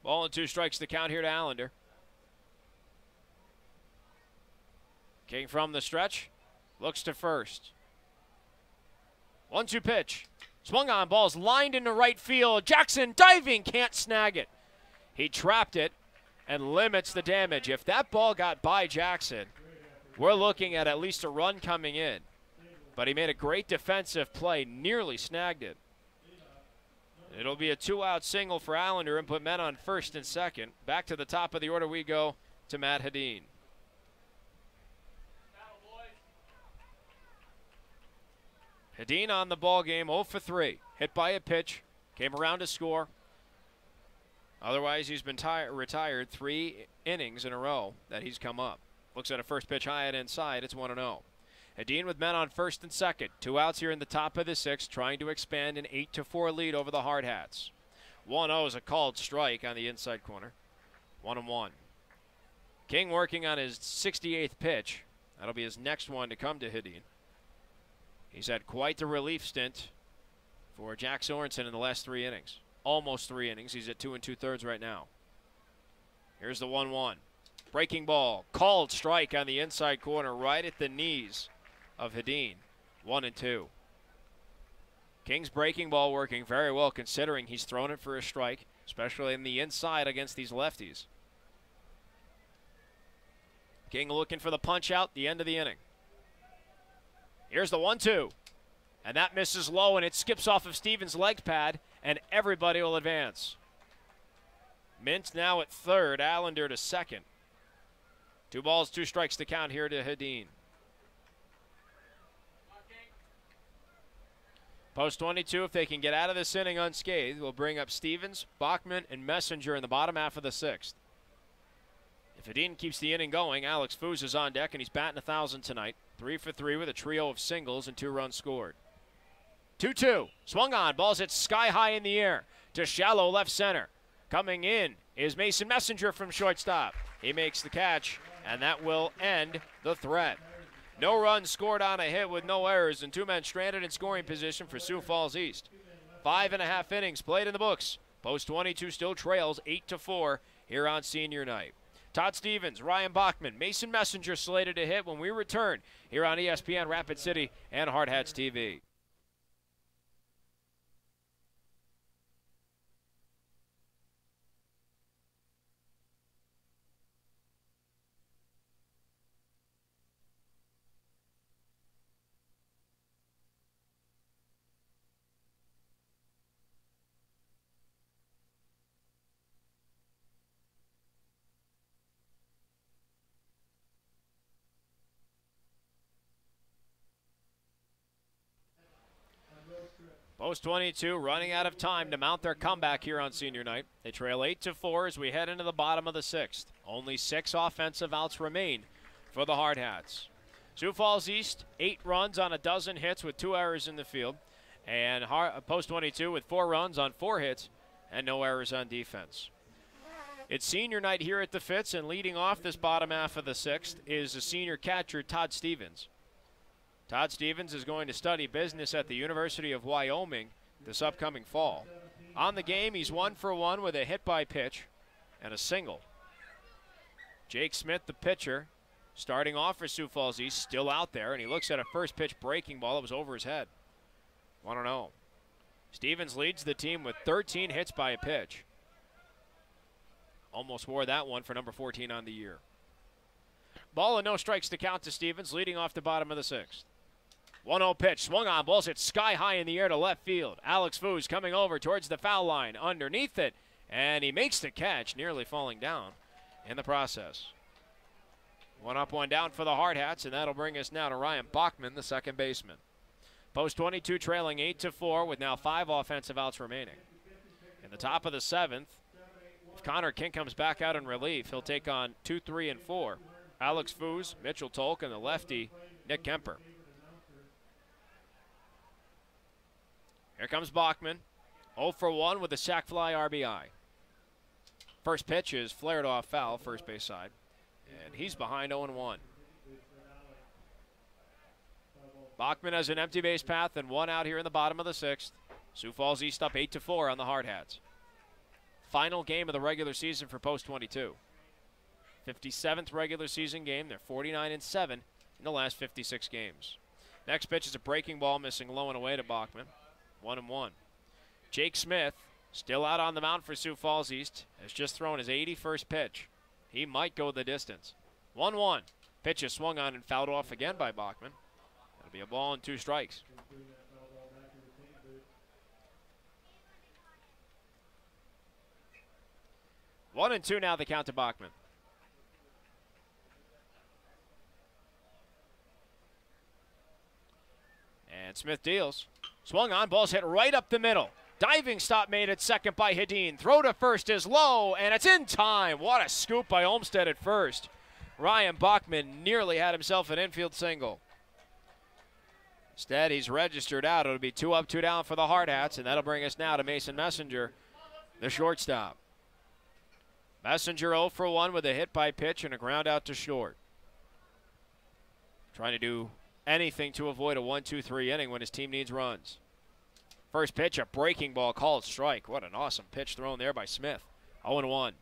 A: Ball and 2 strikes the count here to Allender. King from the stretch. Looks to first. 1-2 pitch. Swung on, ball's lined into right field. Jackson diving, can't snag it. He trapped it and limits the damage. If that ball got by Jackson, we're looking at least a run coming in. But he made a great defensive play, nearly snagged it. It'll be a 2-out single for Allender and put men on first and second. Back to the top of the order we go to Matt Hedin. Hedin on the ball game, 0 for 3. Hit by a pitch, came around to score. Otherwise, he's been retired 3 innings in a row that he's come up. Looks at a first pitch high and inside. It's 1-0. Hedin with men on first and second. 2 outs here in the top of the 6th, trying to expand an 8-4 lead over the Hardhats. 1-0 is a called strike on the inside corner. 1-1. King working on his 68th pitch. That'll be his next one to come to Hedin. He's had quite the relief stint for Jack Sorensen in the last 3 innings. Almost 3 innings. He's at 2 2/3 right now. Here's the 1-1. Breaking ball. Called strike on the inside corner right at the knees of Hedin. 1-2. King's breaking ball working very well considering he's thrown it for a strike, especially in the inside against these lefties. King looking for the punch out, the end of the inning. Here's the 1-2. And that misses low, and it skips off of Stevens' leg pad, and everybody will advance. Mint now at third, Allender to second. 2 balls, 2 strikes to count here to Hedin. Post 22, if they can get out of this inning unscathed, will bring up Stevens, Bachman, and Messenger in the bottom half of the 6th. If Hedin keeps the inning going, Alex Foos is on deck, and he's batting 1,000 tonight. 3 for 3 with a trio of singles and 2 runs scored. 2-2. Swung on. Ball's hit sky high in the air to shallow left center. Coming in is Mason Messenger from shortstop. He makes the catch, and that will end the threat. No runs scored on a hit with no errors, and 2 men stranded in scoring position for Sioux Falls East. 5.5 innings played in the books. Post 22 still trails 8-4 here on senior night. Todd Stevens, Ryan Bachman, Mason Messenger slated to hit when we return here on ESPN Rapid City and Hardhats-TV. Post 22 running out of time to mount their comeback here on senior night. They trail 8-4 as we head into the bottom of the 6th. Only 6 offensive outs remain for the Hardhats. Sioux Falls East, 8 runs on a dozen hits with 2 errors in the field. And Post 22 with 4 runs on 4 hits and no errors on defense. It's senior night here at the Fitz, and leading off this bottom half of the 6th is the senior catcher Todd Stevens. Todd Stevens is going to study business at the University of Wyoming this upcoming fall. On the game, he's 1 for 1 with a hit by pitch and a single. Jake Smith, the pitcher, starting off for Sioux Falls East, still out there, and he looks at a first pitch breaking ball that was over his head. 1-0. Stevens leads the team with 13 hits by a pitch. Almost wore that one for number 14 on the year. Ball and no strikes to count to Stevens, leading off the bottom of the 6th. 1-0 pitch, swung on, ball's hit sky high in the air to left field. Alex Foos coming over towards the foul line, underneath it, and he makes the catch, nearly falling down in the process. 1 up, 1 down for the Hardhats, and that'll bring us now to Ryan Bachman, the second baseman. Post 22 trailing 8-4 with now 5 offensive outs remaining. In the top of the 7th, if Connor King comes back out in relief, he'll take on 2, 3, and 4. Alex Foos, Mitchell Tolk, and the lefty, Nick Kemper. Here comes Bachman. 0 for 1 with a sac fly RBI. First pitch is flared off foul, first base side. And he's behind 0-1. Bachman has an empty base path and 1 out here in the bottom of the 6th. Sioux Falls East up 8-4 on the Hardhats. Final game of the regular season for Post 22. 57th regular season game. They're 49-7 in the last 56 games. Next pitch is a breaking ball missing low and away to Bachman. 1-1. Jake Smith, still out on the mound for Sioux Falls East, has just thrown his 81st pitch. He might go the distance. 1-1. Pitch is swung on and fouled off again by Bachman. It'll be a ball and 2 strikes. 1-2 now the count to Bachman. And Smith deals. Swung on, ball's hit right up the middle. Diving stop made at second by Hedin. Throw to first is low, and it's in time. What a scoop by Olmstead at first. Ryan Bachman nearly had himself an infield single. Instead, he's registered out. It'll be 2 up, 2 down for the Hardhats, and that'll bring us now to Mason Messenger, the shortstop. Messenger 0 for 1 with a hit by pitch and a ground out to short. Trying to do anything to avoid a 1-2-3 inning when his team needs runs. First pitch, a breaking ball called strike. What an awesome pitch thrown there by Smith. 0-1.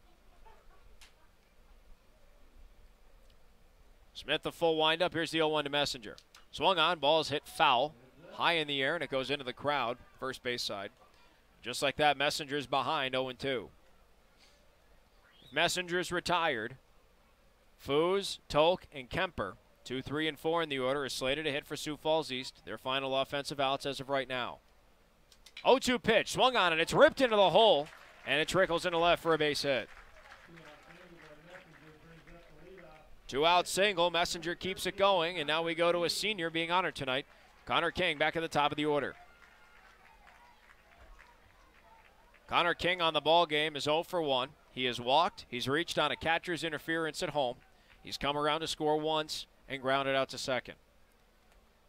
A: Smith the full windup. Here's the 0-1 to Messenger. Swung on, ball is hit foul. High in the air, and it goes into the crowd, first base side. Just like that, Messenger's behind 0-2. Messenger's retired. Foos, Tolk, and Kemper, 2, 3, and 4 in the order, is slated to hit for Sioux Falls East. Their final offensive outs as of right now. 0-2 pitch, swung on it, it's ripped into the hole, and it trickles into left for a base hit. 2-out single, Messenger keeps it going, and now we go to a senior being honored tonight. Connor King back at the top of the order. Connor King on the ball game is 0 for 1. He has walked, he's reached on a catcher's interference at home. He's come around to score once and grounded out to second.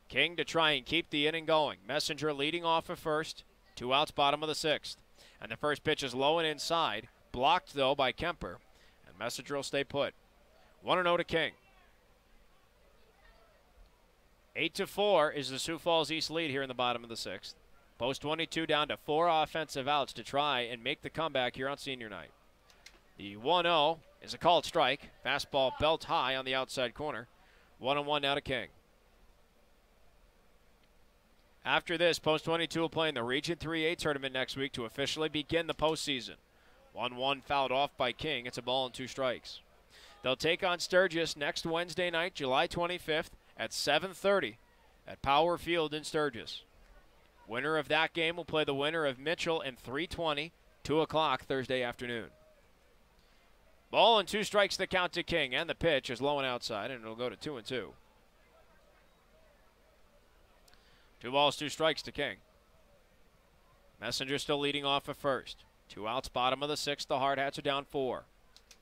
A: King to try and keep the inning going. Messenger leading off at first. 2 outs, bottom of the 6th. And the first pitch is low and inside. Blocked, though, by Kemper. And Messenger will stay put. 1-0 to King. 8-4 is the Sioux Falls East lead here in the bottom of the 6th. Post 22 down to 4 offensive outs to try and make the comeback here on senior night. The 1-0 is a called strike. Fastball belt high on the outside corner. 1-1 now to King. After this, Post 22 will play in the Region 3A tournament next week to officially begin the postseason. 1-1 fouled off by King. It's a ball and 2 strikes. They'll take on Sturgis next Wednesday night, July 25th at 7:30 at Power Field in Sturgis. Winner of that game will play the winner of Mitchell and 3:20, 2 o'clock Thursday afternoon. Ball and 2 strikes the count to King, and the pitch is low and outside, and it'll go to 2-2. 2 balls, 2 strikes to King. Messenger still leading off at first. 2 outs, bottom of the 6th. The Hardhats are down 4.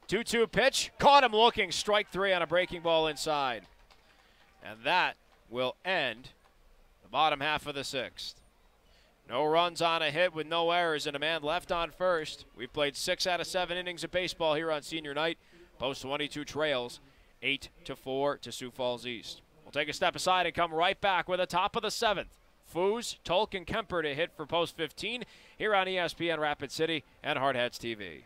A: 2-2 pitch. Caught him looking. Strike 3 on a breaking ball inside. And that will end the bottom half of the 6th. No runs on a hit with no errors and a man left on first. We've played 6 out of 7 innings of baseball here on senior night. Post 22 trails 8-4 to Sioux Falls East. We'll take a step aside and come right back with the top of the 7th. Foos, Tolk, and Kemper to hit for Post 15 here on ESPN Rapid City and Hardhats-TV.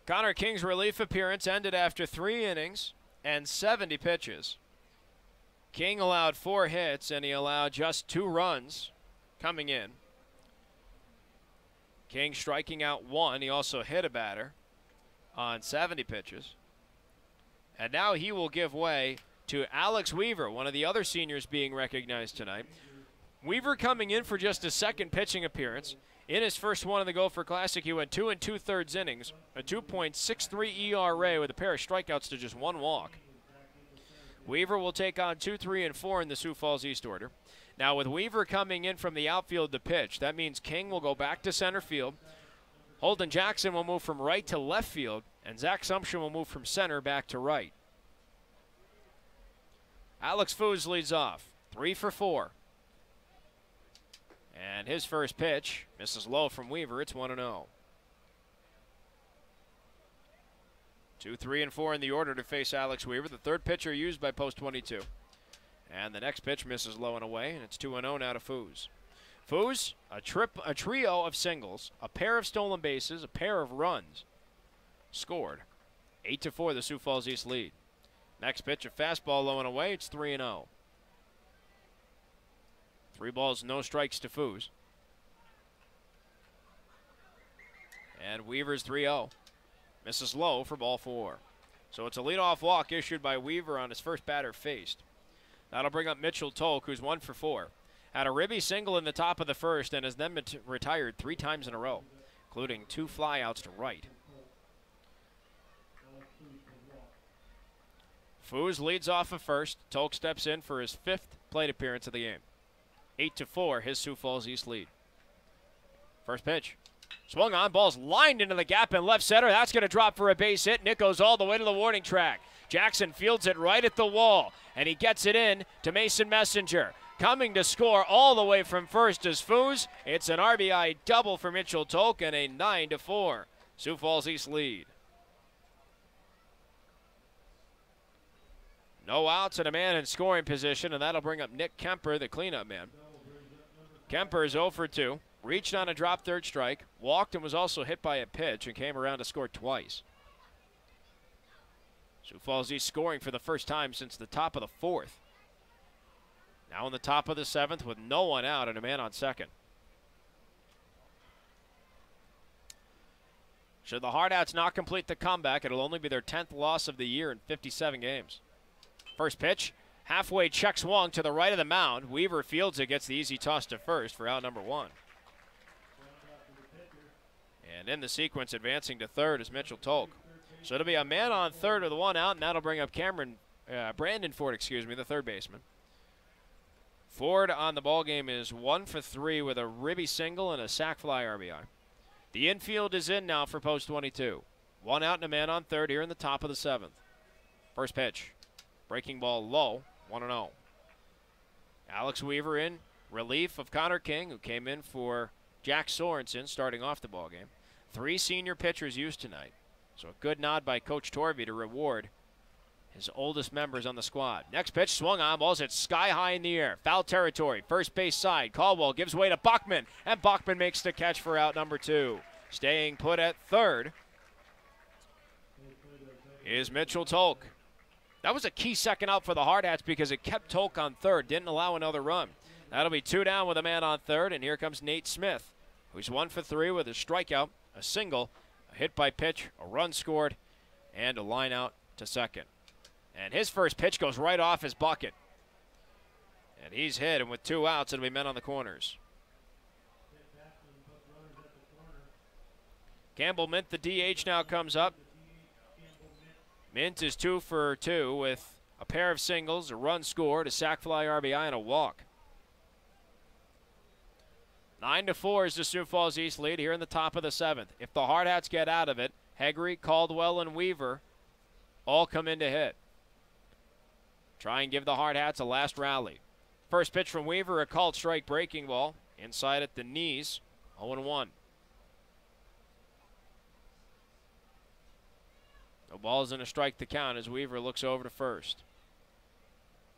A: Connor King's relief appearance ended after 3 innings and 70 pitches. King allowed 4 hits, and he allowed just 2 runs coming in. King striking out 1. He also hit a batter on 70 pitches. And now he will give way to Alex Weaver, one of the other seniors being recognized tonight. Weaver coming in for just his second pitching appearance. In his first one of the Gopher Classic, he went 2 2/3 innings, a 2.63 ERA with a pair of strikeouts to just 1 walk. Weaver will take on 2, 3, and 4 in the Sioux Falls East order. Now with Weaver coming in from the outfield to pitch, that means King will go back to center field. Holden Jackson will move from right to left field, and Zach Sumption will move from center back to right. Alex Foos leads off, 3 for 4. And his first pitch misses low from Weaver. It's 1-0. 2, 3, and 4 in the order to face Alex Weaver, the third pitcher used by Post 22. And the next pitch misses low and away, and it's 2-0 now to Foos. Foos, a trio of singles, a pair of stolen bases, a pair of runs. Scored. 8-4, the Sioux Falls East lead. Next pitch, a fastball low and away. It's 3-0. 3 balls, no strikes to Foos. And Weaver's 3-0. Misses low for ball 4. So it's a leadoff walk issued by Weaver on his first batter faced. That'll bring up Mitchell Tolk, who's 1 for 4. Had a ribby single in the top of the first and has then retired 3 times in a row, including 2 flyouts to right. Foos leads off of first. Tolk steps in for his 5th plate appearance of the game. 8-4, his Sioux Falls East lead. First pitch. Swung on, ball's lined into the gap in left center. That's going to drop for a base hit, and it goes all the way to the warning track. Jackson fields it right at the wall, and he gets it in to Mason Messenger. Coming to score all the way from first is Foos. It's an RBI double for Mitchell Tolk and a 9-4 Sioux Falls East lead. No outs and a man in scoring position, and that'll bring up Nick Kemper, the cleanup man. Kemper is 0 for 2. Reached on a drop third strike, walked and was also hit by a pitch and came around to score twice. Sioux Falls East scoring for the first time since the top of the 4th. Now in the top of the 7th with no one out and a man on second. Should the Hardhats not complete the comeback, it'll only be their 10th loss of the year in 57 games. First pitch, halfway check swung to the right of the mound. Weaver fields it, gets the easy toss to first for out number 1. And in the sequence, advancing to third is Mitchell Tolk. So it'll be a man on third with 1 out, and that'll bring up Brandon Ford, the third baseman. Ford on the ball game is 1 for 3 with a ribby single and a sac fly RBI. The infield is in now for Post 22. 1 out and a man on third here in the top of the 7th. First pitch, breaking ball low, 1-0. Alex Weaver in relief of Connor King, who came in for Jack Sorensen starting off the ball game. 3 senior pitchers used tonight. So a good nod by Coach Torvey to reward his oldest members on the squad. Next pitch swung on, ball's hit sky high in the air. Foul territory, first base side. Caldwell gives way to Bachman, and Bachman makes the catch for out number 2. Staying put at third is Mitchell Tolk. That was a key second out for the Hardhats because it kept Tolk on third, didn't allow another run. That'll be 2 down with a man on third, and here comes Nate Smith, who's 1 for 3 with a strikeout, a single, a hit by pitch, a run scored, and a line out to second. And his first pitch goes right off his bucket. And he's hit, and with 2 outs, it'll be men on the corners. Campbell Mint, the DH, now comes up. Mint is 2 for 2 with a pair of singles, a run scored, a sac fly RBI, and a walk. 9-4 is the Sioux Falls East lead here in the top of the 7th. If the Hardhats get out of it, Hegre, Caldwell, and Weaver all come in to hit. Try and give the Hardhats a last rally. First pitch from Weaver, a called strike breaking ball. Inside at the knees, 0-1. No balls and a strike to count as Weaver looks over to first.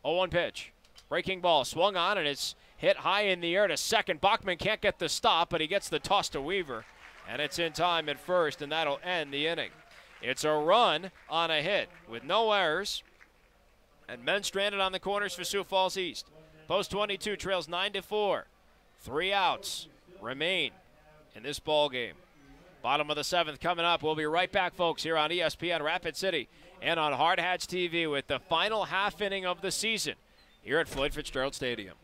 A: 0-1 pitch. Breaking ball swung on, and it's hit high in the air to second. Bachman can't get the stop, but he gets the toss to Weaver. And it's in time at first, and that'll end the inning. It's a run on a hit with no errors. And men stranded on the corners for Sioux Falls East. Post 22 trails 9-4. 3 outs remain in this ball game. Bottom of the 7th coming up. We'll be right back, folks, here on ESPN Rapid City and on Hardhats-TV with the final half inning of the season here at Floyd Fitzgerald Stadium.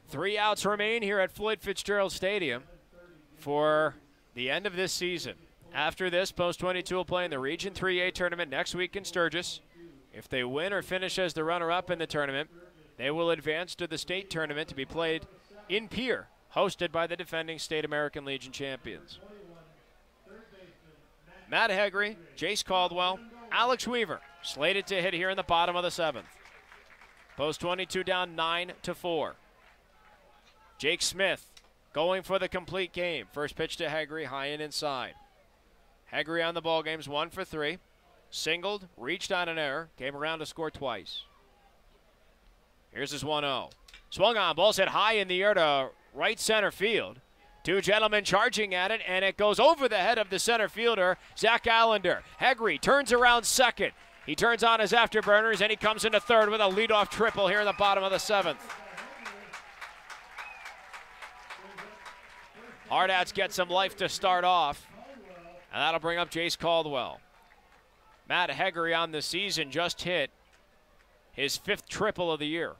A: 3 outs remain here at Floyd Fitzgerald Stadium for the end of this season. After this, Post 22 will play in the Region 3A tournament next week in Sturgis. If they win or finish as the runner-up in the tournament, they will advance to the state tournament to be played in Pierre, hosted by the defending State American Legion champions. Matt Hegre, Jace Caldwell, Alex Weaver slated to hit here in the bottom of the 7th. Post 22 down 9-4. Jake Smith going for the complete game. First pitch to Hegre, high and inside. Hegre on the ball game's 1 for 3. Singled, reached on an error, came around to score twice. Here's his 1-0. Swung on, ball's hit high in the air to right center field. 2 gentlemen charging at it, and it goes over the head of the center fielder, Zach Allender. Hegre turns around second. He turns on his afterburners, and he comes into third with a leadoff triple here in the bottom of the 7th. Hardhats get some life to start off, and that'll bring up Jace Caldwell. Matt Hegre on the season just hit his 5th triple of the year.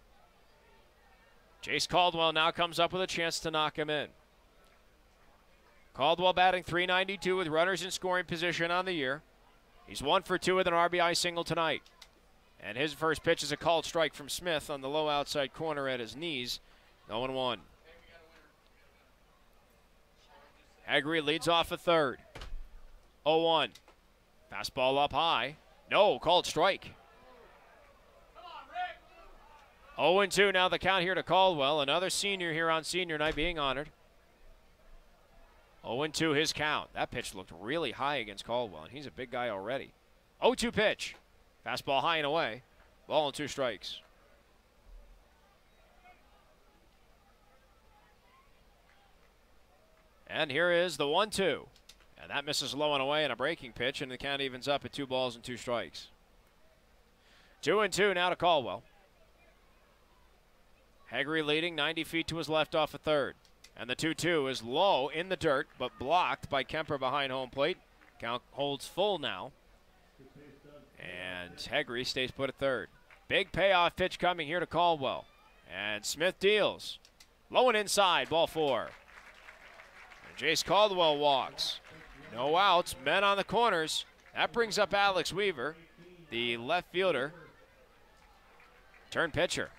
A: Jace Caldwell now comes up with a chance to knock him in. Caldwell batting .392 with runners in scoring position on the year. He's 1 for 2 with an RBI single tonight. And his first pitch is a called strike from Smith on the low outside corner at his knees. 0-1. Hegre leads off a third. 0-1. Fastball up high. No, called strike. 0-2 now the count here to Caldwell. Another senior here on senior night being honored. 0-2 his count. That pitch looked really high against Caldwell, and he's a big guy already. 0-2 pitch. Fastball high and away. Ball and 2 strikes. And here is the 1-2. And that misses low and away in a breaking pitch, and the count evens up at 2 balls and 2 strikes. 2-2 now to Caldwell. Hegre leading 90 feet to his left off a third. And the 2-2 is low in the dirt, but blocked by Kemper behind home plate. Count holds full now. And Hegre stays put at third. Big payoff pitch coming here to Caldwell. And Smith deals. Low and inside, ball 4. And Jace Caldwell walks. No outs, men on the corners. That brings up Alex Weaver, the left fielder. Turn pitcher.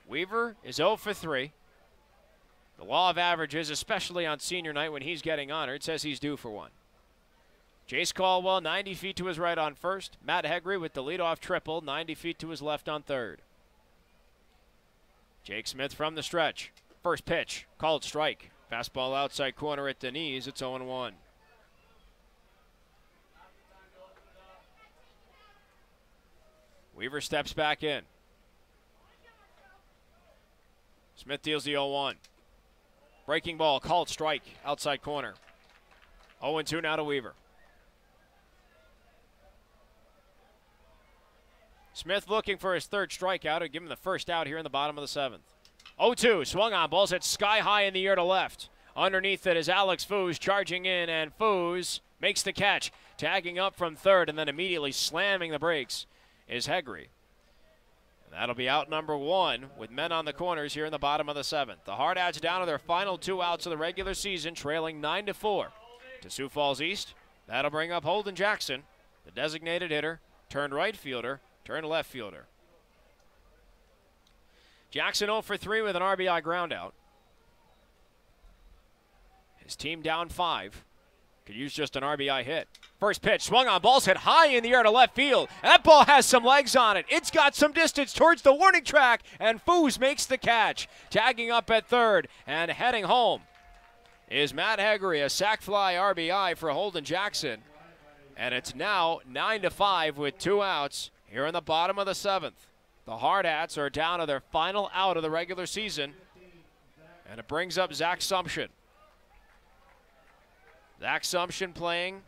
A: Weaver is 0 for 3. The law of averages, especially on senior night when he's getting honored, says he's due for one. Jace Caldwell, 90 feet to his right on first. Matt Hegre with the leadoff triple, 90 feet to his left on third. Jake Smith from the stretch. First pitch, called strike. Fastball outside corner at the knees. It's 0-1. Weaver steps back in. Smith deals the 0-1. Breaking ball, called strike, outside corner. 0-2 now to Weaver. Smith looking for his 3rd strikeout to give him the first out here in the bottom of the 7th. 0-2, swung on, ball's hit sky high in the air to left. Underneath it is Alex Foos charging in, and Foos makes the catch. Tagging up from third and then immediately slamming the brakes is Hegre. That'll be out number 1 with men on the corners here in the bottom of the 7th. The Hardhats down to their final 2 outs of the regular season, trailing 9-4 to Sioux Falls East. That'll bring up Holden Jackson, the designated hitter, turned right fielder, turned left fielder. Jackson 0 for 3 with an RBI groundout. His team down 5. Could use just an RBI hit. First pitch, swung on, ball's hit high in the air to left field. That ball has some legs on it. It's got some distance towards the warning track, and Foos makes the catch. Tagging up at third and heading home is Matt Hegre, a sac fly RBI for Holden Jackson. And it's now 9-5 with 2 outs here in the bottom of the 7th. The Hardhats are down to their final out of the regular season, and it brings up Zach Sumption. Zach Sumption playing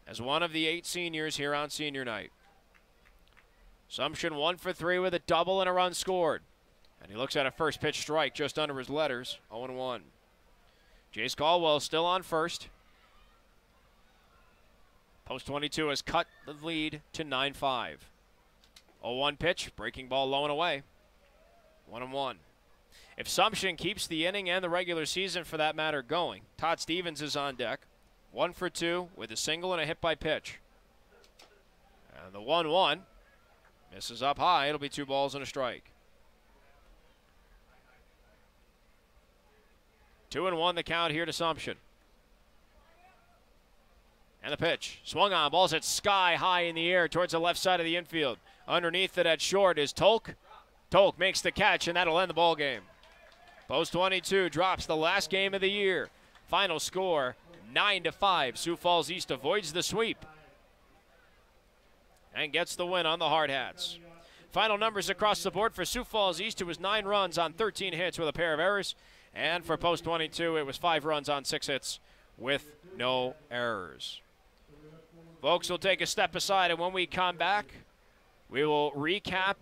A: as one of the 8 seniors here on senior night. Sumption 1 for 3 with a double and a run scored. And he looks at a first pitch strike just under his letters, 0-1. Jace Caldwell still on first. Post 22 has cut the lead to 9-5. 0-1 pitch, breaking ball low and away. 1-1. If Sumption keeps the inning and the regular season, for that matter, going, Todd Stevens is on deck. 1 for 2 with a single and a hit by pitch. And the 1-1 misses up high. It'll be 2 balls and a strike. 2-1 the count here to Sumption. And the pitch. Swung on. Ball's at sky high in the air towards the left side of the infield. Underneath it at short is Tolk. Tolk makes the catch, and that'll end the ball game. Post 22 drops the last game of the year. Final score, 9-5. Sioux Falls East avoids the sweep and gets the win on the Hard Hats. Final numbers across the board for Sioux Falls East. It was 9 runs on 13 hits with a pair of errors. And for Post 22, it was 5 runs on 6 hits with no errors. Folks, we'll take a step aside, and when we come back, we will recap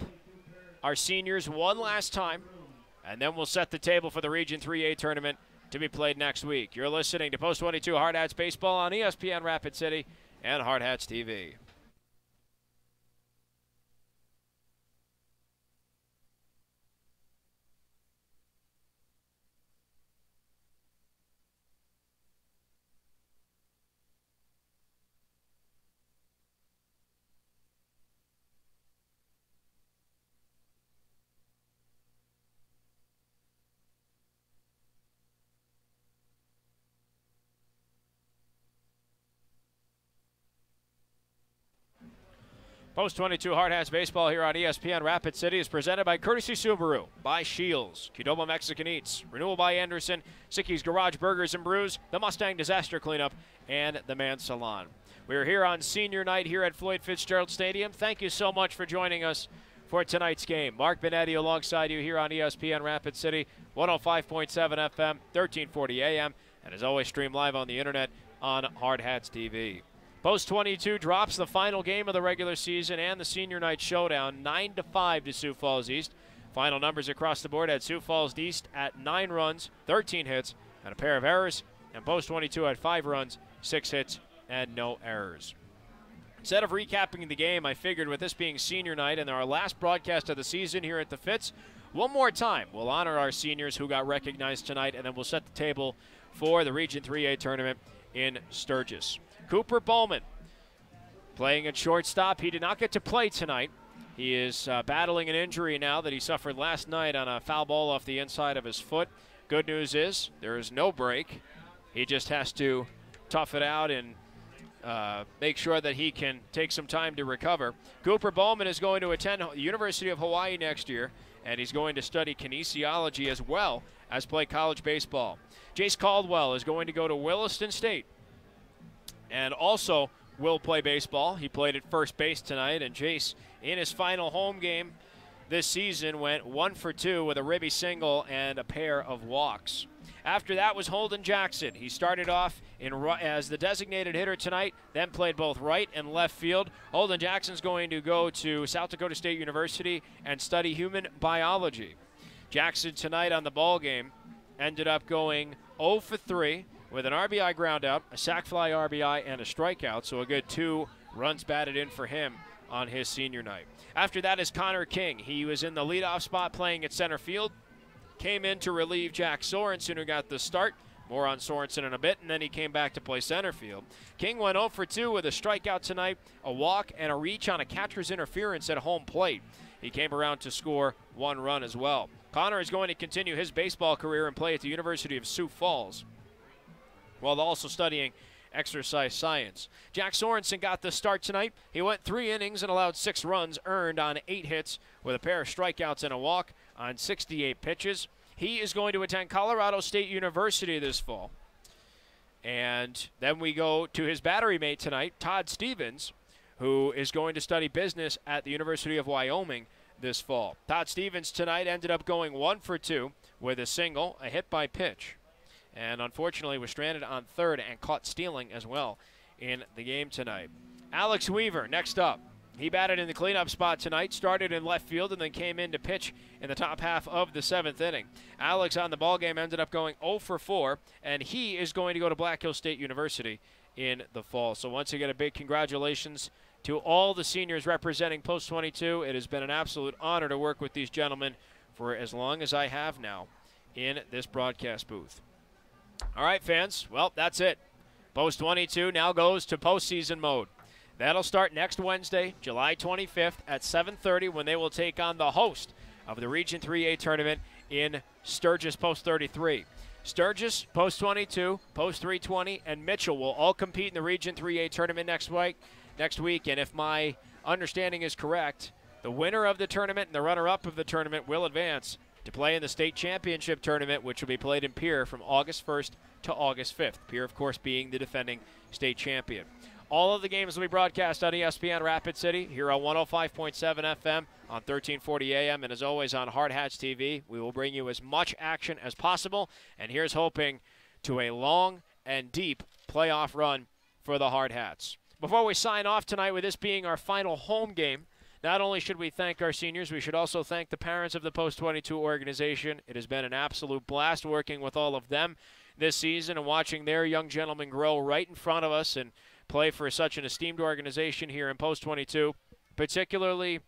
A: our seniors one last time, and then we'll set the table for the Region 3A tournament to be played next week. You're listening to Post 22 Hard Hats Baseball on ESPN Rapid City and Hardhats-TV. Post 22 Hard Hats Baseball here on ESPN Rapid City is presented by Courtesy Subaru, by Shields, Qdoba Mexican Eats, Renewal by Anderson, Sicky's Garage Burgers and Brews, the Mustang Disaster Cleanup, and the Man Salon. We're here on senior night here at Floyd Fitzgerald Stadium. Thank you so much for joining us for tonight's game. Mark Benetti alongside you here on ESPN Rapid City, 105.7 FM, 1340 AM, and as always stream live on the internet on Hardhats-TV. Post 22 drops the final game of the regular season and the senior night showdown, 9-5 to Sioux Falls East. Final numbers across the board at Sioux Falls East at 9 runs, 13 hits, and a pair of errors. And Post 22 at 5 runs, 6 hits, and no errors. Instead of recapping the game, I figured with this being senior night and our last broadcast of the season here at the Fitz, one more time we'll honor our seniors who got recognized tonight, and then we'll set the table for the Region 3A tournament in Sturgis. Cooper Bowman playing at shortstop. He did not get to play tonight. He is battling an injury now that he suffered last night on a foul ball off the inside of his foot. Good news is there is no break. He just has to tough it out and make sure that he can take some time to recover. Cooper Bowman is going to attend the University of Hawaii next year, and he's going to study kinesiology as well as play college baseball. Jace Caldwell is going to go to Williston State and also will play baseball. He played at first base tonight, and Jace, in his final home game this season, went 1 for 2 with a ribby single and a pair of walks. After that was Holden Jackson. He started off as the designated hitter tonight, then played both right and left field. Holden Jackson's going to go to South Dakota State University and study human biology. Jackson tonight on the ball game ended up going 0 for 3 with an RBI groundout, a sac fly RBI, and a strikeout, so a good 2 runs batted in for him on his senior night. After that is Connor King. He was in the leadoff spot playing at center field, came in to relieve Jack Sorensen, who got the start. More on Sorensen in a bit, and then he came back to play center field. King went 0 for 2 with a strikeout tonight, a walk, and a reach on a catcher's interference at home plate. He came around to score 1 run as well. Connor is going to continue his baseball career and play at the University of Sioux Falls, while also studying exercise science. Jack Sorensen got the start tonight. He went 3 innings and allowed 6 runs earned on 8 hits with a pair of strikeouts and a walk on 68 pitches. He is going to attend Colorado State University this fall. And then we go to his battery mate tonight, Todd Stevens, who is going to study business at the University of Wyoming this fall. Todd Stevens tonight ended up going 1 for 2 with a single, a hit by pitch, and unfortunately was stranded on third and caught stealing as well in the game tonight. Alex Weaver next up. He batted in the cleanup spot tonight, started in left field, and then came in to pitch in the top half of the 7th inning. Alex on the ballgame ended up going 0 for 4, and he is going to go to Black Hills State University in the fall. So once again, a big congratulations to all the seniors representing Post 22. It has been an absolute honor to work with these gentlemen for as long as I have now in this broadcast booth. All right, fans. Well, that's it. Post 22 now goes to postseason mode. That'll start next Wednesday, July 25th at 7:30 when they will take on the host of the Region 3A tournament in Sturgis Post 33. Sturgis, Post 22, Post 320, and Mitchell will all compete in the Region 3A tournament next week. And if my understanding is correct, the winner of the tournament and the runner-up of the tournament will advance to play in the state championship tournament, which will be played in Pierre from August 1st to August 5th. Pierre, of course, being the defending state champion. All of the games will be broadcast on ESPN Rapid City here on 105.7 FM, on 1340 AM, and as always on Hardhats-TV. We will bring you as much action as possible, and here's hoping to a long and deep playoff run for the Hardhats. Before we sign off tonight, with this being our final home game, not only should we thank our seniors, we should also thank the parents of the Post 22 organization. It has been an absolute blast working with all of them this season and watching their young gentlemen grow right in front of us and play for such an esteemed organization here in Post 22. Particularly,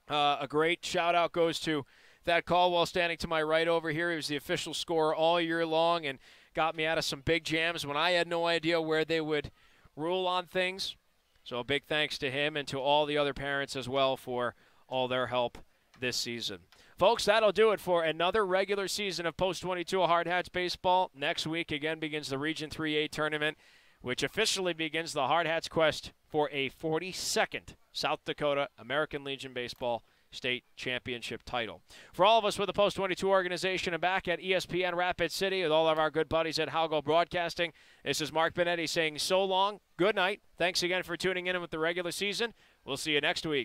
A: a great shout-out goes to Thad Caldwell standing to my right over here. He was the official scorer all year long and got me out of some big jams when I had no idea where they would rule on things. So a big thanks to him and to all the other parents as well for all their help this season. Folks, that'll do it for another regular season of Post 22 Hardhats baseball. Next week again begins the Region 3A tournament, which officially begins the Hardhats' quest for a 42nd South Dakota American Legion Baseball State Championship title. For all of us with the Post 22 organization and back at ESPN Rapid City with all of our good buddies at Halgo Broadcasting, this is Mark Benetti saying so long, good night. Thanks again for tuning in with the regular season. We'll see you next week.